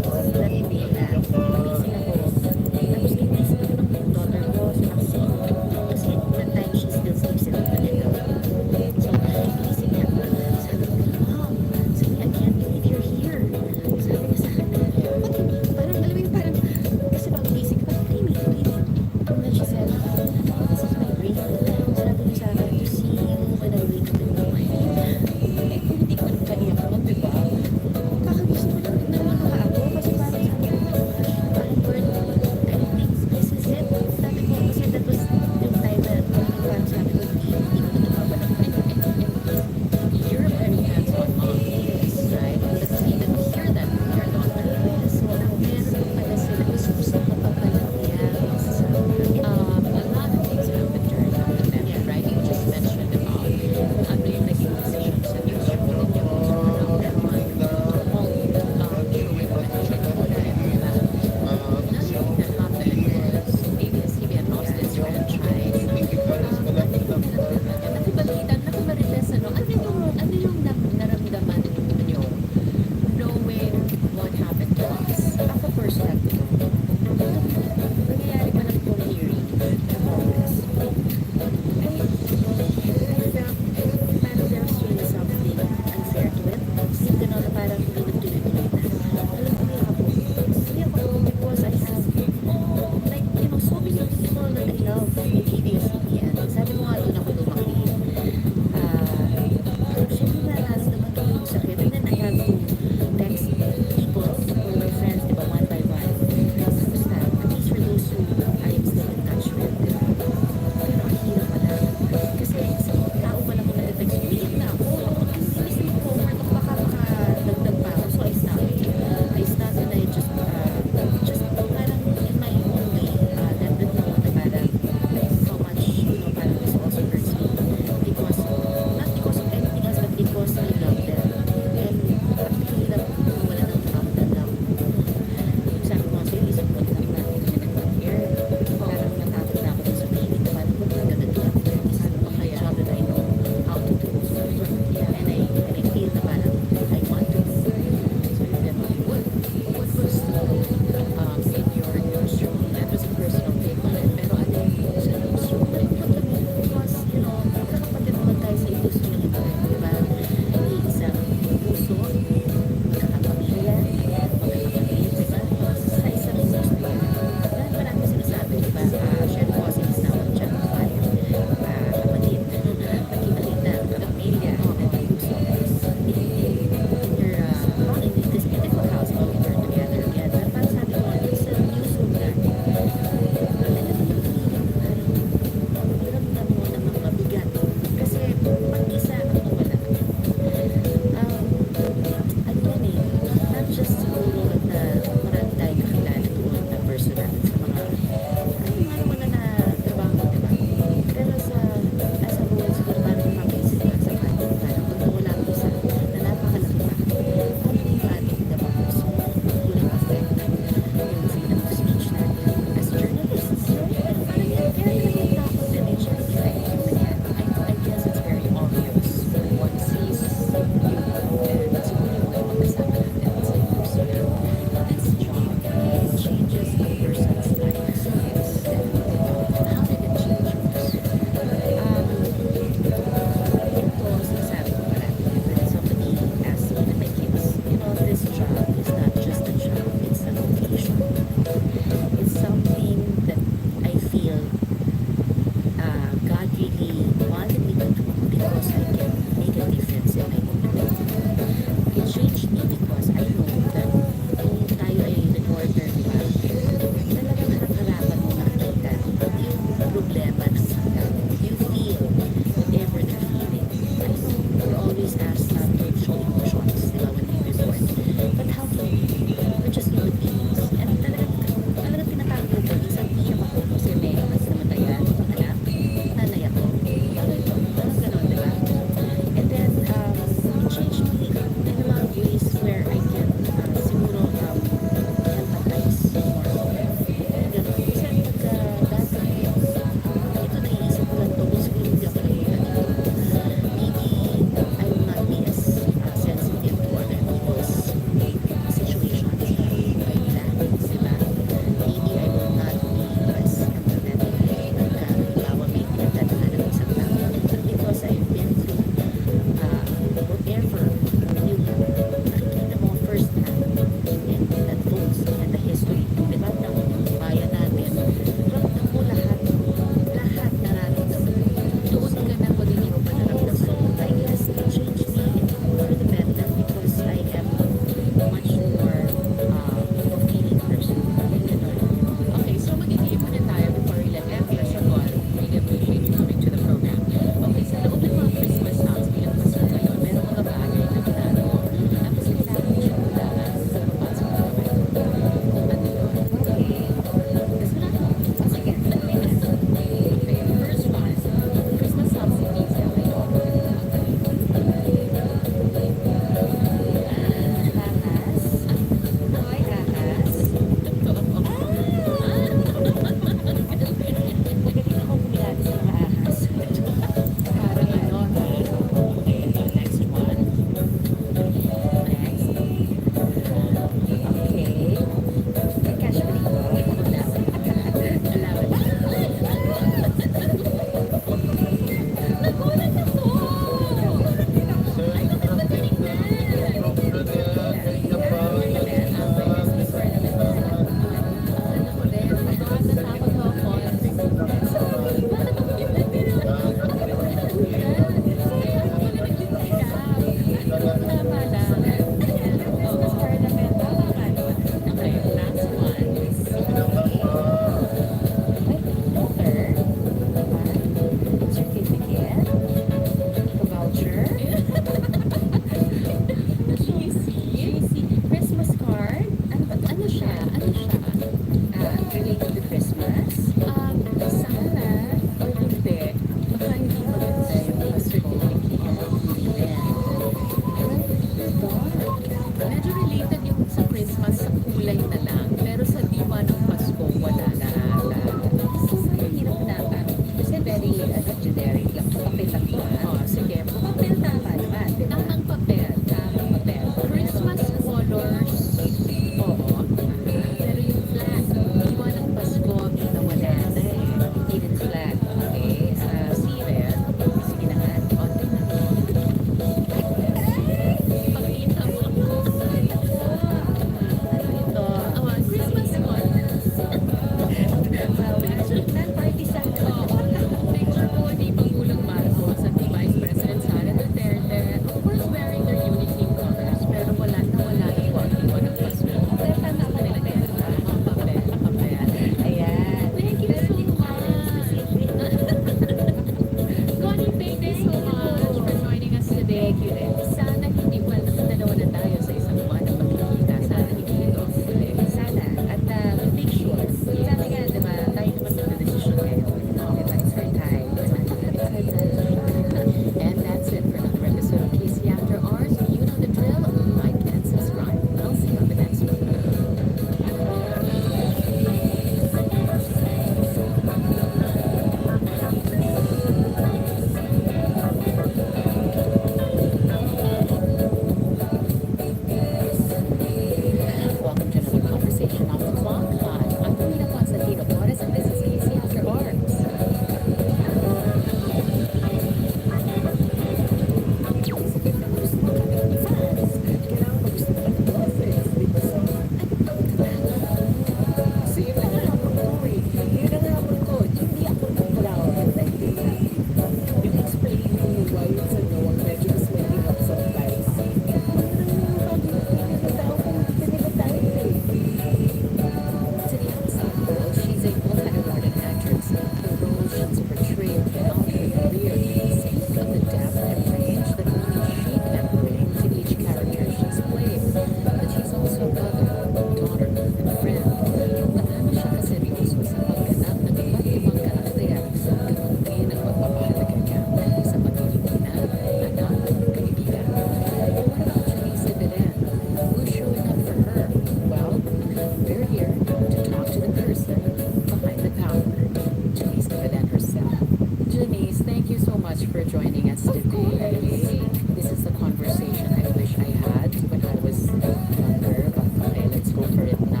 much for joining us today. This is the conversation I wish I had when I was younger. But okay, let's go for it now.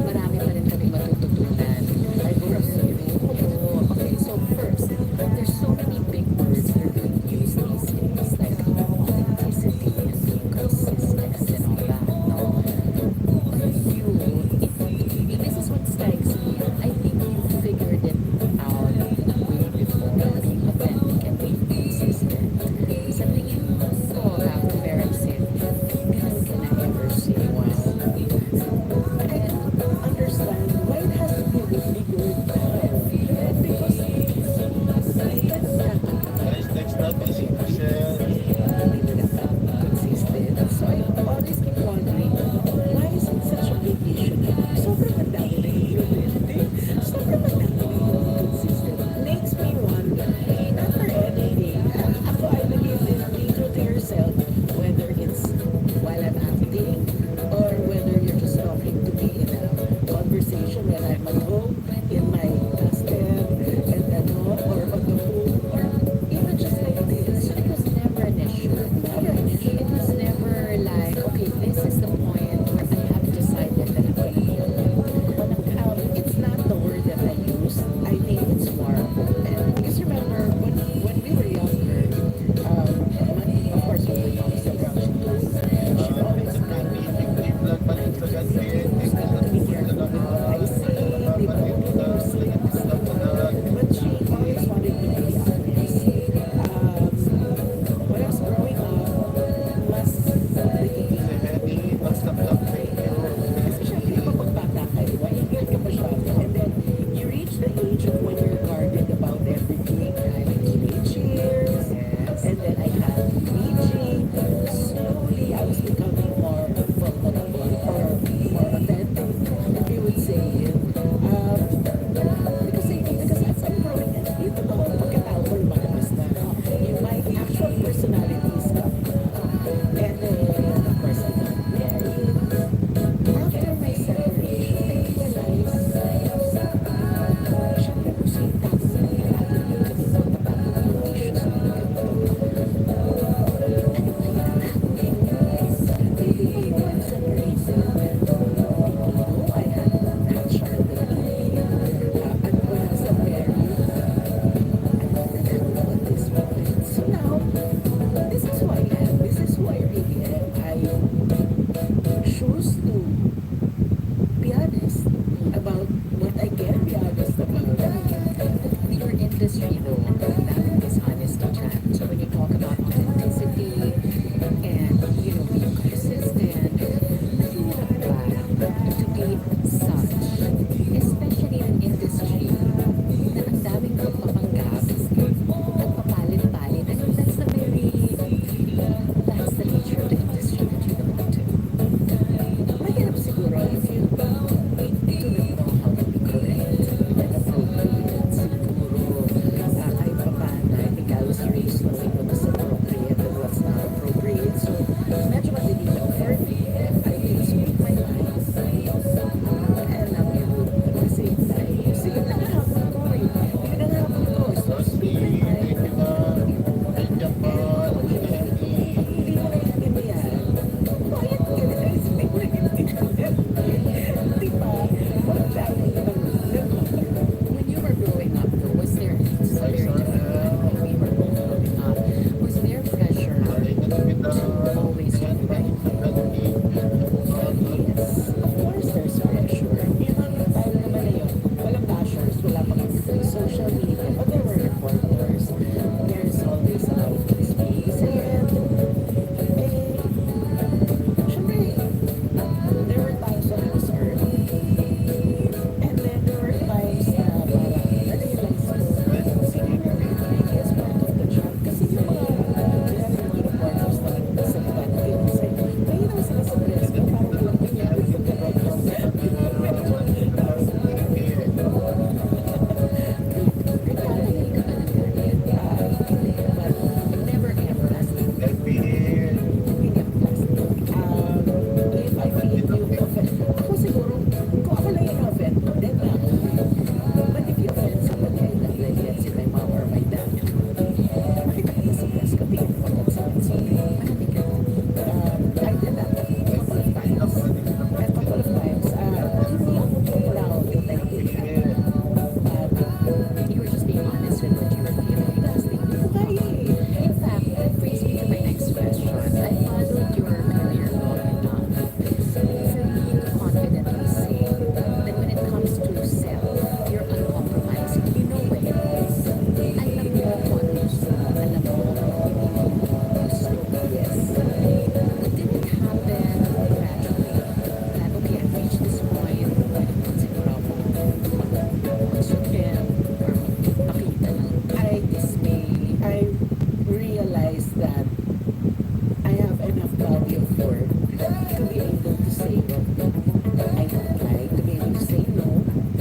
Marami pa rin kami matututunan. I hope so. Okay, so first, there's so many big words that are being used these days, like authenticity and being consistent and all that. No, this is what strikes me. I think you figured it out way before being authentic and being consistent. Sa tingin ko, after Merrick said, ganun ka na ever say, wow. I don't understand why it has to be a bigger deal. Because It's not easy to share. consistent. So I always keep wondering, why is it such a big issue? Sobrang madami na included. Sobrang madami na consistent. Makes me wonder, not for anything. Ako, I believe in being true to yourself, whether it's while I'm acting, or whether you're just talking to me in a conversation when I'm at home, in my custom, and or on the phone, or even just like this. It was never an issue. Never an issue. It was never like, okay, this is the point where I have decided that I'm going to be alone. It's not the word that I use. I think it's more open. Because remember, when we were younger, of course, we were young, so she always got me to be careful how I say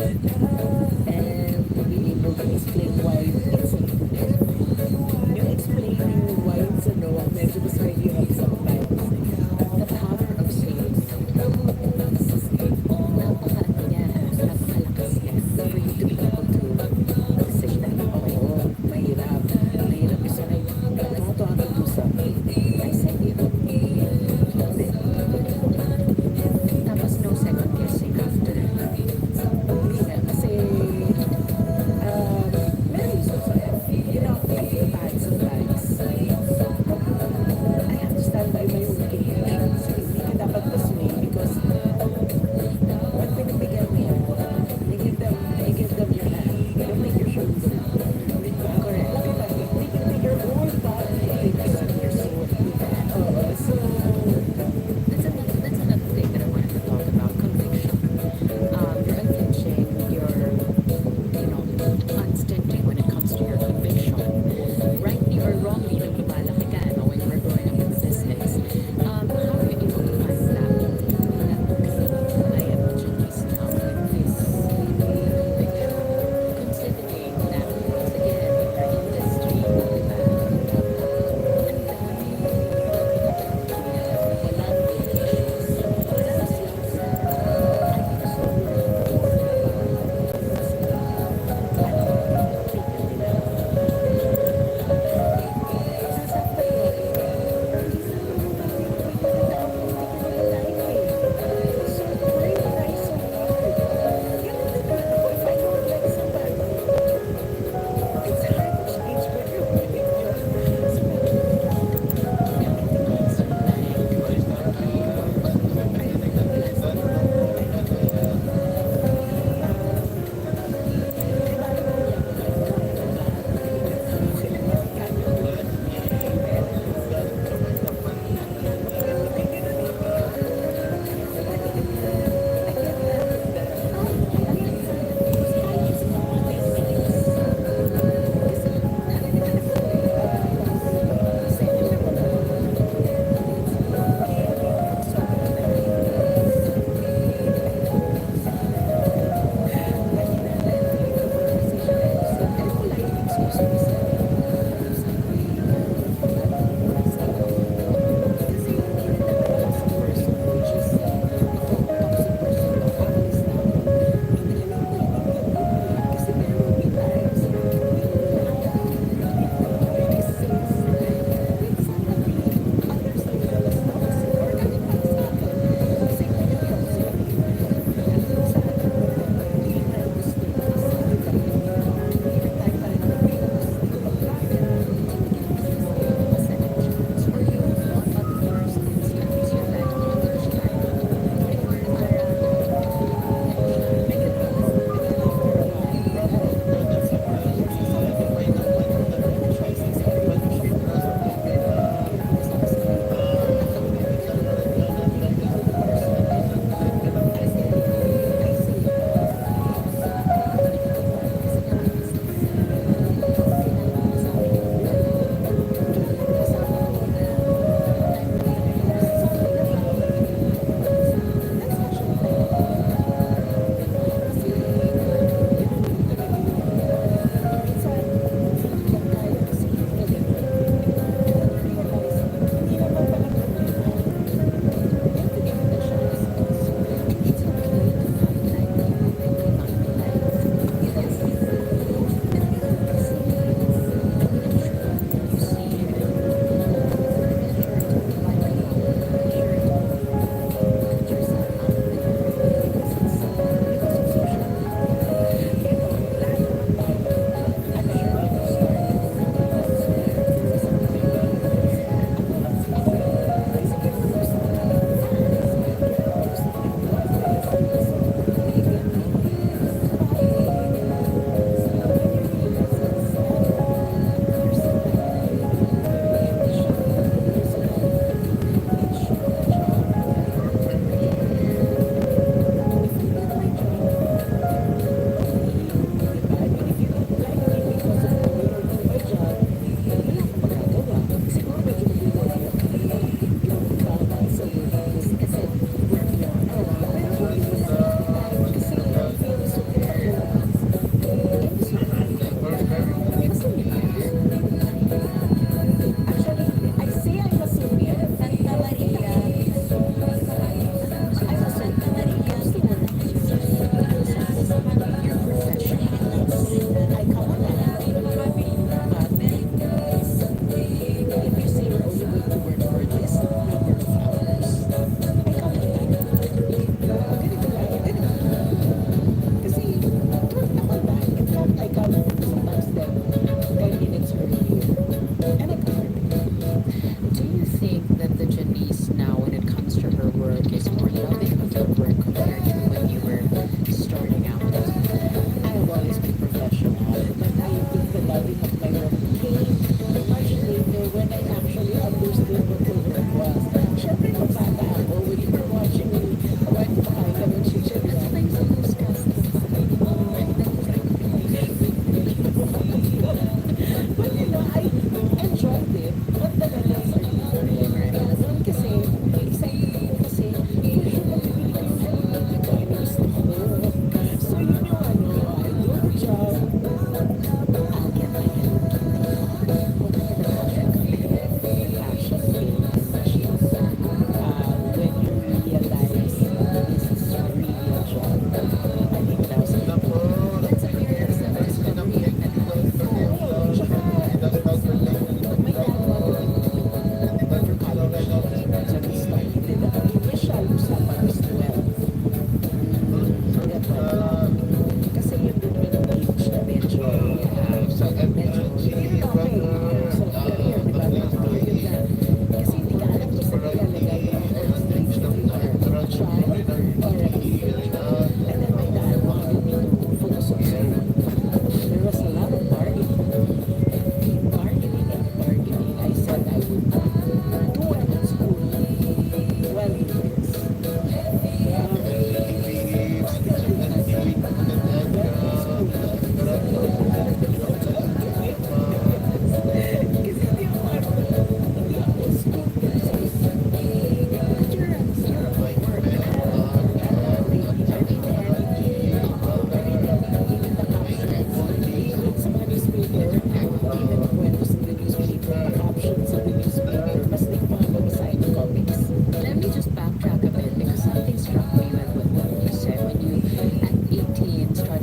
and to be able to explain why it's yung explaining why it's medyo mas mahirap sometimes. The power of saying no. Napakalakas niya for you to be able to say that. Oo, mahirap. Mahirap kasi I want to do something. I said it. Tapos no second guessing after. Hindi nga, kasi meron yung you know, I feel bad sometimes. I understand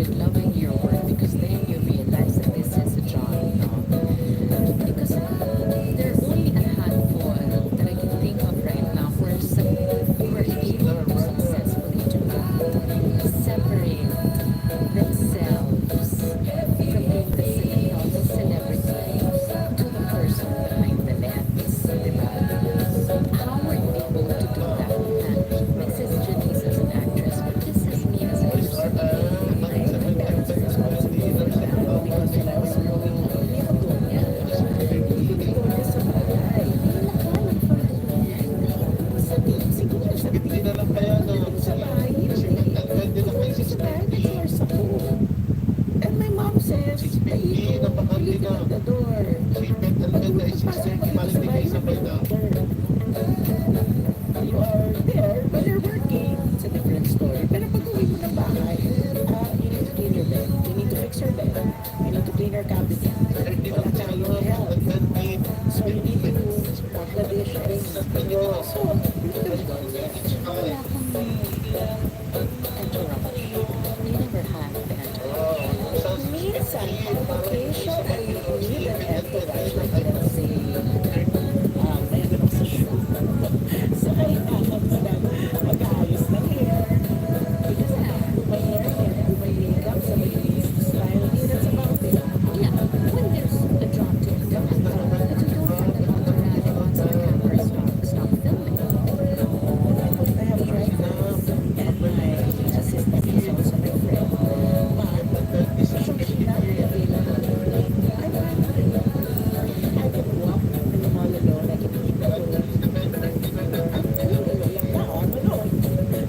started loving your work because then you realize that this is a job, because there are only a handful that I can think of right now who are, who are able to successfully do that. Separate themselves from being the celebrity to the person behind the lens, diba? How were you able to do that? And Mrs. Janice as an actress, but this is me as a person. My parents are responsible for that because when I was growing up, hindi ako doon yan. Hindi ko doon sa bahay. Siguro sa Hindi na lang kaya no. sa bahay, hindi. Sa bahay, nag-yours ako. And my mom says, Hindi, napakali you na. lock the door. Sipet, ang ganda is 6:30, maligay sa pwede. You are there, but you're working. It's a different story. Pero pag uwi mo ng bahay, you need to clean your bed. You need to fix your bed. You need to clean your cabinet. Wala tayong help. So you need to wash the dishes. So, you need to Wala kang entourage. You never had the entourage. minsan, on occasion, I need an entourage. Like, let's say, mayroon ako sa shoot. So, kailangan mo na mag-aayos ng hair. Because I have to do my hair and do my makeup. So, my style. That's about it. Yeah, when there's a job to be done, but you don't have an entourage once the camera stop filming. I have drivers and my assistant is also my friend. But so she's not really available. I can walk in the mall alone. I can eat alone. I'm alone.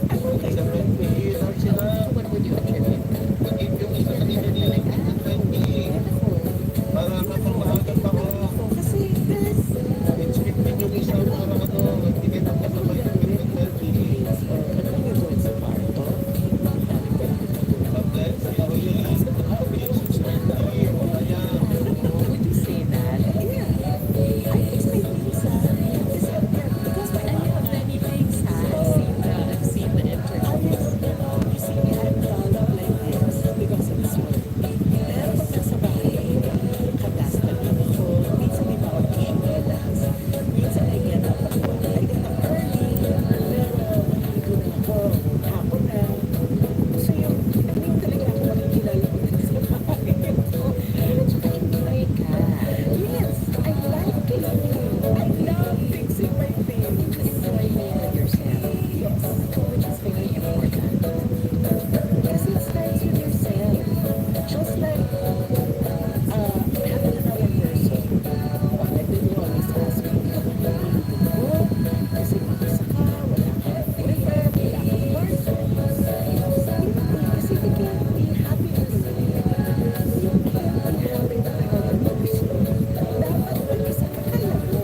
I'm okay. What would you attribute that? Para mapamahagan pa ko. Kasi this, Expected yung isang parang hindi kita kasabay ng 30. ano yung doon sa kwarto? Tapos, sa yun, Would you say that? Yeah. I fix my things, because I have many things. I've seen the entourage. you see me, I'm dolled up like this because of this work. Pero pag nasa bahay, kadastan lang ako. Minsan di pa ako chinelas. Minsan I get up at 1. I get up early. Pero ligo na ako. Hapon na. So yung talaga ako makikilala ko na sa bahay. Pero tsaka enjoy ka. Yes, I like cleaning. I love fixing my things. Enjoy being with yourself, Yes. which is very important. Because it starts with yourself. Just like having another person. What I do always ask me, kasi mag-isa ka, wala kang boyfriend, wala kang boyfriend. Kasi they can't be happy with you. You can't be happy with another person. Dapat mag-isa ka kaya mo.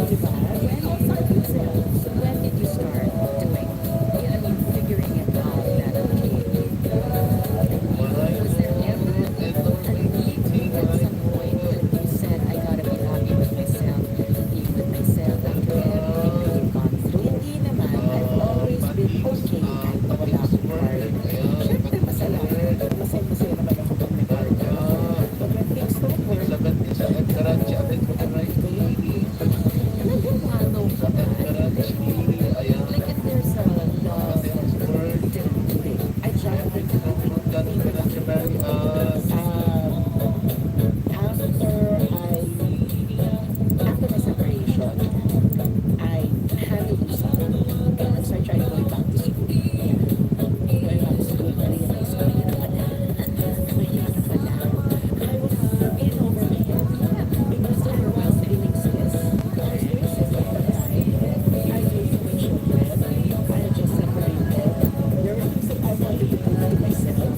Diba? And outside yourself. So when did you start doing, figuring it out that, okay, was there ever a need at some point that you said, I gotta be happy with myself, be with myself after everything that you've gone through? Hindi naman. I've always been okay kahit na wala akong partner. Siyempre masaya naman ako pag may partner ako. But when things don't work, sa entourage, Nagumano ka ba? ayan. Like if there's a love I try to think after my separation, I had to do something. So I tried going back to school. Going back to school, na-realize ko, mahirap na pala. I was in over my head because there were feeling stress. I was doing stress at the time. I raised my children. I had just separated. There were things that I wanted to do to myself.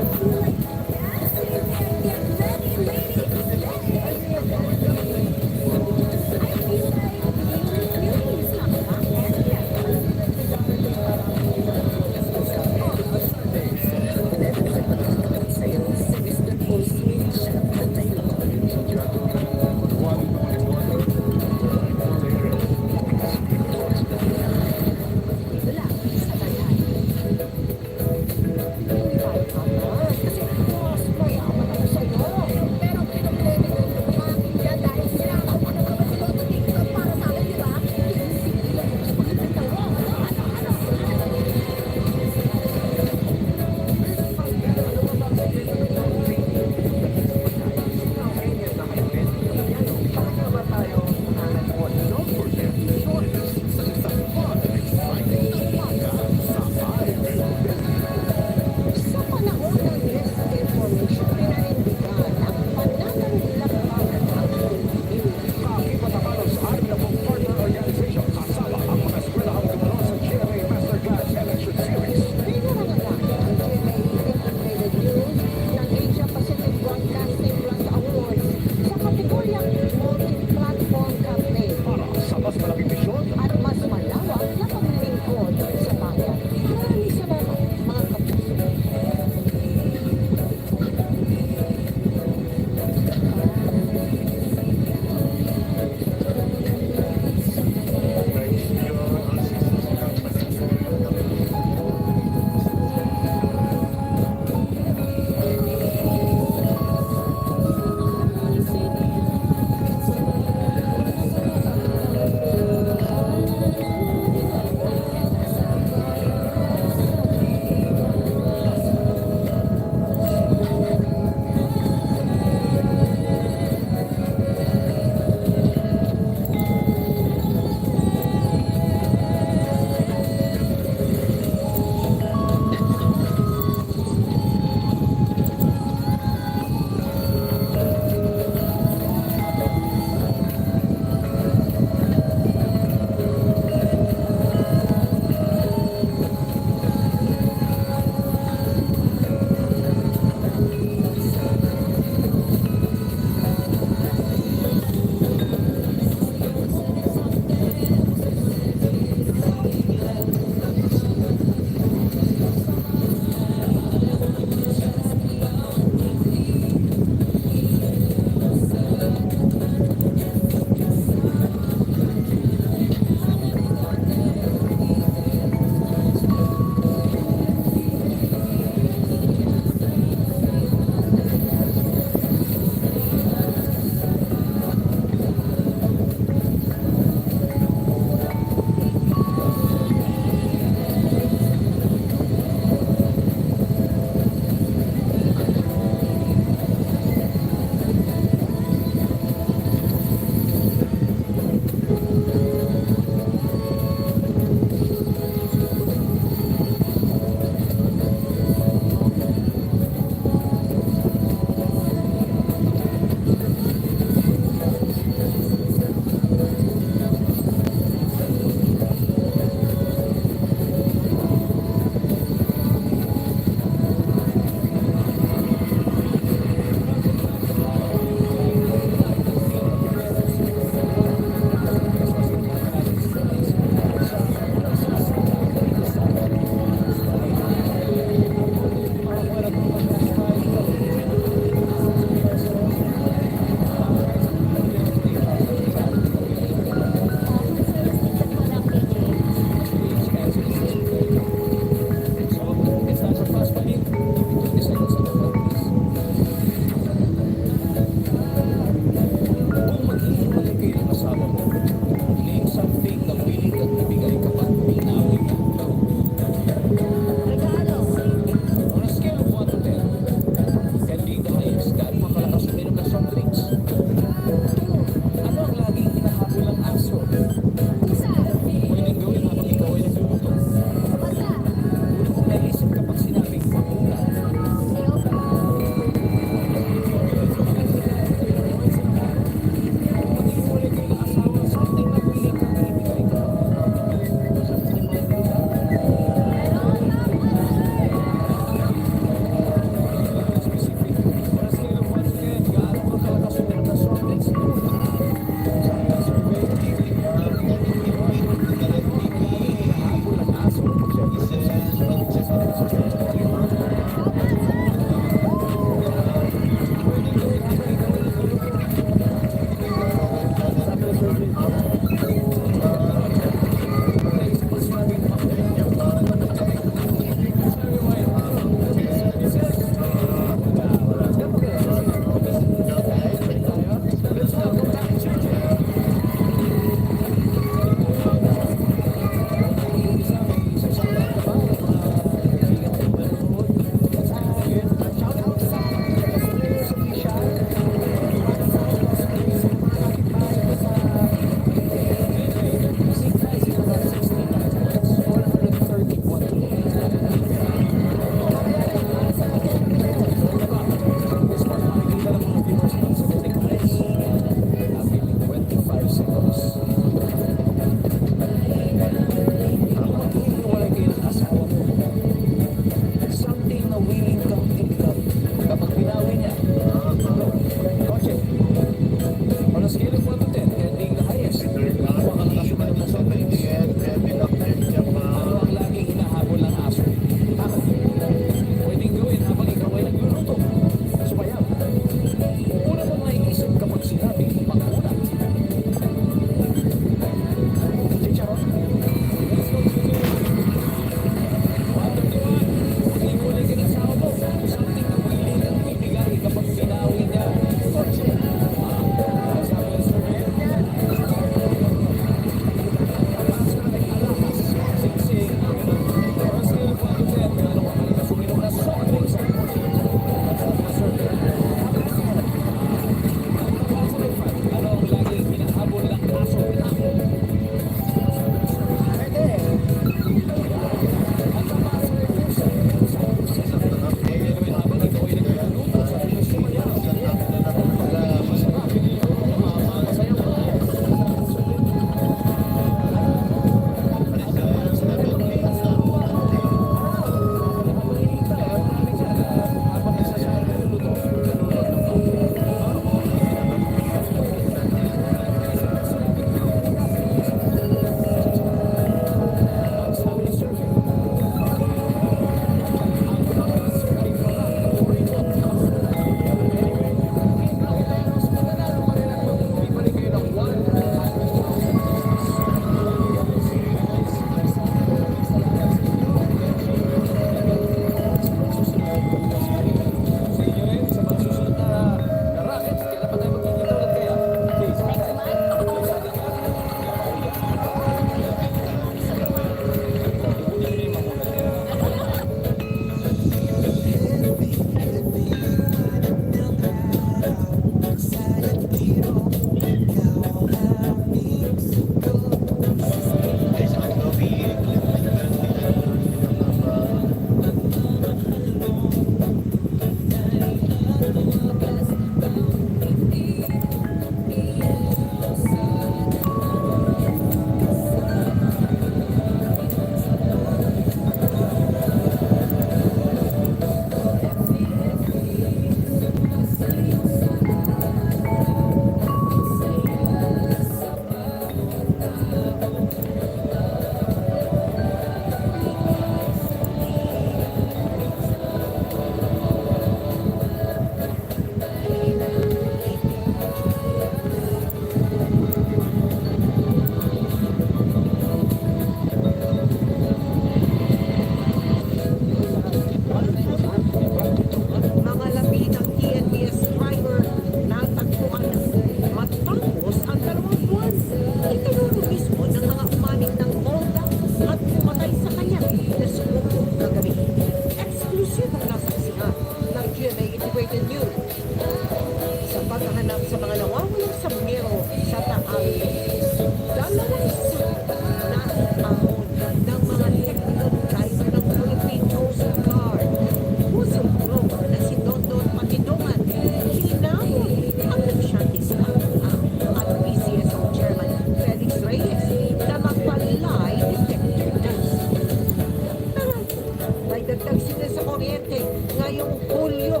Dagdag sila sa kuryente ngayong Hulyo.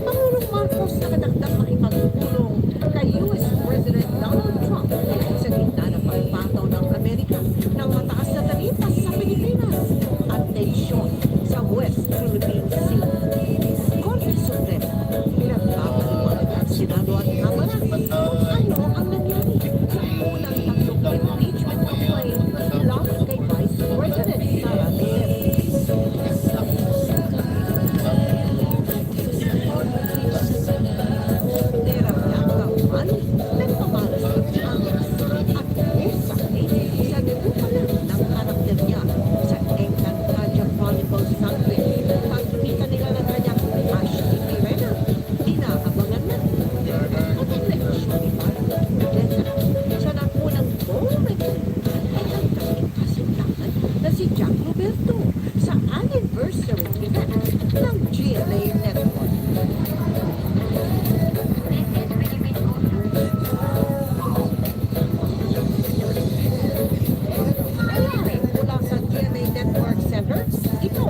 Pangulong Marcos nakadagdag makipagpulong kay U.S. President Donald Trump sa gitna ng pagpataw ng Amerika ng mataas na tarifas sa Pilipinas at tensyon sa West Philippine Sea. Korte Suprema, pinagpapaliwanag ang Senado at Kamara kung ano ang nangyari sa unang tatlong impeachment complaint laban kay Vice President Sara na si Jack Roberto sa anniversary event ng GMA Network. Mula sa GMA Network Center, ito